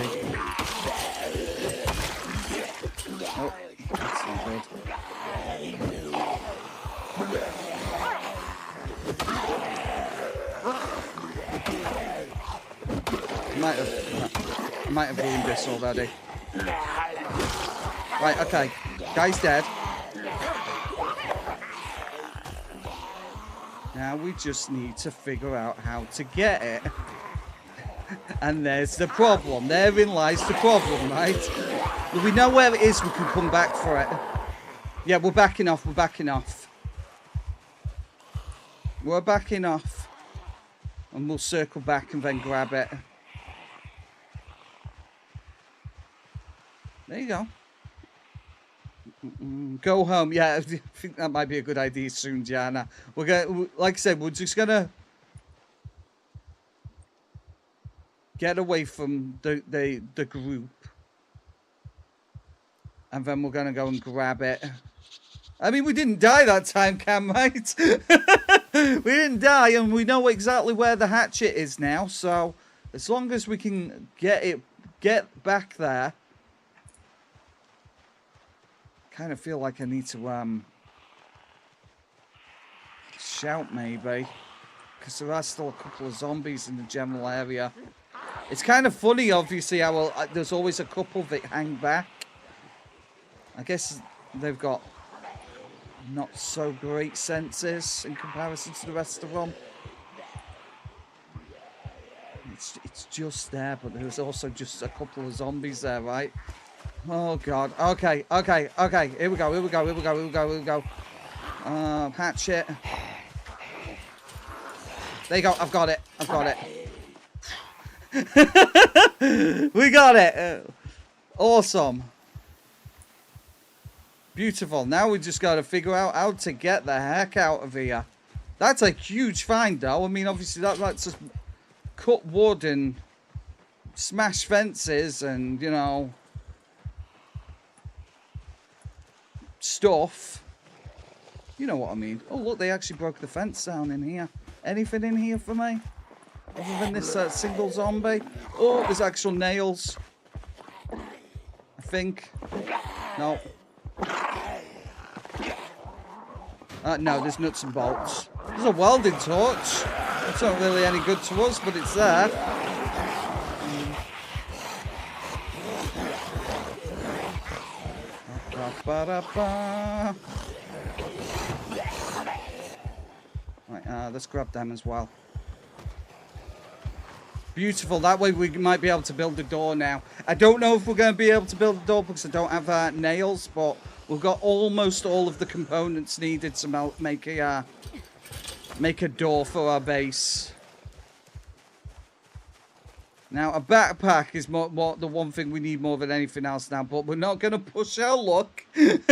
Oh, that's not good. I might have ruined this already. Right, okay. Guy's dead. Now we just need to figure out how to get it. And there's the problem. Therein lies the problem, right? If we know where it is, we can come back for it. Yeah, we're backing off. We're backing off. We're backing off. And we'll circle back and then grab it. There you go. Go home. Yeah, I think that might be a good idea soon, Gianna. We're gonna, like I said, we're just gonna get away from the group, and then we're gonna go and grab it. I mean, we didn't die that time, Cam, right? We didn't die, and we know exactly where the hatchet is now. So, as long as we can get back there. Kind of feel like I need to shout maybe, because there are still a couple of zombies in the general area. It's kind of funny, obviously, how there's always a couple that hang back. I guess they've got not so great senses in comparison to the rest of them. It's just there, but there's also just a couple of zombies there, right? Oh god. Okay. Here we go. Hatchet. There you go. I've got it. We got it. Awesome. Beautiful. Now we just got to figure out how to get the heck out of here. That's a huge find, though. I mean, obviously that's just cut wood and smash fences and, you know, stuff. You know what I mean. Oh, look, they actually broke the fence down in here. Anything in here for me? Other than this single zombie? Oh, there's actual nails. I think. No. No, there's nuts and bolts. There's a welding torch. It's not really any good to us, but it's there. Right, let's grab them as well. Beautiful. That way we might be able to build a door now. I don't know if we're going to be able to build a door because I don't have nails, but we've got almost all of the components needed to make a door for our base. Now, a backpack is more the one thing we need more than anything else now, but we're not going to push our luck. We're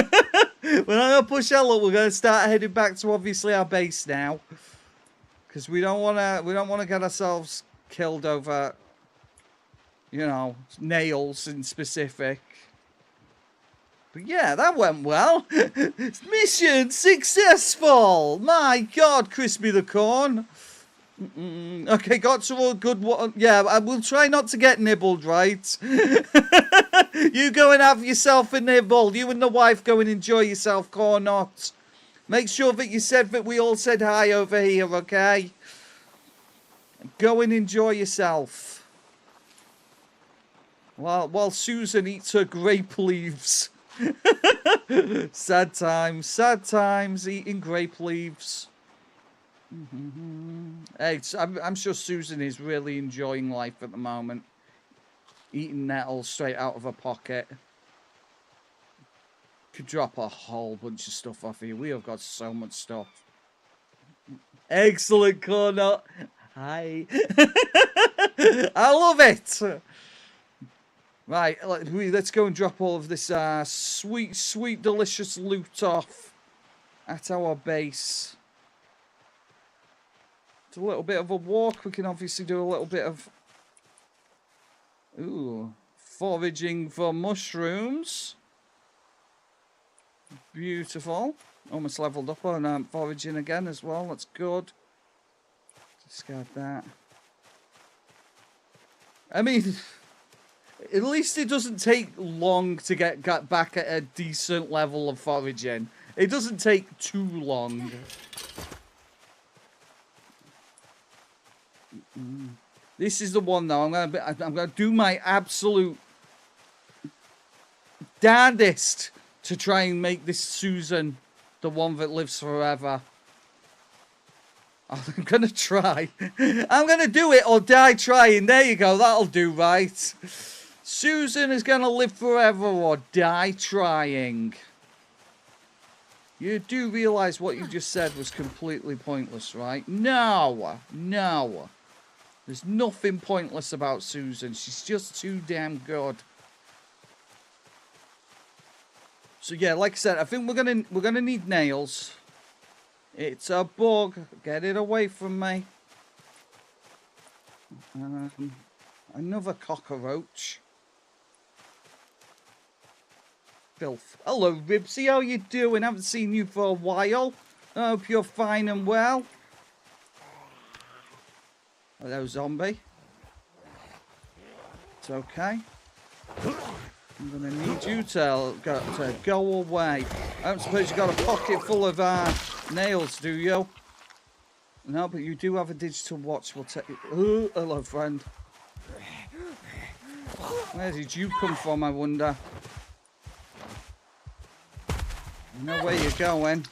not going to push our luck. We're going to start heading back to obviously our base now, because we don't want to get ourselves killed over, you know, nails in specific. But yeah, that went well. Mission successful. My God, Crispy the Corn. Okay, got to a good one. Yeah, I will try not to get nibbled, right? You go and have yourself a nibble. You and the wife go and enjoy yourself, Cornot. Make sure that you said that we all said hi over here, okay? Go and enjoy yourself. While Susan eats her grape leaves. Sad times eating grape leaves. Hey, I'm sure Susan is really enjoying life at the moment. Eating nettles straight out of her pocket. Could drop a whole bunch of stuff off here. We have got so much stuff. Excellent, Cornot. Hi. I love it. Right, let's go and drop all of this sweet, delicious loot off at our base. It's a little bit of a walk. We can obviously do a little bit of foraging for mushrooms. Beautiful. Almost leveled up on foraging again as well. That's good. Discard that. I mean, at least it doesn't take long to get back at a decent level of foraging. It doesn't take too long. This is the one though. I'm gonna do my absolute damnedest to try and make this Susan the one that lives forever. I'm gonna try. I'm gonna do it or die trying. There you go. That'll do, right? Susan is gonna live forever or die trying. You do realize what you just said was completely pointless, right? No. There's nothing pointless about Susan. She's just too damn good. So yeah, like I said, I think we're gonna need nails. It's a bug. Get it away from me. Another cockroach. Filth. Hello, Ribsy. How you doing? Haven't seen you for a while. I hope you're fine and well. Hello, zombie. It's okay. I'm gonna need you to go away. I don't suppose you got a pocket full of nails, do you? No, but you do have a digital watch. We'll take it. Oh, hello, friend. Where did you come from, I wonder? You know where you're going.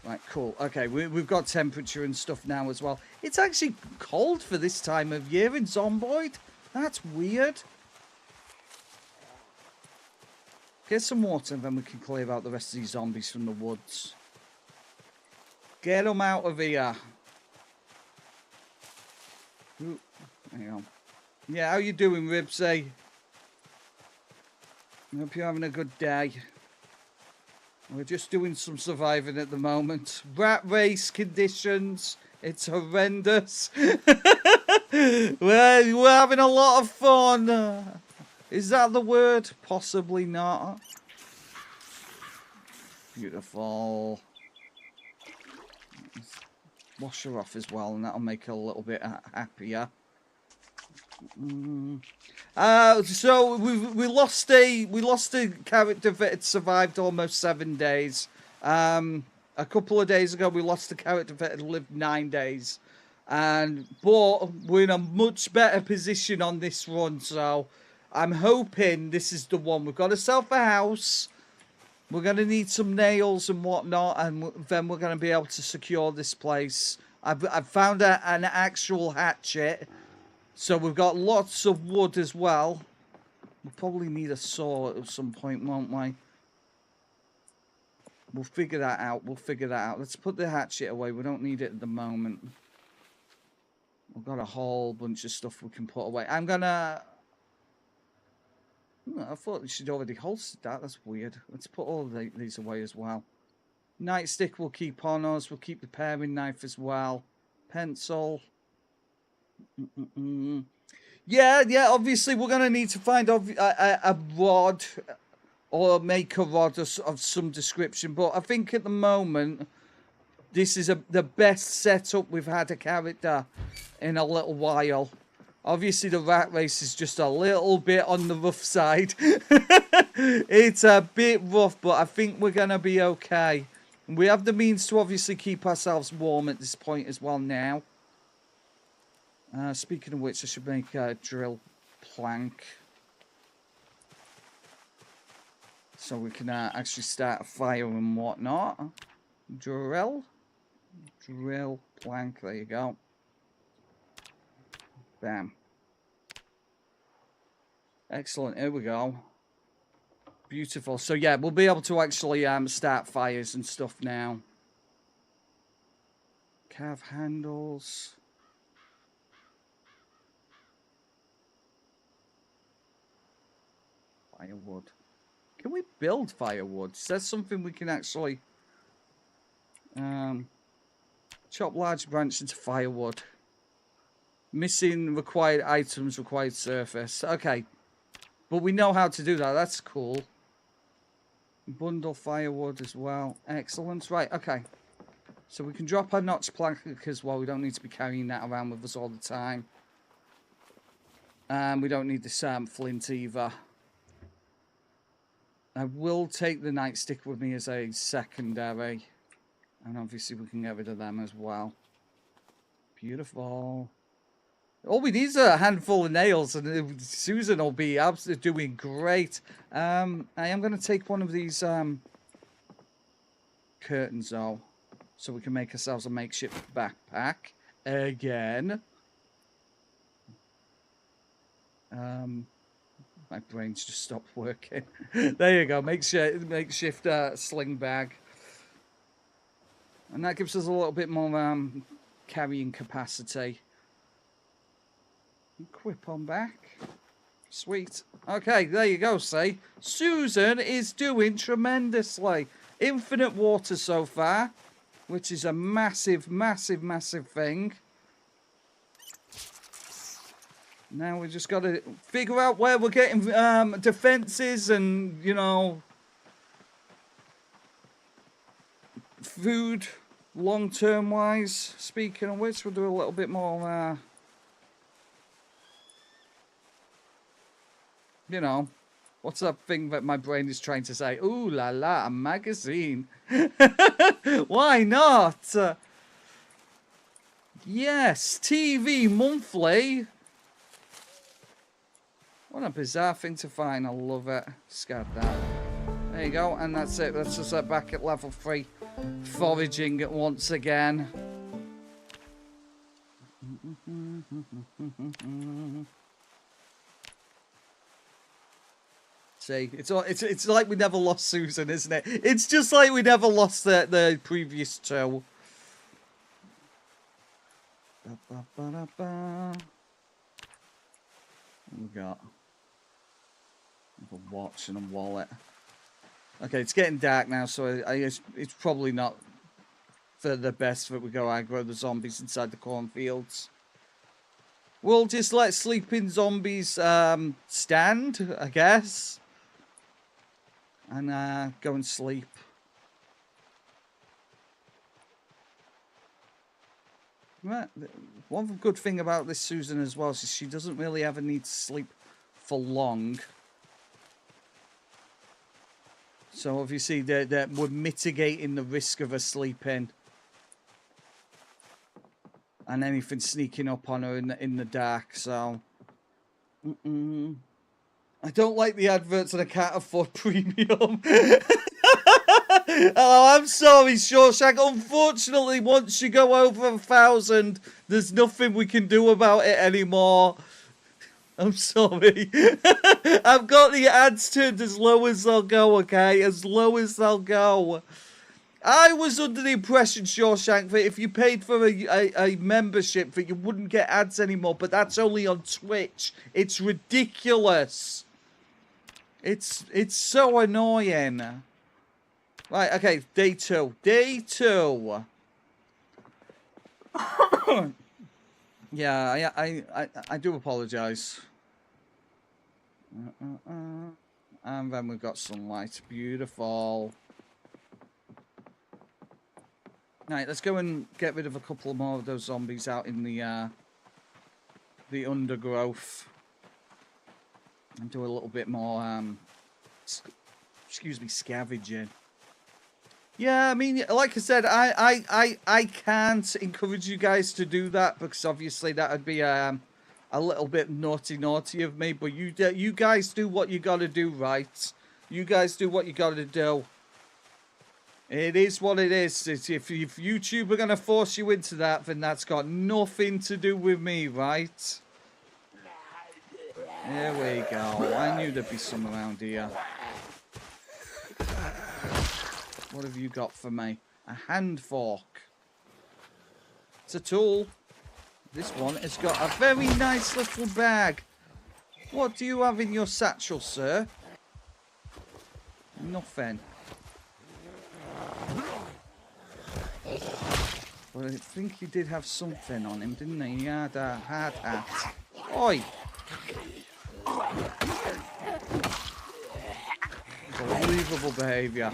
Right, cool. Okay, we've got temperature and stuff now as well. It's actually cold for this time of year in Zomboid. That's weird. Get some water and then we can clear out the rest of these zombies from the woods. Get them out of here. Ooh, hang on. Yeah, how you doing, Ribsy? I hope you're having a good day. We're just doing some surviving at the moment. Rat race conditions. It's horrendous. we're having a lot of fun. Is that the word? Possibly not. Beautiful. Wash her off as well, and that'll make her a little bit happier. So we lost a character that had survived almost 7 days. A couple of days ago we lost a character that had lived 9 days, but we're in a much better position on this run. So I'm hoping this is the one. We've got ourselves a house. We're gonna need some nails and whatnot, and then we're gonna be able to secure this place. I've found an actual hatchet. So we've got lots of wood as well. We'll probably need a saw at some point, won't we? We'll figure that out. Let's put the hatchet away. We don't need it at the moment. We've got a whole bunch of stuff we can put away. I'm gonna... I thought we should already holstered that. That's weird. Let's put all these away as well. Nightstick we'll keep on us. We'll keep the paring knife as well. Pencil. Yeah, obviously we're going to need to find a rod or make a rod of some description, but I think at the moment this is the best setup we've had a character in a little while. Obviously the rat race is just a little bit on the rough side. It's a bit rough, but I think we're going to be okay. We have the means to obviously keep ourselves warm at this point as well now. Speaking of which, I should make a drill plank. So we can actually start a fire and whatnot. Drill plank, there you go. Bam. Excellent, here we go. Beautiful. So yeah, we'll be able to actually start fires and stuff now. Carve handles. Firewood. Can we build firewood? Is that something we can actually chop large branch into firewood? Missing required items, required surface. Okay. But we know how to do that. That's cool. Bundle firewood as well. Excellent. Right, okay. So we can drop our notch plank as well. We don't need to be carrying that around with us all the time. And we don't need this flint either. I will take the nightstick with me as a secondary. And obviously we can get rid of them as well. Beautiful. All we need is a handful of nails and Susan will be absolutely doing great. I am going to take one of these curtains though. So we can make ourselves a makeshift backpack. Again. My brain's just stopped working. There you go. Makeshift sling bag. And that gives us a little bit more carrying capacity. Equip on back. Sweet. Okay, there you go, see? Susan is doing tremendously. Infinite water so far, which is a massive, massive, massive thing. Now we just got to figure out where we're getting defenses and, you know, food long-term wise. Speaking of which, we'll do a little bit more, you know, what's that thing that my brain is trying to say? Ooh la la, a magazine. Why not? Yes, TV monthly. What a bizarre thing to find. I love it. Discard that. There you go, and that's it. That's just back at level 3. Foraging once again. See, it's like we never lost Susan, isn't it? It's just like we never lost the previous 2. What we got? A watch and a wallet. Okay, it's getting dark now, so it's probably not for the best that we go aggro the zombies inside the cornfields. We'll just let sleeping zombies stand, I guess. And go and sleep. Right. One good thing about this Susan as well is she doesn't really ever need to sleep for long. So obviously that we're mitigating the risk of her sleeping. And anything sneaking up on her in the dark, so... I don't like the adverts and I can't afford premium. Oh, I'm sorry, Shawshank. Unfortunately, once you go over 1,000, there's nothing we can do about it anymore. I'm sorry. I've got the ads turned as low as they'll go, okay? As low as they'll go. I was under the impression, Shawshank, that if you paid for a membership that you wouldn't get ads anymore, but that's only on Twitch. It's ridiculous. It's so annoying. Right, okay, day 2. Day 2. Yeah, I do apologise. And then we've got sunlight. Beautiful. Right, let's go and get rid of a couple more of those zombies out in the undergrowth. And do a little bit more, excuse me, scavenging. Yeah, I mean, like I said, I can't encourage you guys to do that because obviously that would be a little bit naughty of me. But you guys do what you got to do, right? You guys do what you got to do. It is what it is. If YouTube are gonna force you into that, then that's got nothing to do with me, right? There we go. I knew there'd be some around here. What have you got for me? A hand fork. It's a tool. This one has got a very nice little bag. What do you have in your satchel, sir? Nothing. Well, I think he did have something on him, didn't he? He had a hard hat. Oi! Unbelievable behaviour.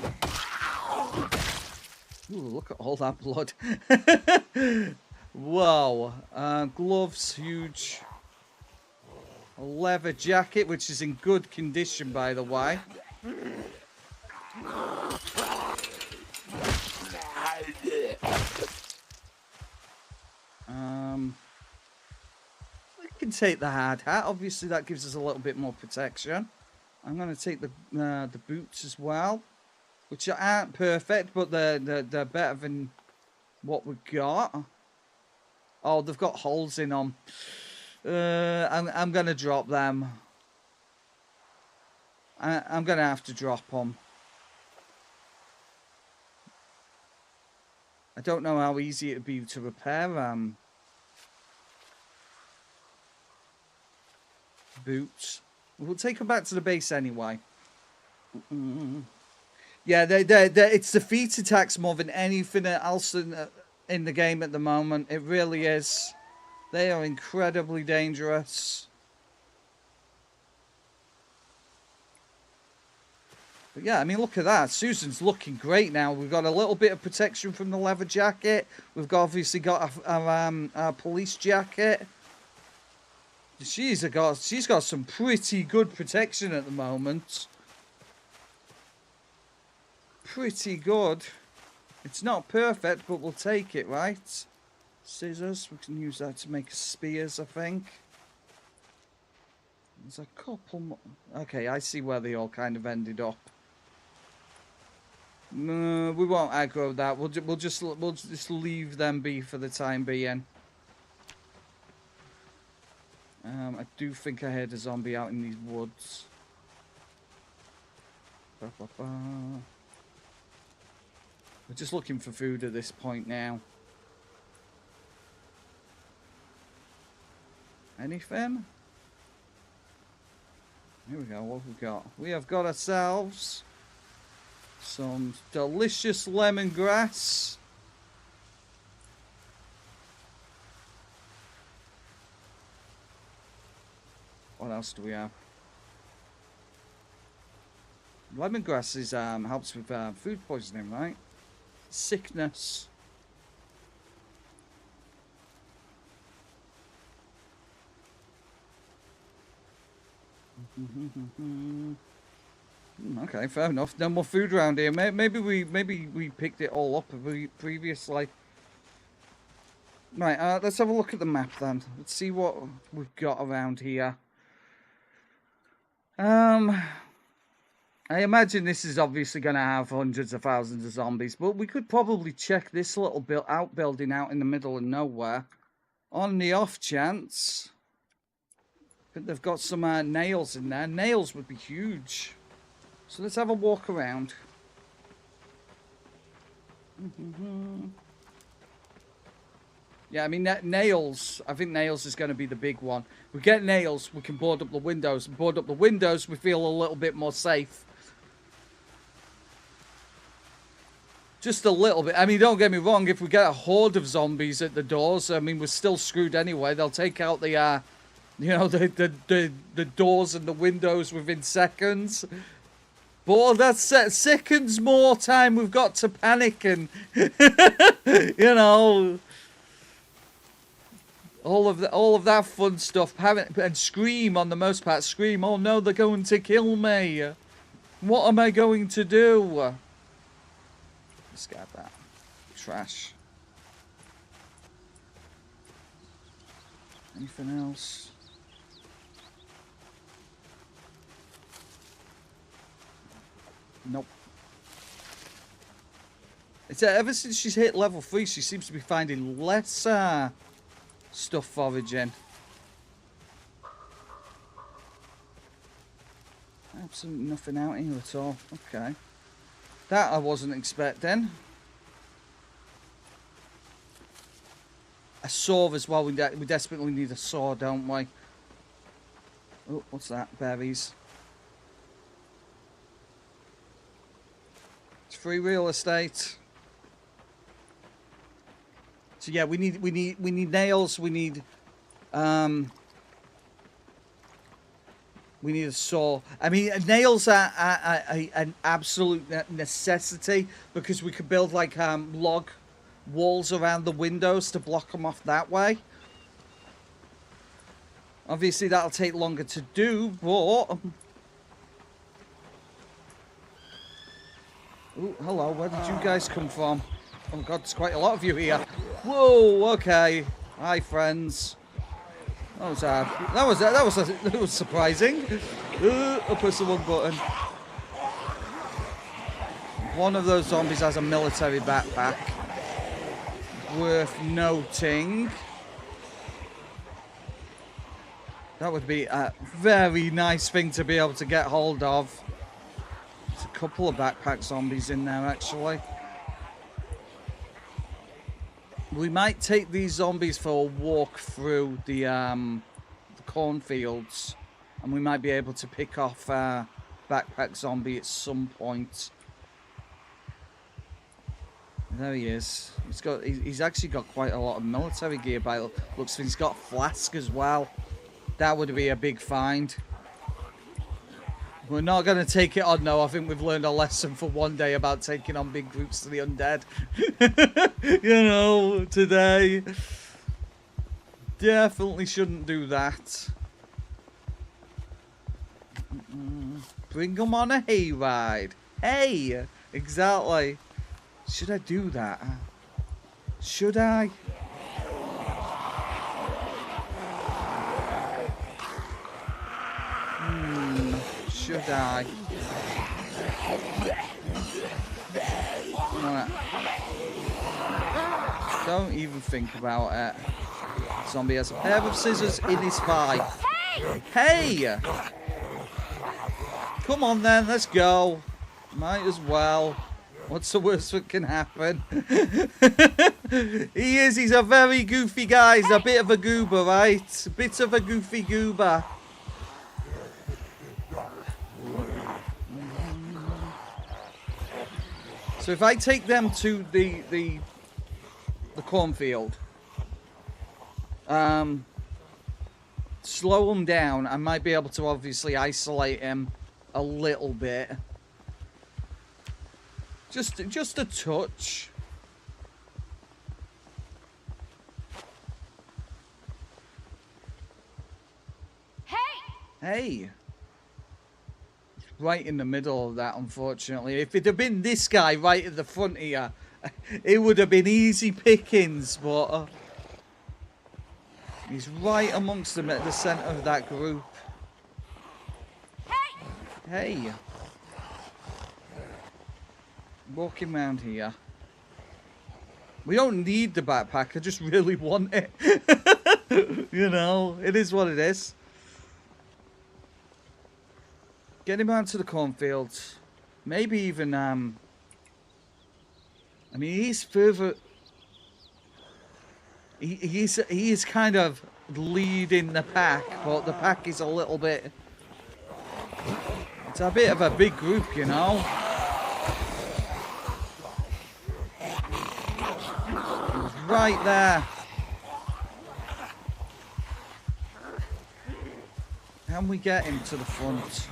Ooh, look at all that blood. Whoa. Gloves, huge. A leather jacket, which is in good condition, by the way. We can take the hard hat. Obviously, that gives us a little bit more protection. I'm going to take the boots as well, which aren't perfect, but they're better than what we got. Oh, they've got holes in them. I'm going to drop them. I'm going to have to drop them. I don't know how easy it would be to repair boots. We'll take them back to the base anyway. Yeah, it's the feet attacks more than anything else in the game at the moment. It really is. They are incredibly dangerous. But yeah, I mean, look at that. Susan's looking great now. We've got a little bit of protection from the leather jacket. We've obviously got our police jacket. She's got some pretty good protection at the moment. Pretty good. It's not perfect, but we'll take it, right? Scissors. We can use that to make spears, I think. There's a couple more. Okay, I see where they all kind of ended up. No, we won't aggro that. We'll just leave them be for the time being. I do think I heard a zombie out in these woods. We're just looking for food at this point now. Anything? Here we go. What have we got? We have got ourselves some delicious lemongrass. What else do we have? Lemongrass is helps with food poisoning, right? Sickness. Okay, fair enough. No more food around here. Maybe we picked it all up previously. Right, let's have a look at the map then. Let's see what we've got around here. I imagine this is obviously going to have hundreds of thousands of zombies, but we could probably check this little outbuilding out in the middle of nowhere on the off chance. But they've got some nails in there. Nails would be huge. So let's have a walk around. Yeah, I mean, nails. I think nails is going to be the big one. We get nails, we can board up the windows. And board up the windows, we feel a little bit more safe. Just a little bit. I mean, don't get me wrong. If we get a horde of zombies at the doors, I mean, we're still screwed anyway. They'll take out the, you know, the doors and the windows within seconds. But that's seconds more time we've got to panic and, you know, all of that fun stuff. And scream on the most part. Scream, oh no, they're going to kill me. What am I going to do? Discard that. Trash. Anything else? Nope. It's ever since she's hit level 3, she seems to be finding less stuff foraging. Absolutely nothing out here at all. Okay. That I wasn't expecting. A saw as well. We desperately need a saw, don't we? Oh, what's that? Berries. It's free real estate. So yeah, we need nails. We need a saw. I mean, nails are an absolute necessity because we could build like log walls around the windows to block them off that way. Obviously, that'll take longer to do, but... Oh, hello. Where did you guys come from? Oh God, there's quite a lot of you here. Whoa. Okay. Hi, friends. That was surprising. I pressed the wrong button. One of those zombies has a military backpack. Worth noting. That would be a very nice thing to be able to get hold of. There's a couple of backpack zombies in there, actually. We might take these zombies for a walk through the cornfields. And we might be able to pick off Backpack Zombie at some point. There he is. He's actually got quite a lot of military gear by looks. He's got a flask as well. That would be a big find. We're not going to take it on, no. I think we've learned a lesson for one day about taking on big groups of the undead. You know, today. Definitely shouldn't do that. Bring them on a hayride. Hey! Exactly. Should I do that? Should I? Should I? Don't even think about it. Zombie has a pair of scissors in his thigh. Hey! Come on then, let's go. Might as well. What's the worst that can happen? He's a very goofy guy. He's a bit of a goober, right? A bit of a goofy goober. So if I take them to the cornfield, slow him down, I might be able to obviously isolate him a little bit. Just a touch. Hey! Right in the middle of that, unfortunately. If it had been this guy right at the front here, it would have been easy pickings, but he's right amongst them at the centre of that group. Hey! Walking around here. We don't need the backpack, I just really want it. You know, it is what it is. Get him out to the cornfields. Maybe even, I mean, he's further... He is kind of leading the pack, but the pack is a little bit... It's a bit of a big group, you know? Right there. Can we get him to the front?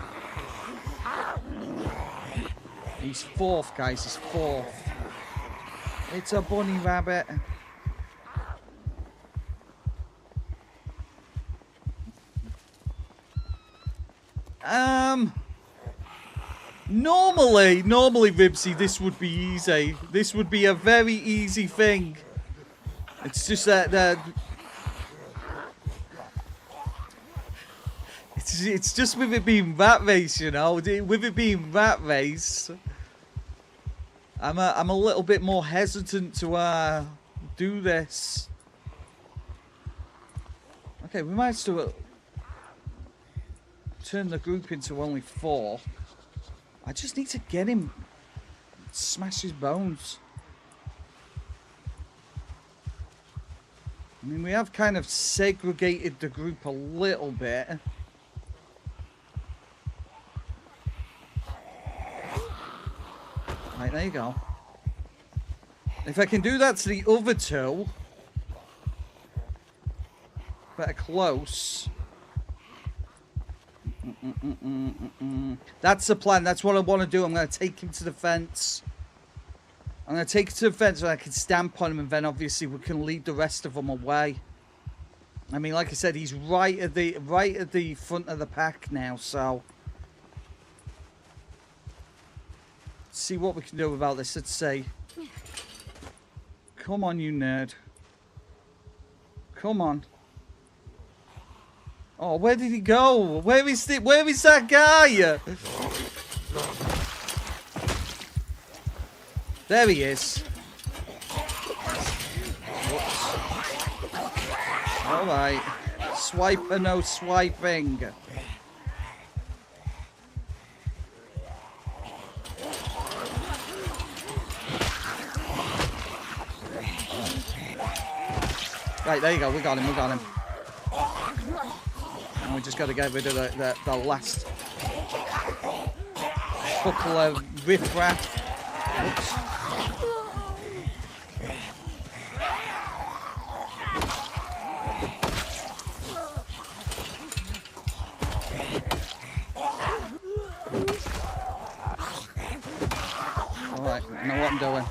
He's fourth, guys. He's fourth. It's a bunny rabbit. Normally, Ribsy, this would be easy. This would be a very easy thing. It's just that it's just with it being rat race, you know. With it being rat race, I'm a little bit more hesitant to do this. Okay, we might still turn the group into only 4. I just need to get him, smash his bones. I mean, we have kind of segregated the group a little bit. Right, there you go. If I can do that to the other 2, better close. That's the plan. That's what I want to do. I'm going to take him to the fence. I'm going to take him to the fence and I can stamp on him, and then obviously we can lead the rest of them away. I mean, like I said, he's right at the front of the pack now, so let's see what we can do about this. Let's see. Come on, you nerd. Come on. Oh, where did he go? Where is that guy? There he is. Alright. Swipe or no swiping. Right, there you go. We got him. And we just got to get rid of the last couple of riffraff. Oops. Alright, I know what I'm doing.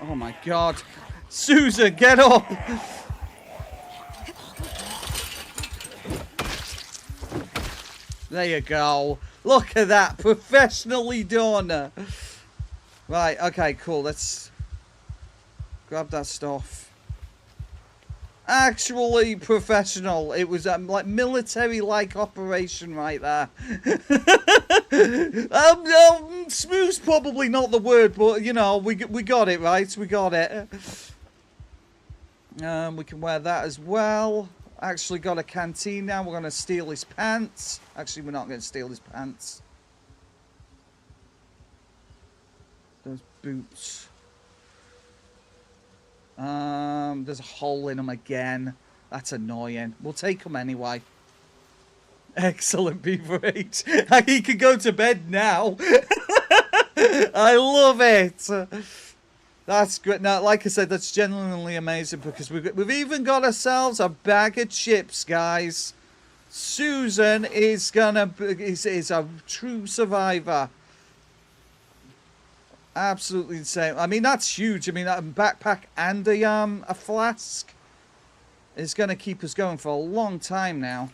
Oh my god. Susan, get up! There you go. Look at that. Professionally done. Right, okay, cool. Let's grab that stuff. Actually professional. It was like military-like operation right there. Smooth's probably not the word, but you know, we got it right. We got it. We can wear that as well. Actually got a canteen now. We're gonna steal his pants. Actually, we're not gonna steal his pants. Those boots. There's a hole in them again. That's annoying. We'll take them anyway. Excellent, Beaver H. He can go to bed now. I love it. That's great. Now, like I said, that's genuinely amazing because we've even got ourselves a bag of chips, guys. Susan is a true survivor. Absolutely insane. I mean, that's huge. I mean, that backpack and a flask is going to keep us going for a long time now.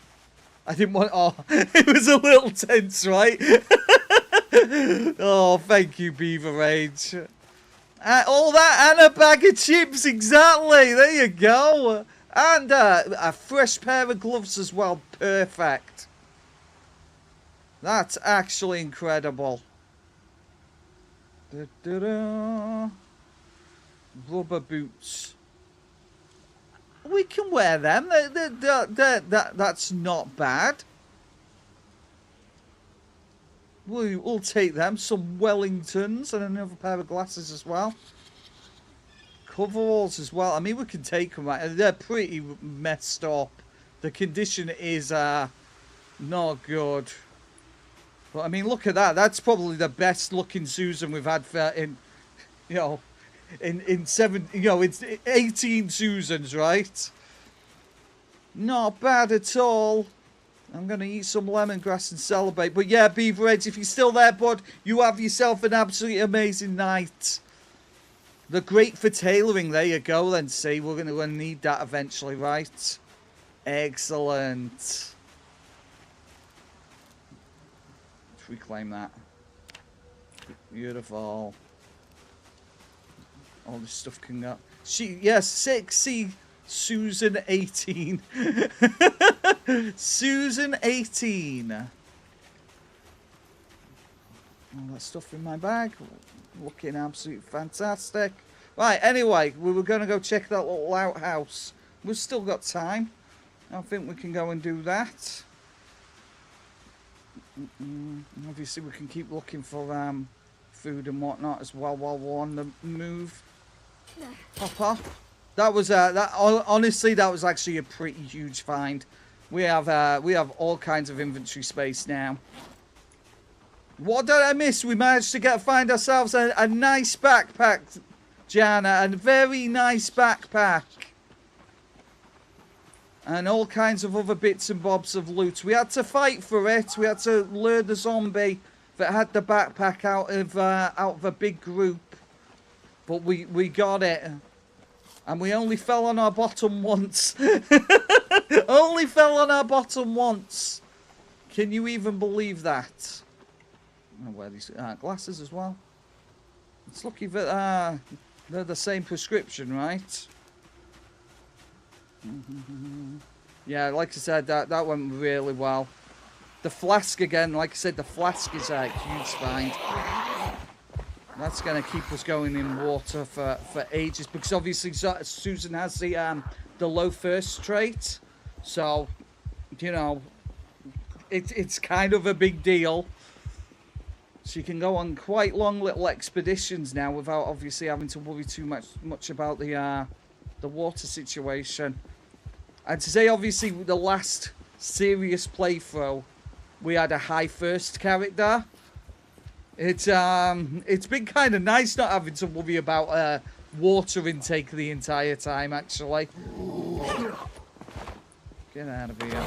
I didn't want... Oh, it was a little tense, right? Oh, thank you, Beaver Rage. All that and a bag of chips, exactly. There you go. And a fresh pair of gloves as well. Perfect. That's actually incredible. Da-da-da. Rubber boots. We can wear them. That's not bad. We'll take them. Some Wellingtons and another pair of glasses as well. Coveralls as well. I mean, we can take them. Right? They're pretty messed up. The condition is not good. But I mean, look at that. That's probably the best looking Susan we've had for in 18 Susans, right? Not bad at all. I'm going to eat some lemongrass and celebrate. But yeah, Beaver Edge, if you're still there, bud, you have yourself an absolutely amazing night. They're great for tailoring. There you go, then. See, we're going to need that eventually, right? Excellent. Let's reclaim that. Beautiful. All this stuff can go. Yes, sexy Susan 18. Susan 18. All that stuff in my bag. Looking absolutely fantastic. Right, anyway, we were going to go check that little outhouse. We've still got time. I think we can go and do that. Obviously, we can keep looking for food and whatnot as well while we're on the move. Hop up. That was honestly, that was actually a pretty huge find. We have all kinds of inventory space now. What did I miss? We managed to find ourselves a nice backpack, Jana, a very nice backpack. And all kinds of other bits and bobs of loot. We had to fight for it. We had to lure the zombie that had the backpack out of a big group. But we got it. And we only fell on our bottom once. Only fell on our bottom once. Can you even believe that? I'll wear these glasses as well. It's lucky that they're the same prescription, right? Yeah, like I said, that went really well. The flask again, like I said, the flask is a huge find. That's going to keep us going in water for ages, because obviously Susan has the low thirst trait, so you know it's kind of a big deal. So you can go on quite long little expeditions now without obviously having to worry too much about the water situation. And to say obviously the last serious playthrough, we had a high first character. It's been kind of nice not having to worry about water intake the entire time actually. Get out of here.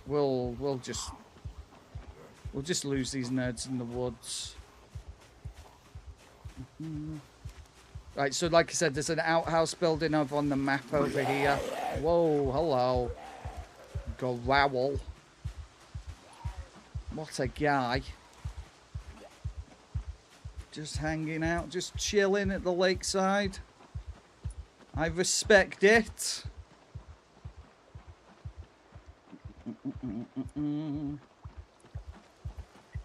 We'll just lose these nerds in the woods. Right, so like I said, there's an outhouse building over on the map over here. Whoa, hello. Growl. What a guy. Just hanging out, just chilling at the lakeside. I respect it.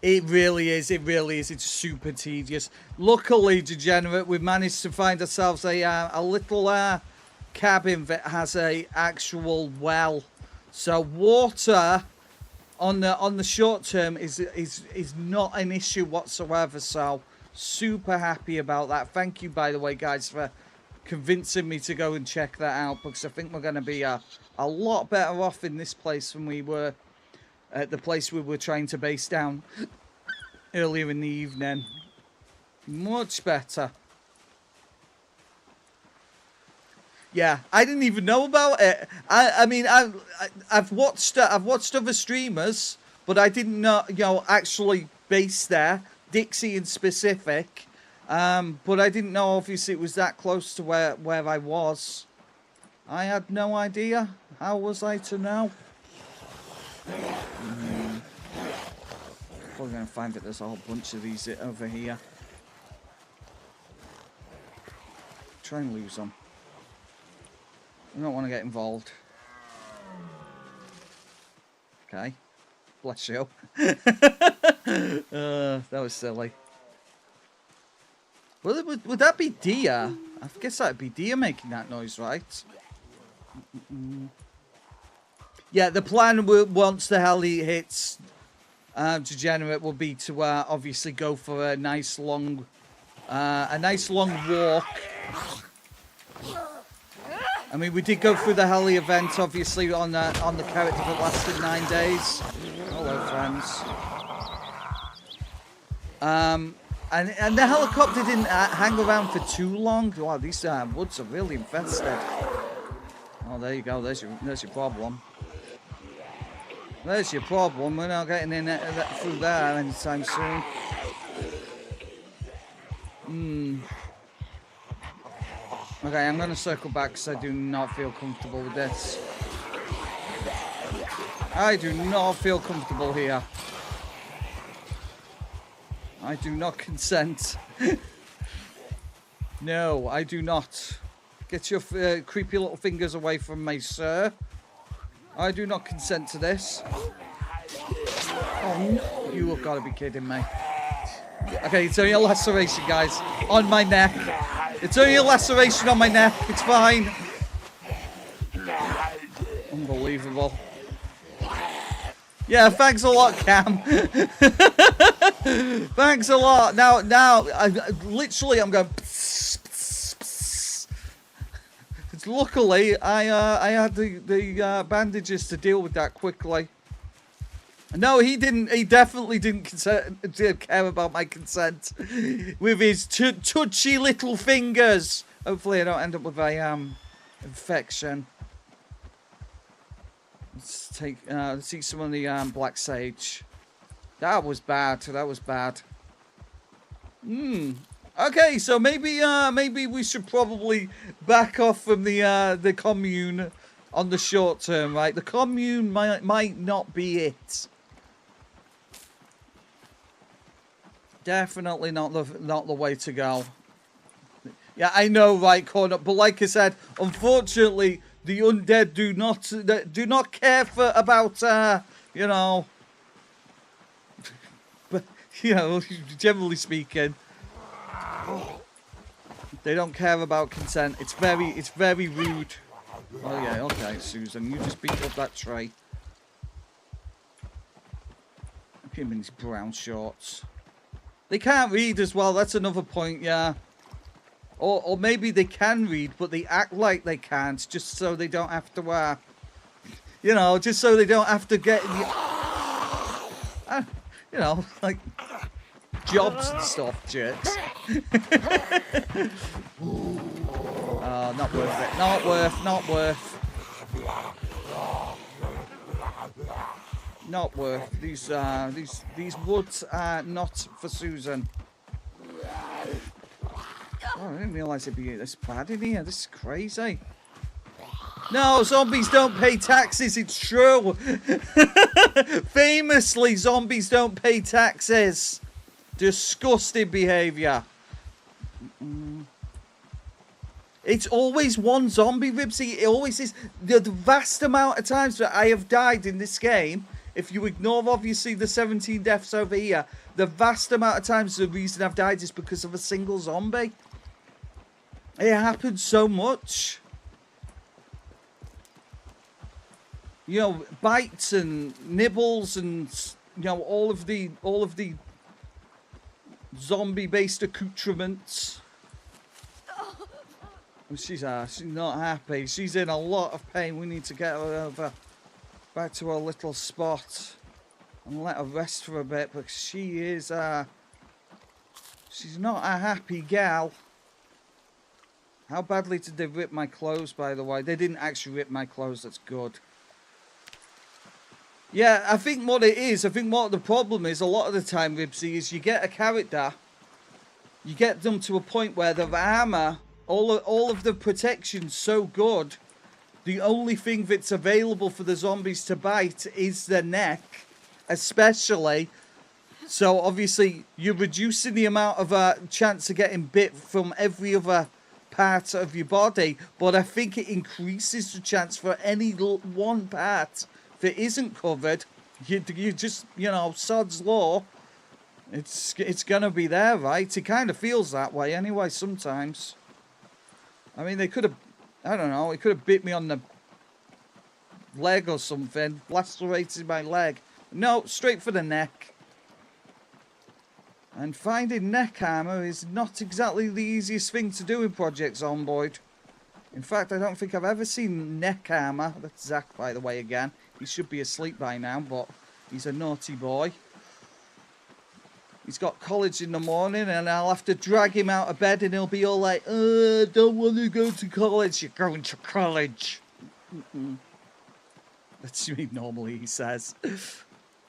It really is, it's super tedious. Luckily, Degenerate, we've managed to find ourselves a little cabin that has a actual well. So water on the short term is not an issue whatsoever, so super happy about that. Thank you, by the way, guys, for convincing me to go and check that out, because I think we're going to be a lot better off in this place than we were at the place we were trying to base down earlier in the evening. Much better. Yeah, I didn't even know about it. I mean, I've watched other streamers, but I didn't know, actually based there, Dixie in specific. But I didn't know, obviously, it was that close to where I was. I had no idea. How was I to know? Probably going to find that there's a whole bunch of these over here. Try and lose them. I don't want to get involved. Okay. Bless you. That was silly. Well, would that be deer? I guess that would be deer making that noise, right? Yeah, the plan once the heli hits Degenerate will be to obviously go for a nice long walk. I mean, we did go through the heli event, obviously, on the character that lasted 9 days. Hello, friends. And the helicopter didn't hang around for too long. Wow, these woods are really infested. Oh, there you go. There's your problem. There's your problem. We're not getting in through there anytime soon. Okay, I'm going to circle back because I do not feel comfortable with this. I do not feel comfortable here. I do not consent. No, I do not. Get your creepy little fingers away from me, sir. I do not consent to this. Oh, you have got to be kidding me. Okay, it's only a laceration, guys. On my neck. It's only a laceration on my neck. It's fine. Unbelievable. Yeah, thanks a lot, Cam. Thanks a lot. Now, literally, I'm going. Pss, pss, pss. Luckily, I had the bandages to deal with that quickly. No, he didn't. He definitely didn't care about my consent with his touchy little fingers. Hopefully, I don't end up with a infection. Let's see some of the black sage. That was bad. That was bad. Okay, so maybe we should probably back off from the commune on the short term, right? The commune might not be it. Definitely not the way to go. Yeah, I know, right, Corner. But like I said, unfortunately, the undead do not care about but generally speaking, they don't care about consent. It's very rude. Oh yeah, okay, Susan, you just beat up that tree. Look at him in his brown shorts. They can't read as well. That's another point, yeah. Or maybe they can read, but they act like they can't, just so they don't have to, you know, just so they don't have to get, you know, like, jobs and stuff, jerks. Oh, not worth it. Not worth, not worth. Not worth. These woods are not for Susan. Oh, I didn't realise it'd be this bad in here. This is crazy. No, zombies don't pay taxes. It's true. Famously, zombies don't pay taxes. Disgusting behaviour. It's always one zombie, Ribsy. It always is. The vast amount of times that I have died in this game, if you ignore, obviously, the 17 deaths over here, the vast amount of times the reason I've died is because of a single zombie. It happens so much. You know, bites and nibbles and, you know, all of the zombie-based accoutrements. She's not happy. She's in a lot of pain. We need to get her over back to her little spot and let her rest for a bit, because she is she's not a happy gal. How badly did they rip my clothes, by the way? They didn't actually rip my clothes. That's good. Yeah, I think what it is, I think what the problem is a lot of the time, Ribsy, is you get a character, you get them to a point where their armor, all of the protection's so good, the only thing that's available for the zombies to bite is their neck, especially. So obviously you're reducing the amount of chance of getting bit from every other part of your body, but I think it increases the chance for any one part that isn't covered. You just, you know, sod's law. It's gonna be there, right? It kind of feels that way anyway sometimes. I mean, they could have, I don't know, it could have bit me on the leg or something, lacerated my leg. No, straight for the neck. And finding neck armor is not exactly the easiest thing to do in Project Zomboid. In fact, I don't think I've ever seen neck armor. That's Zach, by the way, again. He should be asleep by now, but he's a naughty boy. He's got college in the morning, and I'll have to drag him out of bed, and he'll be all like, don't want to go to college. You're going to college. That's what he normally says.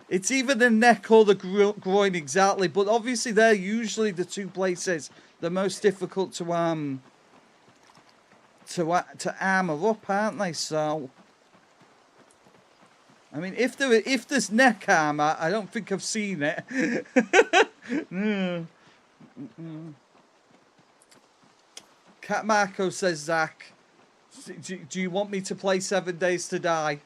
It's either the neck or the groin, exactly. But obviously, they're usually the two places the most difficult to armor up, aren't they? So, I mean, if there's neck armor, I don't think I've seen it. Cat Marco says, Zach, do you want me to play 7 Days to Die?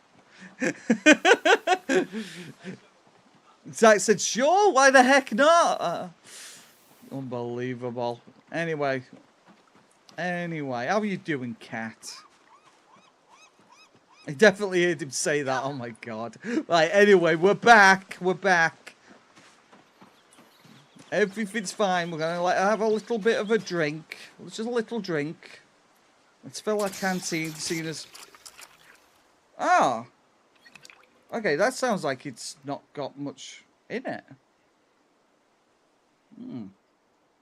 Zach said, sure, why the heck not? Unbelievable. Anyway, how are you doing, Cat? I definitely heard him say that. Oh my god. Right, anyway, we're back. Everything's fine. We're gonna have a little bit of a drink. Just a little drink. Let's fill our canteen, seeing as... Oh. Okay, that sounds like it's not got much in it.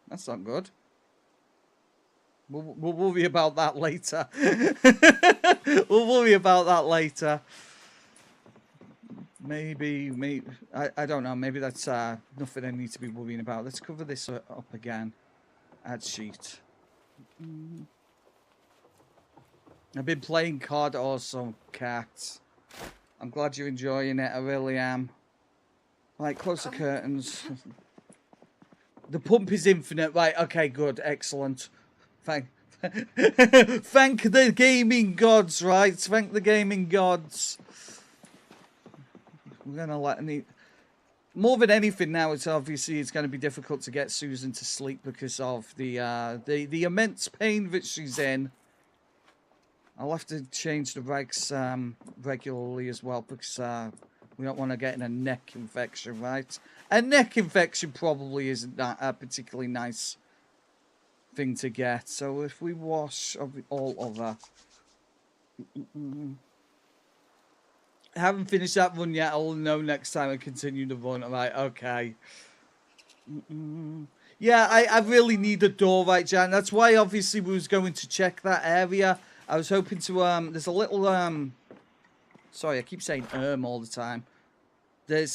That's not good. We'll worry about that later. We'll worry about that later. Maybe I don't know. Maybe that's nothing I need to be worrying about. Let's cover this up again. Add sheet. I've been playing COD also, Cat. I'm glad you're enjoying it. I really am. Right, close the curtains. The pump is infinite. Right, okay, good. Excellent. Thank the gaming gods, right? Thank the gaming gods. We're gonna let any... More than anything now, it's obviously it's going to be difficult to get Susan to sleep because of the immense pain that she's in. I'll have to change the regs regularly as well because We don't want to get in a neck infection, right? A neck infection probably isn't that a particularly nice thing to get. So if we wash all other... Haven't finished that run yet. I'll know next time I continue the run. Right, okay. Yeah, I really need a door, right, Jan? That's why, obviously, we was going to check that area. I was hoping to, there's a little, sorry, I keep saying all the time. There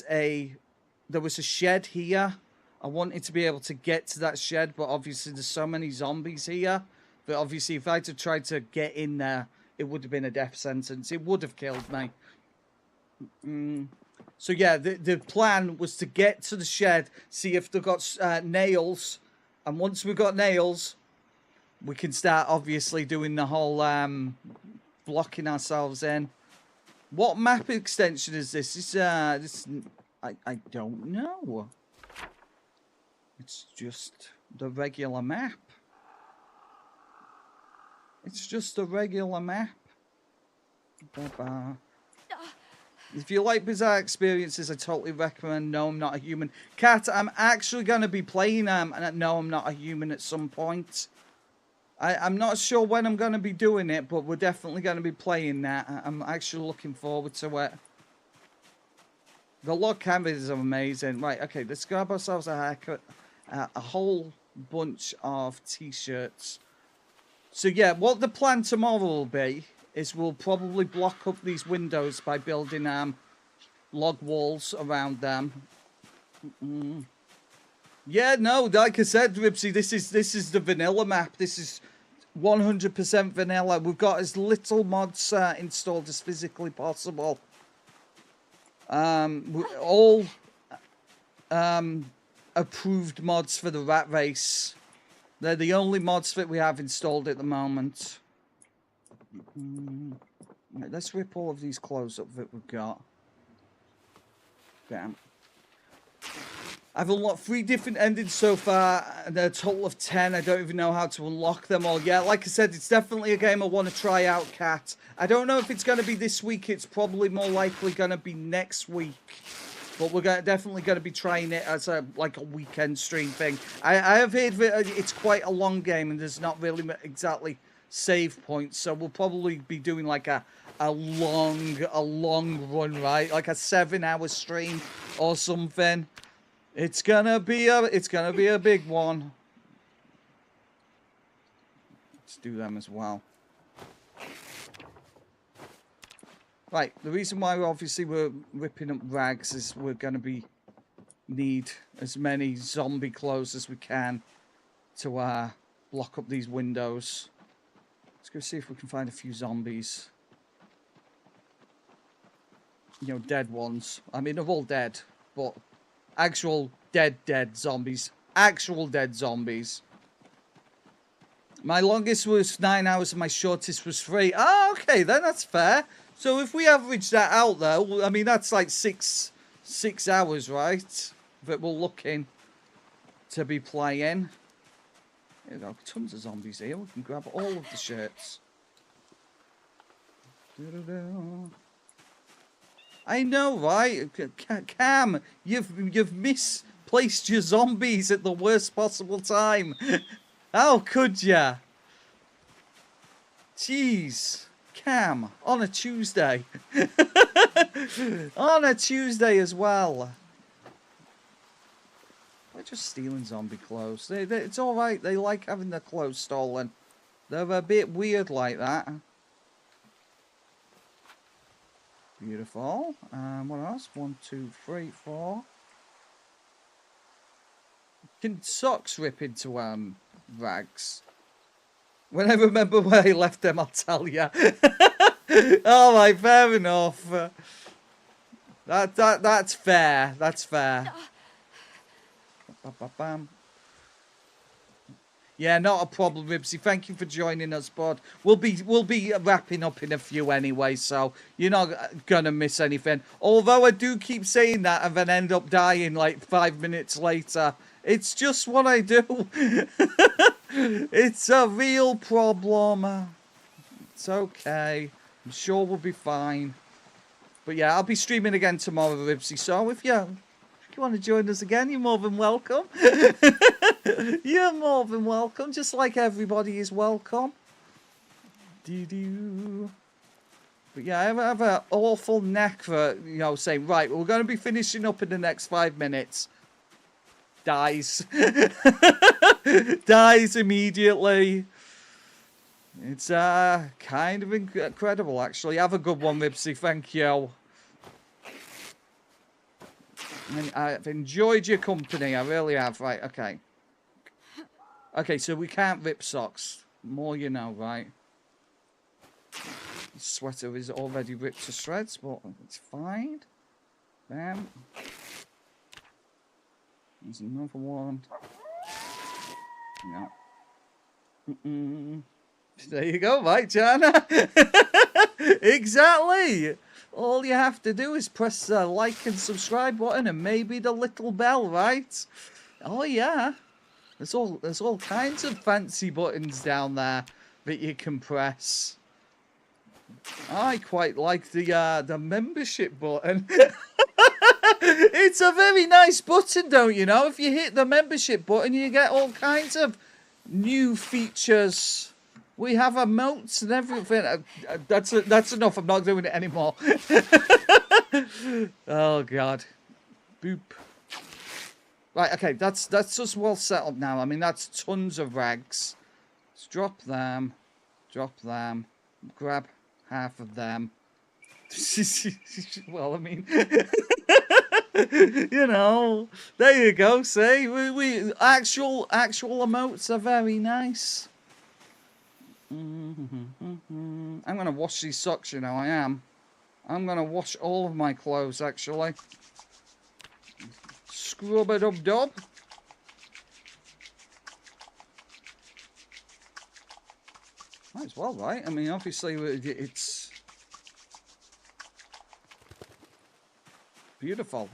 was a shed here. I wanted to be able to get to that shed, but obviously there's so many zombies here that obviously if I had tried to get in there, it would have been a death sentence. It would have killed me. So yeah, the plan was to get to the shed, see if they've got nails, and once we've got nails, we can start obviously doing the whole blocking ourselves in. What map extension is this? I don't know. It's just the regular map. It's just a regular map. Ba-ba. If you like bizarre experiences, I totally recommend No, I'm Not a Human. Kat, I'm actually going to be playing No, I'm Not a Human at some point. I'm not sure when I'm going to be doing it, but we're definitely going to be playing that. I'm actually looking forward to it. The log canvas are amazing. Right, okay, let's grab ourselves a haircut. A whole bunch of t-shirts. So yeah, what the plan tomorrow will be is we'll probably block up these windows by building log walls around them. Yeah, no, like I said, Ribsy, this is the vanilla map. This is 100% vanilla. We've got as little mods installed as physically possible. All approved mods for the rat race. They're the only mods that we have installed at the moment. Right, let's rip all of these clothes up that we've got. Damn. I've unlocked 3 different endings so far, and a total of 10. I don't even know how to unlock them all yet. Like I said, it's definitely a game I want to try out, Kat. I don't know if it's going to be this week. It's probably more likely going to be next week. But we're definitely going to be trying it as a weekend stream thing. I have heard that it's quite a long game, and there's not really exactly save points. So we'll probably be doing like a long run, right? Like a 7-hour stream or something. It's gonna be a big one. Let's do them as well. Right, the reason why we're ripping up rags is we're gonna need as many zombie clothes as we can to block up these windows. Let's go see if we can find a few zombies. You know, dead ones. I mean, they're all dead, but actual dead zombies. Actual dead zombies. My longest was 9 hours and my shortest was 3. Oh, okay, then that's fair. So if we average that out, though, I mean, that's like six hours, right? That we're looking to be playing. There we go, tons of zombies here. We can grab all of the shirts. I know, right? Cam, you've misplaced your zombies at the worst possible time. How could ya? Jeez. Cam, on a Tuesday. On a Tuesday as well. They're just stealing zombie clothes. It's alright, they like having their clothes stolen. They're a bit weird like that. Beautiful. What else? 1, 2, 3, 4. Can socks rip into rags? When I remember where I left them, I'll tell you. Alright, fair enough. That's fair. That's fair. Bam. Yeah, not a problem, Ribsy. Thank you for joining us, bud. We'll be wrapping up in a few anyway, so you're not gonna miss anything. Although I do keep saying that and then end up dying like 5 minutes later. It's just what I do. It's a real problem. It's okay. I'm sure we'll be fine. But yeah, I'll be streaming again tomorrow, Ribsy. So if you want to join us again, you're more than welcome. You're more than welcome, just like everybody is welcome. Do. But yeah, I have an awful knack for, you know, saying, right, we're going to be finishing up in the next 5 minutes. Dies. Dies immediately. It's kind of incredible, actually. Have a good one, Ribsy. Thank you. And I've enjoyed your company. I really have. Right, okay. Okay, so we can't rip socks. More you know, right? The sweater is already ripped to shreds, but it's fine. Bam. There's another one. No. There you go, right, Jana? Exactly. All you have to do is press the like and subscribe button and maybe the little bell, right? Oh yeah. There's all kinds of fancy buttons down there that you can press. I quite like the membership button. It's a very nice button, don't you know? If you hit the membership button, you get all kinds of new features. We have emotes and everything. That's enough. I'm not doing it anymore. Oh God. Boop. Right. Okay. That's just well settled now. I mean, that's tons of rags. Let's drop them. Drop them. Grab half of them. Well, I mean, you know, there you go. See, we actual emotes are very nice. I'm gonna wash these socks. You know, I am. I'm gonna wash all of my clothes. Actually, scrub it up, dub. Might as well, right? I mean, obviously, it's beautiful.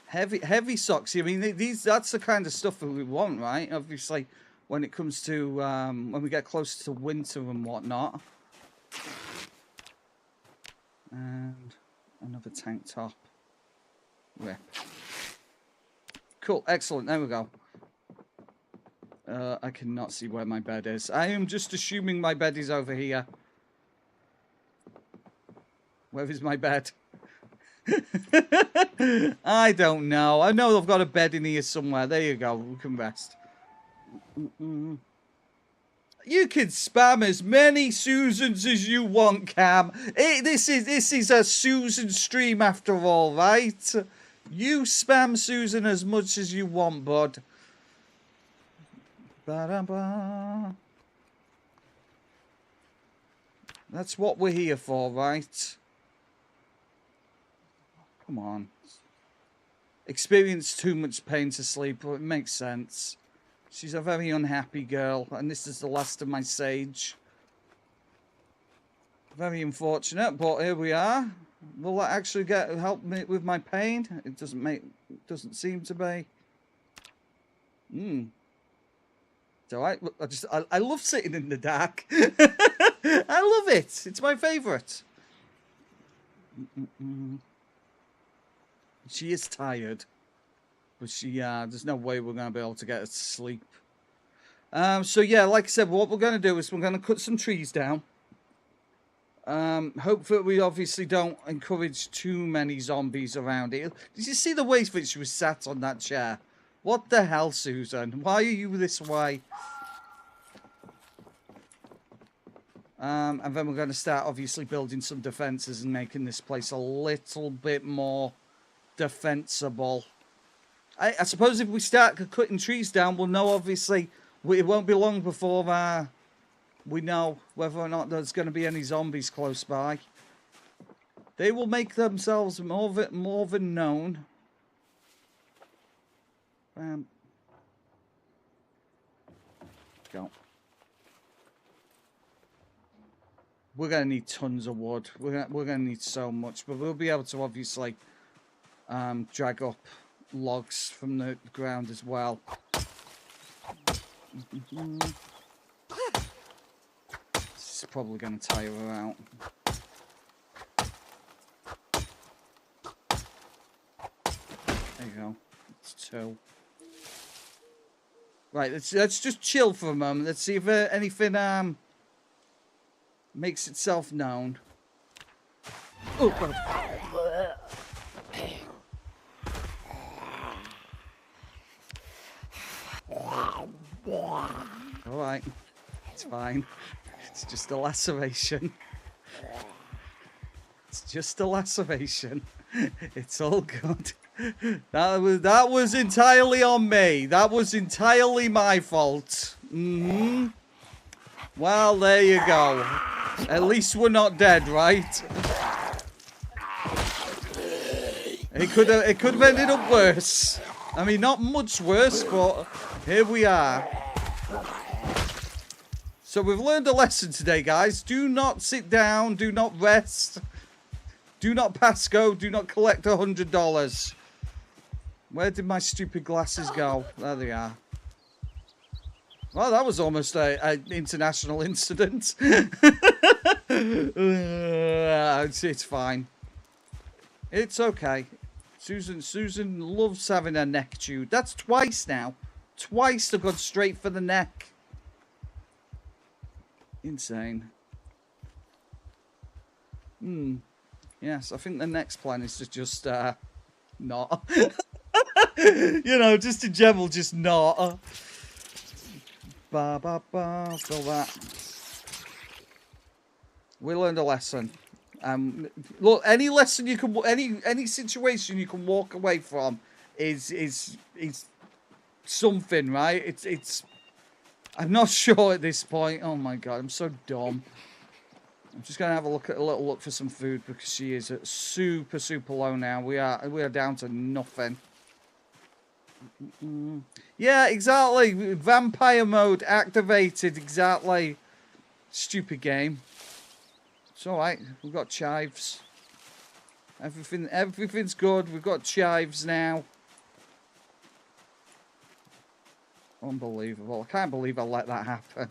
Heavy socks. I mean, that's the kind of stuff that we want, right? Obviously, when it comes to when we get closer to winter and whatnot. And another tank top. Rip. Cool. Excellent. There we go. I cannot see where my bed is. I am just assuming my bed is over here. Where is my bed? I don't know. I know I've got a bed in here somewhere. There you go. We can rest. You can spam as many Susans as you want, Cam. This is a Susan stream after all, right? You spam Susan as much as you want, bud. Ba-da-ba. That's what we're here for, right? Come on. Experienced too much pain to sleep, but it makes sense. She's a very unhappy girl, and this is the last of my sage. Very unfortunate, but here we are. Will that actually help me with my pain? It doesn't seem to be. So I love sitting in the dark. I love it. It's my favourite. She is tired, but there's no way we're gonna be able to get her to sleep. So yeah, like I said, what we're gonna do is we're gonna cut some trees down. Hope that we obviously don't encourage too many zombies around here. Did you see the way that she was sat on that chair? What the hell, Susan? Why are you this way? And then we're going to start obviously building some defences and making this place a little bit more defensible. I suppose if we start cutting trees down, we'll know obviously it won't be long before we know whether or not there's going to be any zombies close by. They will make themselves more than known. Go. We're going to need tons of wood. We're going to need so much, but we'll be able to obviously drag up logs from the ground as well. This is probably going to tire her out. go. It's 2. Right, let's just chill for a moment. Let's see if anything makes itself known. Oh God. All right, it's fine. It's just a laceration. It's just a laceration. It's all good. That was entirely on me. That was entirely my fault. Well, there you go. At least we're not dead, right? It could have ended up worse. I mean, not much worse, but here we are. So we've learned a lesson today, guys. Do not sit down. Do not rest. Do not pass go. Do not collect $100. Where did my stupid glasses go? There they are. Well, that was almost an international incident. It's fine. It's okay. Susan loves having her neck chewed. That's twice now. Twice I've gone straight for the neck. Insane. Yes, I think the next plan is to just not. You know, just in general, just not. Fill that. We learned a lesson. Look, any lesson you can, any situation you can walk away from is something, right? It's. I'm not sure at this point. Oh my God, I'm so dumb. I'm just gonna have a little look for some food because she is at super low now. We are down to nothing. Yeah, exactly. Vampire mode activated. Exactly. Stupid game. It's all right. We've got chives. Everything's good. We've got chives now. Unbelievable. I can't believe I let that happen.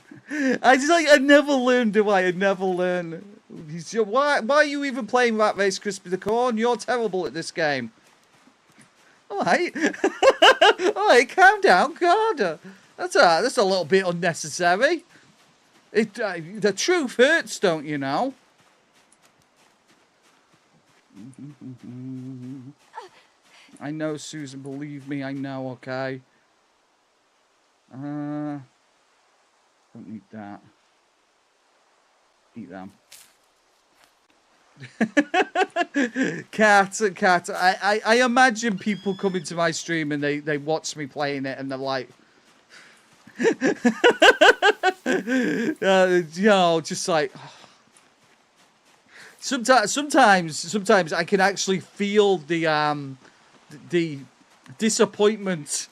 I never learn, do I? I never learn. Why are you even playing Rat Race Crispy the Corn? You're terrible at this game. Alright. Alright, calm down, God. That's a little bit unnecessary. The truth hurts, don't you know? I know, Susan, believe me, I know, okay? Don't need that. Eat them. Cat. I imagine people come into my stream and they watch me playing it and they're like, you know, just like. Sometimes I can actually feel the disappointment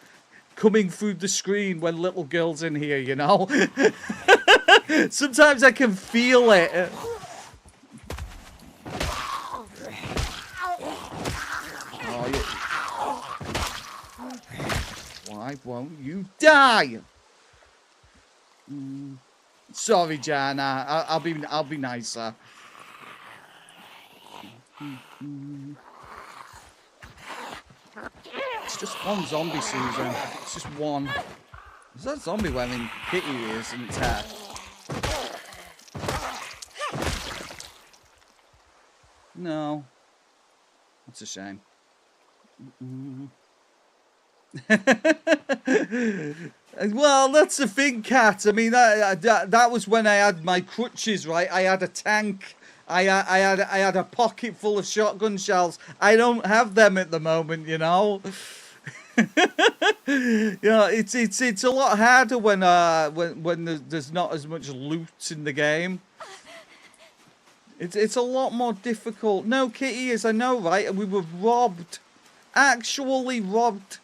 coming through the screen when little girl's in here, you know. Sometimes I can feel it. Why won't you die? Sorry, Jana. I'll be nicer. It's just one zombie, Susan. It's just one. Is that zombie wearing kitty ears in its hair? No. That's a shame. Well, that's the thing, Cat. I mean, that was when I had my crutches, right? I had a tank. I had a pocket full of shotgun shells. I don't have them at the moment, you know. Yeah, it's a lot harder when there's not as much loot in the game. It's a lot more difficult. No, kitty ears, I know, right? And we were robbed, actually robbed.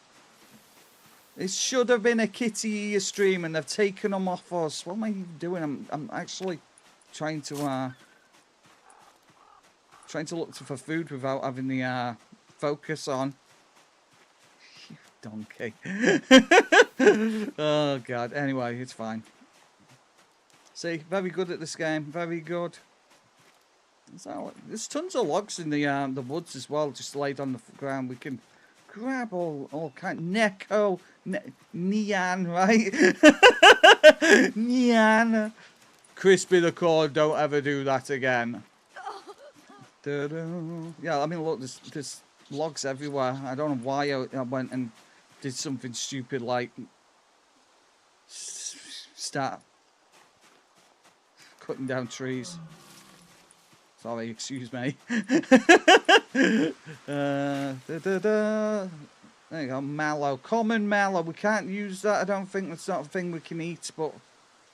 It should have been a kitty ear stream, and they've taken them off us. What am I even doing? I'm actually trying to look for food without having the focus on. You donkey. Oh God. Anyway, it's fine. See, very good at this game. Very good. There's tons of logs in the woods as well, just laid on the ground. We can grab all kind. Neko, Nian, right? Nian. Crispy the Corn, don't ever do that again. Yeah, I mean, look, there's logs everywhere. I don't know why I went and did something stupid like start cutting down trees. Sorry, excuse me. There you go, mallow. Common mallow. We can't use that. I don't think that's not a thing we can eat, but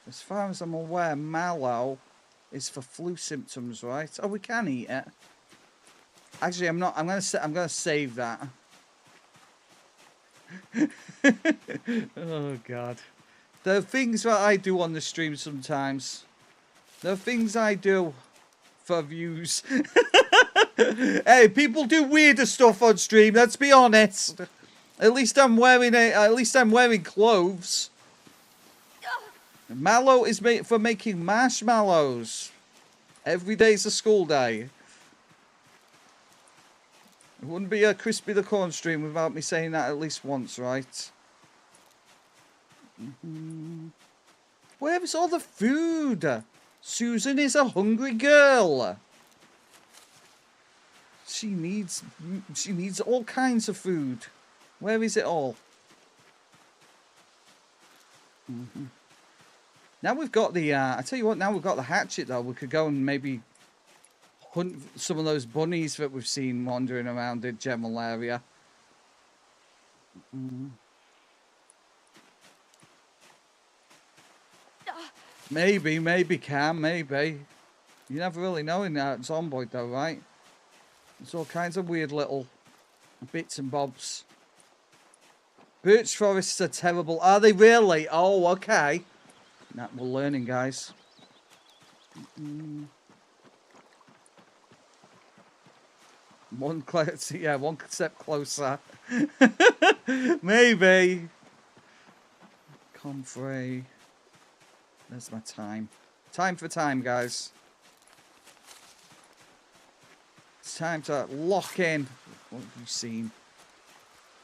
as far as I'm aware, mallow is for flu symptoms, right? Oh, we can eat it. Actually, I'm not. I'm gonna save that. Oh God. There are things that I do on the stream sometimes. There are things I do for views. Hey, people do weirder stuff on stream. Let's be honest. At least I'm wearing clothes. Mallow is made for making marshmallows. Every day's a school day. It wouldn't be a Crispy the Corn stream without me saying that at least once, right? Where is all the food? Susan is a hungry girl. She needs all kinds of food. Where is it all? Now we've got the, I tell you what, now we've got the hatchet though, we could go and maybe hunt some of those bunnies that we've seen wandering around the general area. Maybe Cam, maybe. You never really know in Zomboid though, right? There's all kinds of weird little bits and bobs. Birch forests are terrible. Are they really? Oh, okay. Nah, we're learning, guys. One step closer. Maybe. Comfrey. There's my time. Time for time, guys. It's time to lock in. What have you seen?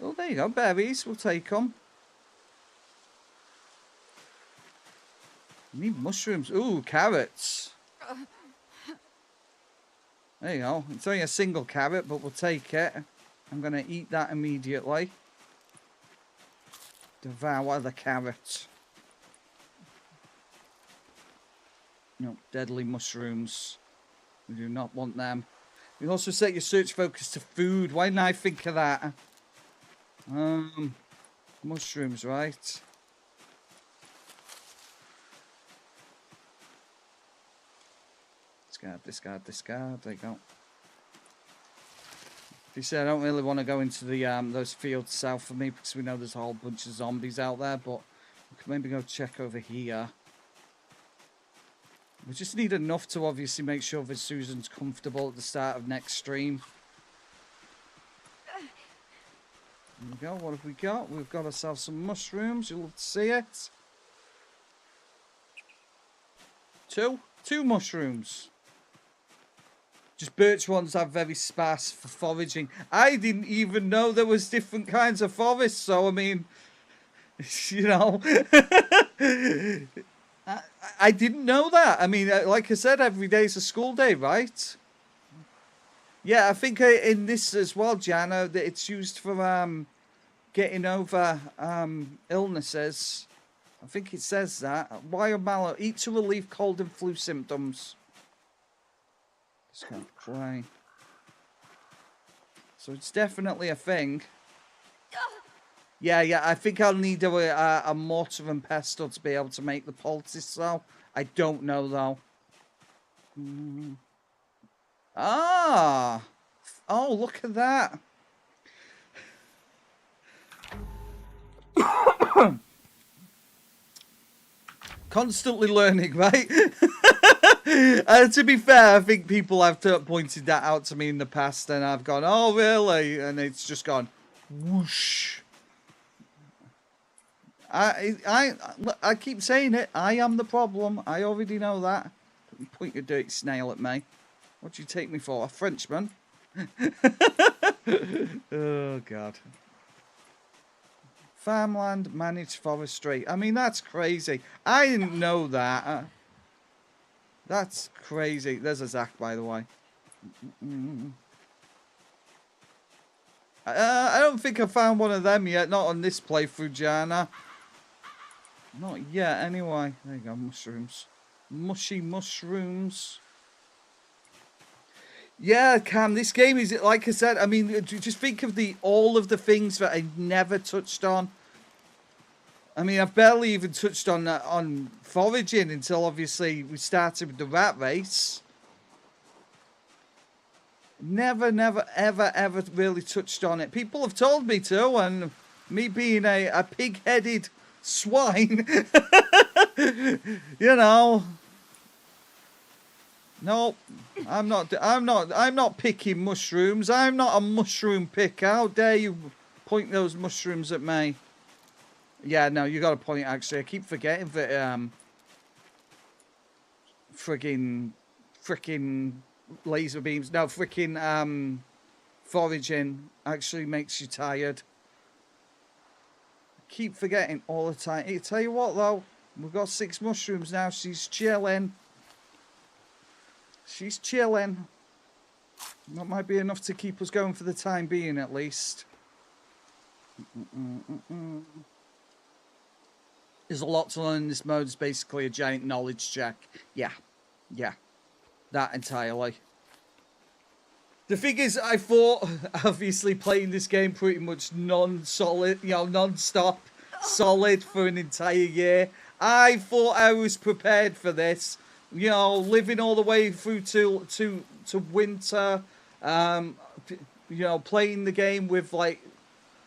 Oh, there you go. Berries. We'll take them. Need mushrooms. Ooh, carrots. There you go. It's only a single carrot, but we'll take it. I'm going to eat that immediately. Devour the carrot. No, deadly mushrooms. We do not want them. You can also set your search focus to food. Why didn't I think of that? Mushrooms, right? Discard. There you go. You see, I don't really want to go into the those fields south of me because we know there's a whole bunch of zombies out there, but we can maybe go check over here. We just need enough to obviously make sure that Susan's comfortable at the start of next stream. There we go. What have we got? We've got ourselves some mushrooms. You'll love to see it. Two mushrooms. Just birch ones are very sparse for foraging. I didn't even know there was different kinds of forests, so I mean, you know, I didn't know that. I mean, like I said, every day's a school day, right? Yeah, I think in this as well, Jana, that it's used for getting over illnesses. I think it says that. Wild mallow, eat to relieve cold and flu symptoms. Just can't cry. So it's definitely a thing. Yeah, I think I'll need a mortar and pestle to be able to make the poultice, though. I don't know, though. Ah! Oh, look at that. Constantly learning, right? To be fair, I think people have pointed that out to me in the past, and I've gone, oh, really? And it's just gone, whoosh. I keep saying it. I am the problem. I already know that. Don't point your dirty snail at me. What do you take me for? A Frenchman? Oh, God. Farmland, managed forestry. I mean, that's crazy. I didn't know that. That's crazy. There's a Zach, by the way. I don't think I found one of them yet. Not on this playthrough, Jana. Not yet, anyway. There you go, mushrooms. Mushy mushrooms. Yeah, Cam, this game is, like I said, I mean, just think of all of the things that I never touched on. I mean, I've barely even touched on foraging until, obviously, we started with the rat race. Never, ever really touched on it. People have told me to, and me being a pig-headed swine, you know. Nope, I'm not picking mushrooms. I'm not a mushroom picker. How dare you point those mushrooms at me? Yeah, no, you got a point, actually. I keep forgetting that, frickin' laser beams. No, frickin', foraging actually makes you tired. I keep forgetting all the time. Hey, tell you what, though. We've got 6 mushrooms now. She's chilling. She's chilling. That might be enough to keep us going for the time being, at least. There's a lot to learn in this mode. It's basically a giant knowledge check. Yeah. That entirely. The thing is, I thought, obviously, playing this game pretty much non-solid, non-stop, solid for an entire year. I thought I was prepared for this. Living all the way through to winter. Playing the game with, like,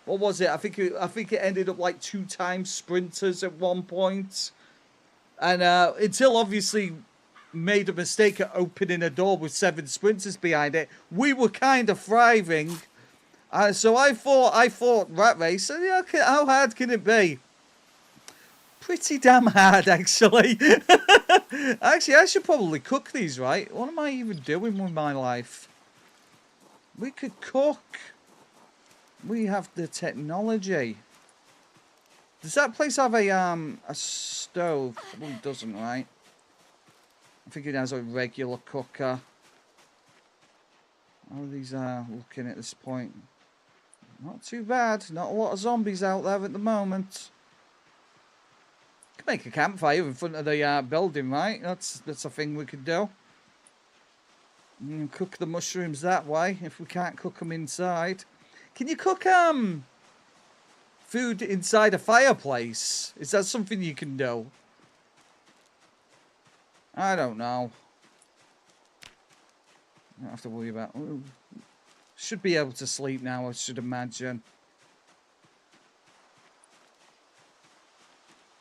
what was it? I think it ended up like 2 times sprinters at one point. And until obviously made a mistake at opening a door with 7 sprinters behind it, we were kind of thriving. So I thought Rat Race, yeah, how hard can it be? Pretty damn hard, actually. Actually, I should probably cook these, right? What am I even doing with my life? We could cook. We have the technology. Does that place have a stove? Well, it doesn't, right? I think it has a regular cooker. How are these looking at this point? Not too bad. Not a lot of zombies out there at the moment. Could make a campfire in front of the building, right? That's a thing we could do. Cook the mushrooms that way if we can't cook them inside. Can you cook food inside a fireplace? Is that something you can do? I don't know. I don't have to worry about. Ooh. Should be able to sleep now, I should imagine.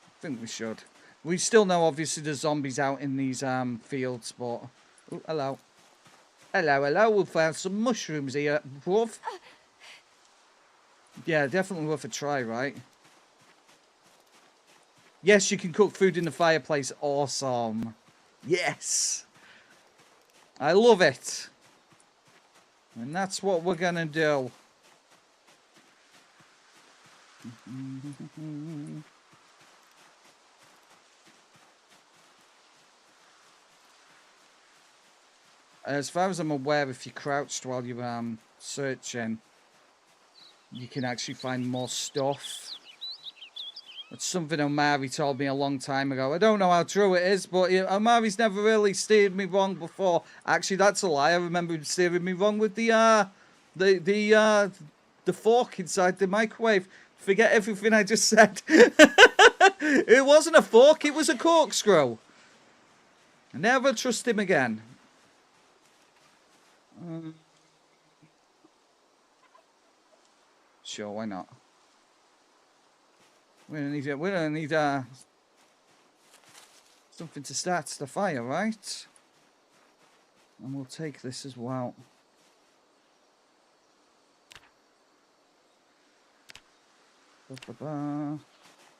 I think we should. We still know, obviously, there's zombies out in these fields, but... Ooh, hello. Hello. We found some mushrooms here, bruv. Yeah, definitely worth a try, right? Yes, you can cook food in the fireplace. Awesome. Yes. I love it. And that's what we're gonna do. As far as I'm aware, if you crouched while you're searching, you can actually find more stuff. It's something Omari told me a long time ago. I don't know how true it is, but Omari's never really steered me wrong before. Actually, that's a lie. I remember him steering me wrong with the fork inside the microwave. Forget everything I just said. It wasn't a fork, it was a corkscrew. Never trust him again. Sure, why not? We don't need something to start the fire, right? And we'll take this as well.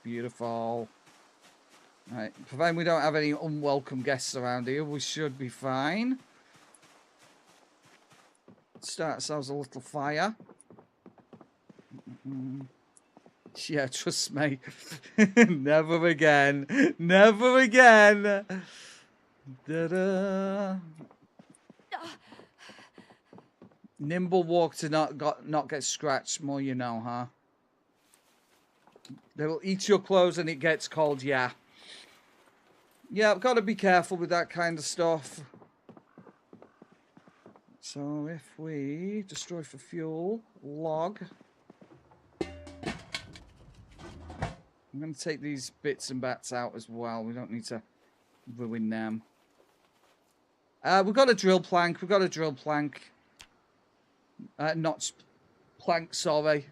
Beautiful. Right, provided we don't have any unwelcome guests around here, we should be fine. Start ourselves a little fire. Yeah, trust me. Never again. Never again. Da-da. Nimble walk to not get scratched. More you know, huh? They will eat your clothes and it gets cold. Yeah. Yeah, I've got to be careful with that kind of stuff. So if we destroy for fuel, log. I'm going to take these bits and bats out as well. We don't need to ruin them. We've got a drill plank. We've got a drill plank. Notch plank, sorry.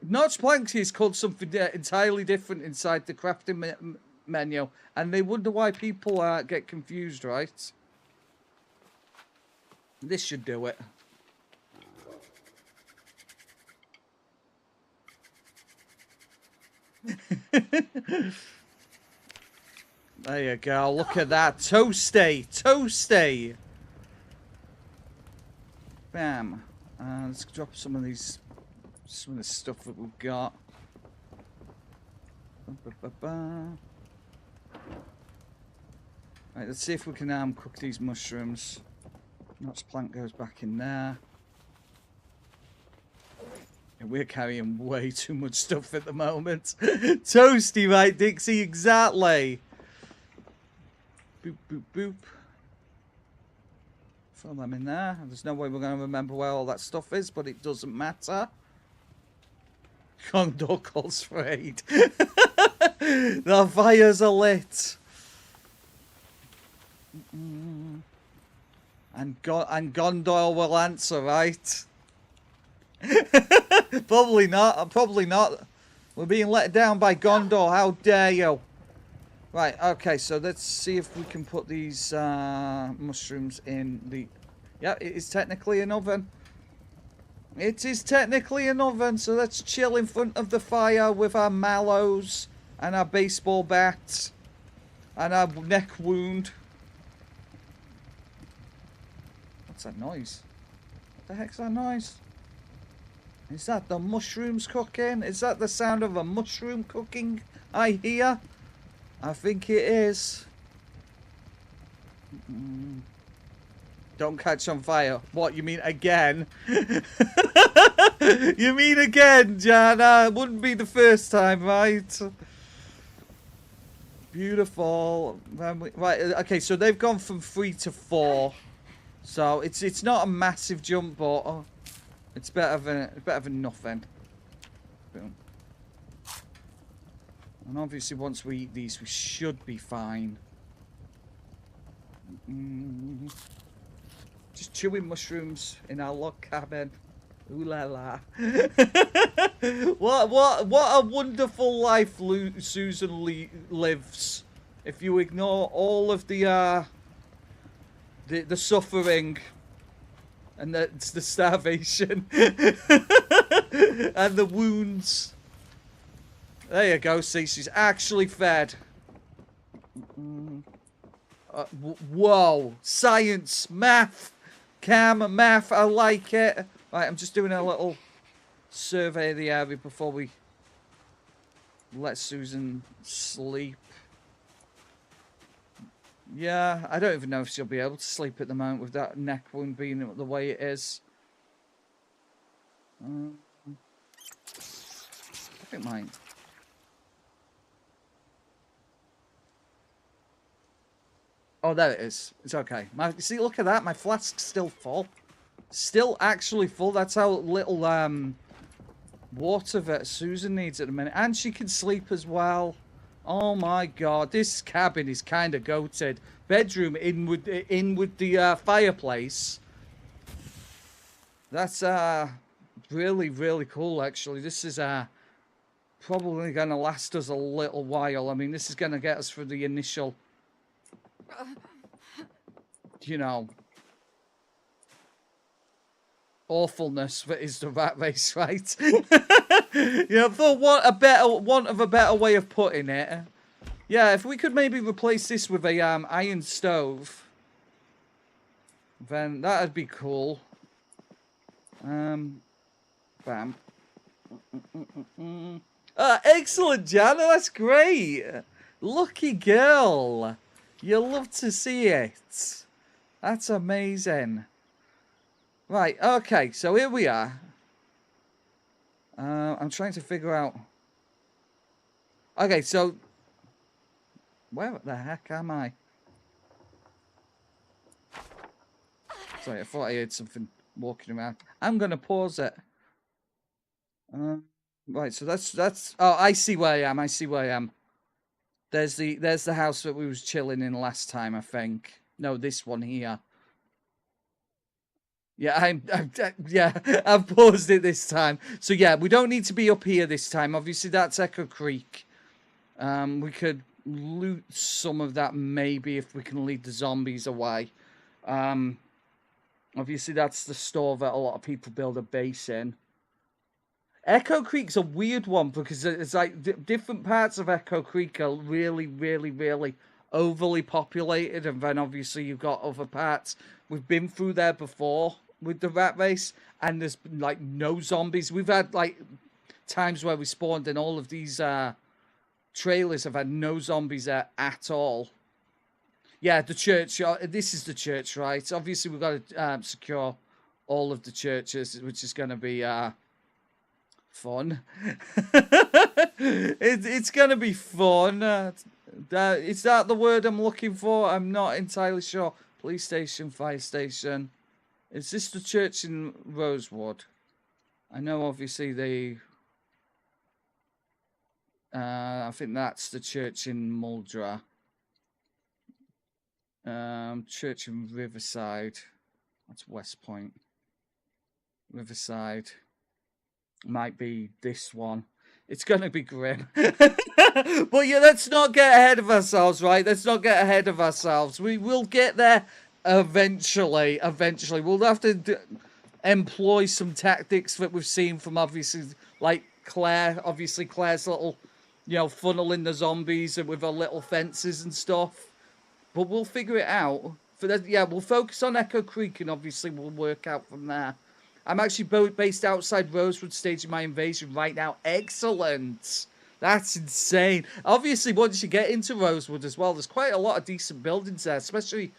Notch plank is called something entirely different inside the crafting menu. And they wonder why people get confused, right? This should do it. There you go. Look at that. Toasty. Toasty. Bam. Let's drop some of these, some of the stuff that we've got. Right, let's see if we can cook these mushrooms. Notch plank goes back in there. Yeah, we're carrying way too much stuff at the moment. Toasty, right, Dixie? Exactly. Boop, boop, boop. Throw them in there. There's no way we're going to remember where all that stuff is, but it doesn't matter. Condor calls for aid. The fires are lit. And Gondor will answer, right? Probably not. Probably not. We're being let down by Gondor. How dare you? Right, okay, so let's see if we can put these mushrooms in the... Yeah, it is technically an oven. It is technically an oven, so let's chill in front of the fire with our mallows and our baseball bats and our neck wound. What's that noise? What the heck's that noise? Is that the mushrooms cooking? Is that the sound of a mushroom cooking I hear? I think it is. Don't catch on fire. What, you mean again? You mean again, Jana? It wouldn't be the first time, right? Beautiful. Right, okay, so they've gone from 3 to 4. So it's not a massive jump, but it's better than nothing. Boom. And obviously once we eat these, we should be fine. Just chewing mushrooms in our log cabin. Ooh la la. What a wonderful life Susan lives. If you ignore all of the suffering and the starvation and the wounds. There you go, see, she's actually fed. Whoa, science, math, Cam, math, I like it. Right, I'm just doing a little survey of the area before we let Susan sleep. Yeah, I don't even know if she'll be able to sleep at the moment with that neck wound being the way it is. I think mine. Oh, there it is. It's okay. See, look at that. My flask's still full. Still actually full. That's how little water that Susan needs at the minute. And she can sleep as well. Oh my god. This cabin is kind of goated. Bedroom in with the fireplace. That's really, really cool, actually. This is probably going to last us a little while. I mean, this is going to get us through the initial... you know, awfulness that is the rat race, right? You know, for want of a better way of putting it. Yeah, if we could maybe replace this with a iron stove, then that'd be cool. Bam. Excellent, Jana. That's great. Lucky girl. You'll love to see it. That's amazing. Right, okay, so here we are. I'm trying to figure out... Okay, so... Where the heck am I? Sorry, I thought I heard something walking around. I'm going to pause it. Right, so that's... Oh, I see where I am. I see where I am. There's the house that we was chilling in last time, I think. No, this one here. Yeah, I've paused it this time. So yeah, we don't need to be up here this time. Obviously, that's Echo Creek. We could loot some of that maybe if we can lead the zombies away. Obviously, that's the store that a lot of people build a base in. Echo Creek's a weird one because it's like different parts of Echo Creek are really, really, really overly populated, and then obviously you've got other parts. We've been through there before with the rat race, and there's like no zombies. We've had like times where we spawned, and all of these trailers have had no zombies there at all. Yeah, the church. This is the church, right? Obviously, we've got to secure all of the churches, which is going to be fun. It's going to be fun. Is that the word I'm looking for? I'm not entirely sure. Police station, fire station. Is this the church in Rosewood? I know, obviously, they... I think that's the church in Muldra. Church in Riverside. That's West Point. Riverside. Might be this one. It's going to be grim. But yeah, let's not get ahead of ourselves, right? Let's not get ahead of ourselves. We will get there eventually. Eventually. We'll have to employ some tactics that we've seen from, obviously, like Claire. Obviously, Claire's little, funneling the zombies with her little fences and stuff. But we'll figure it out. We'll focus on Echo Creek, and obviously we'll work out from there. I'm actually based outside Rosewood, staging my invasion right now. Excellent. That's insane. Obviously, once you get into Rosewood as well, there's quite a lot of decent buildings there, especially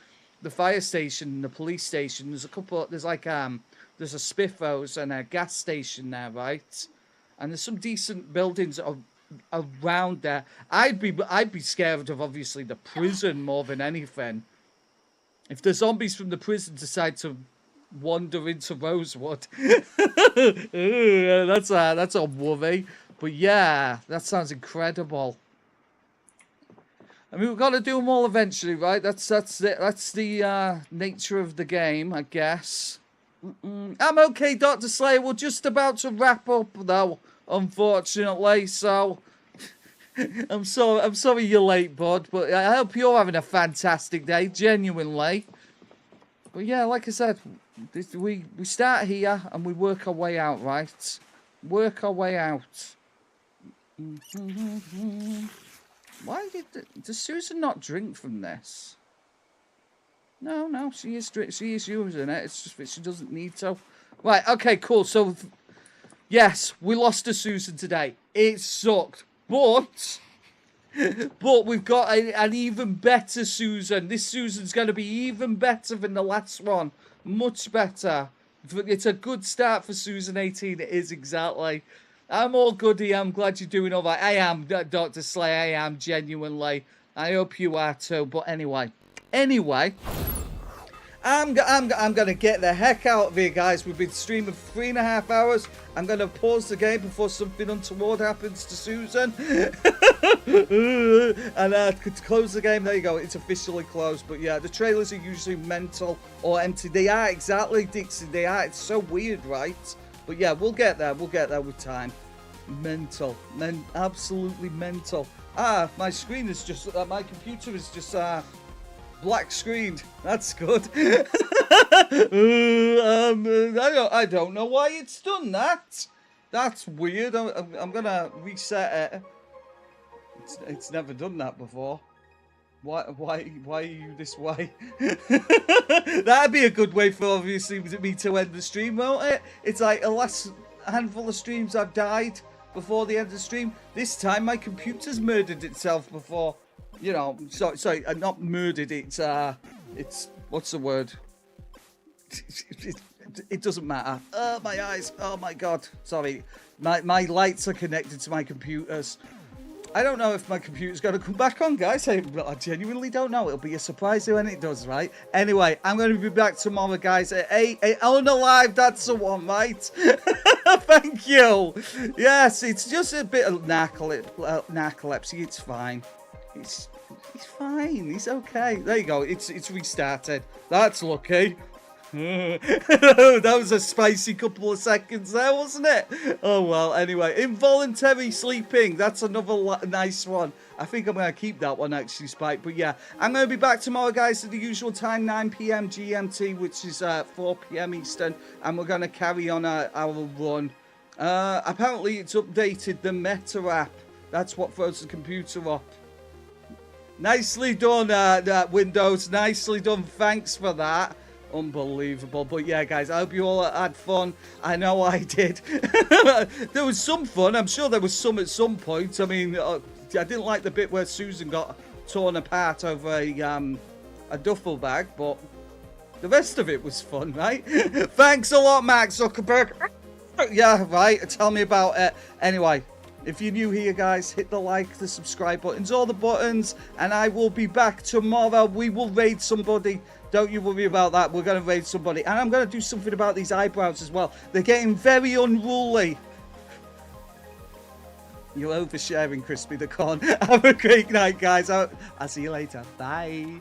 the fire station, the police station. There's a couple. There's like there's a Spiffos and a gas station there, right? And there's some decent buildings around there. I'd be scared of obviously the prison more than anything. If the zombies from the prison decide to wander into Rosewood, that's a worry. But yeah, that sounds incredible. I mean, we've got to do them all eventually, right? That's the nature of the game, I guess. I'm okay, Dr. Slayer. We're just about to wrap up, though, unfortunately. So I'm sorry you're late, bud. But I hope you're having a fantastic day, genuinely. But yeah, like I said, we start here and we work our way out, right? Work our way out. Why does Susan not drink from this? No, she is using it. It's just that she doesn't need to. Right, okay, cool. So, yes, we lost to Susan today. It sucked, but we've got an even better Susan. This Susan's going to be even better than the last one. Much better. It's a good start for Susan 18. It is, exactly. I'm all goody. I'm glad you're doing all right. I am, Dr. Slay. I am, genuinely. I hope you are too. But anyway, I'm gonna get the heck out of here, guys. We've been streaming for 3.5 hours. I'm gonna pause the game before something untoward happens to Susan. And to close the game, there you go. It's officially closed. But yeah, the trailers are usually mental or empty. They are, exactly, Dixie. They are. It's so weird, right? But yeah, we'll get there. We'll get there with time. Mental. Absolutely mental. My screen is just... my computer is just... black screened. That's good. I don't know why it's done that. That's weird. I'm gonna reset it. It's never done that before. Why are you this way? That'd be a good way for obviously me to end the stream, won't it? It's like the last handful of streams I've died. before the end of the stream. This time my computer's murdered itself before, you know, sorry, not murdered, it's, what's the word? It doesn't matter. Oh, my eyes. Oh, my God. Sorry. My lights are connected to my computers. I don't know if my computer's going to come back on, guys. I genuinely don't know. It'll be a surprise when it does, right? Anyway, I'm going to be back tomorrow, guys, at 8 unalive. That's the one, right? Thank you. Yes, it's just a bit of narcolepsy. It's fine. He's fine. He's okay. There you go. It's restarted. That's lucky. That was a spicy couple of seconds there, wasn't it? Oh well, anyway, involuntary sleeping, that's another nice one. I think I'm going to keep that one actually, Spike. But yeah, I'm going to be back tomorrow, guys, at the usual time, 9 p.m. GMT, which is 4 p.m. Eastern, and we're going to carry on our run. Apparently it's updated the Meta app. That's what throws the computer up. Nicely done, Windows, nicely done. Thanks for that. Unbelievable. But yeah, guys, I hope you all had fun. I know I did. There was some fun. I'm sure there was some at some point. I mean, I didn't like the bit where Susan got torn apart over a duffel bag, but the rest of it was fun, right? Thanks a lot, Mark Zuckerberg. Yeah, right. Tell me about it. Anyway, if you're new here, guys, hit the like, the subscribe buttons, all the buttons, and I will be back tomorrow. We will raid somebody. Don't you worry about that. We're going to raid somebody. And I'm going to do something about these eyebrows as well. They're getting very unruly. You're oversharing, Crispy the Corn. Have a great night, guys. I'll see you later. Bye.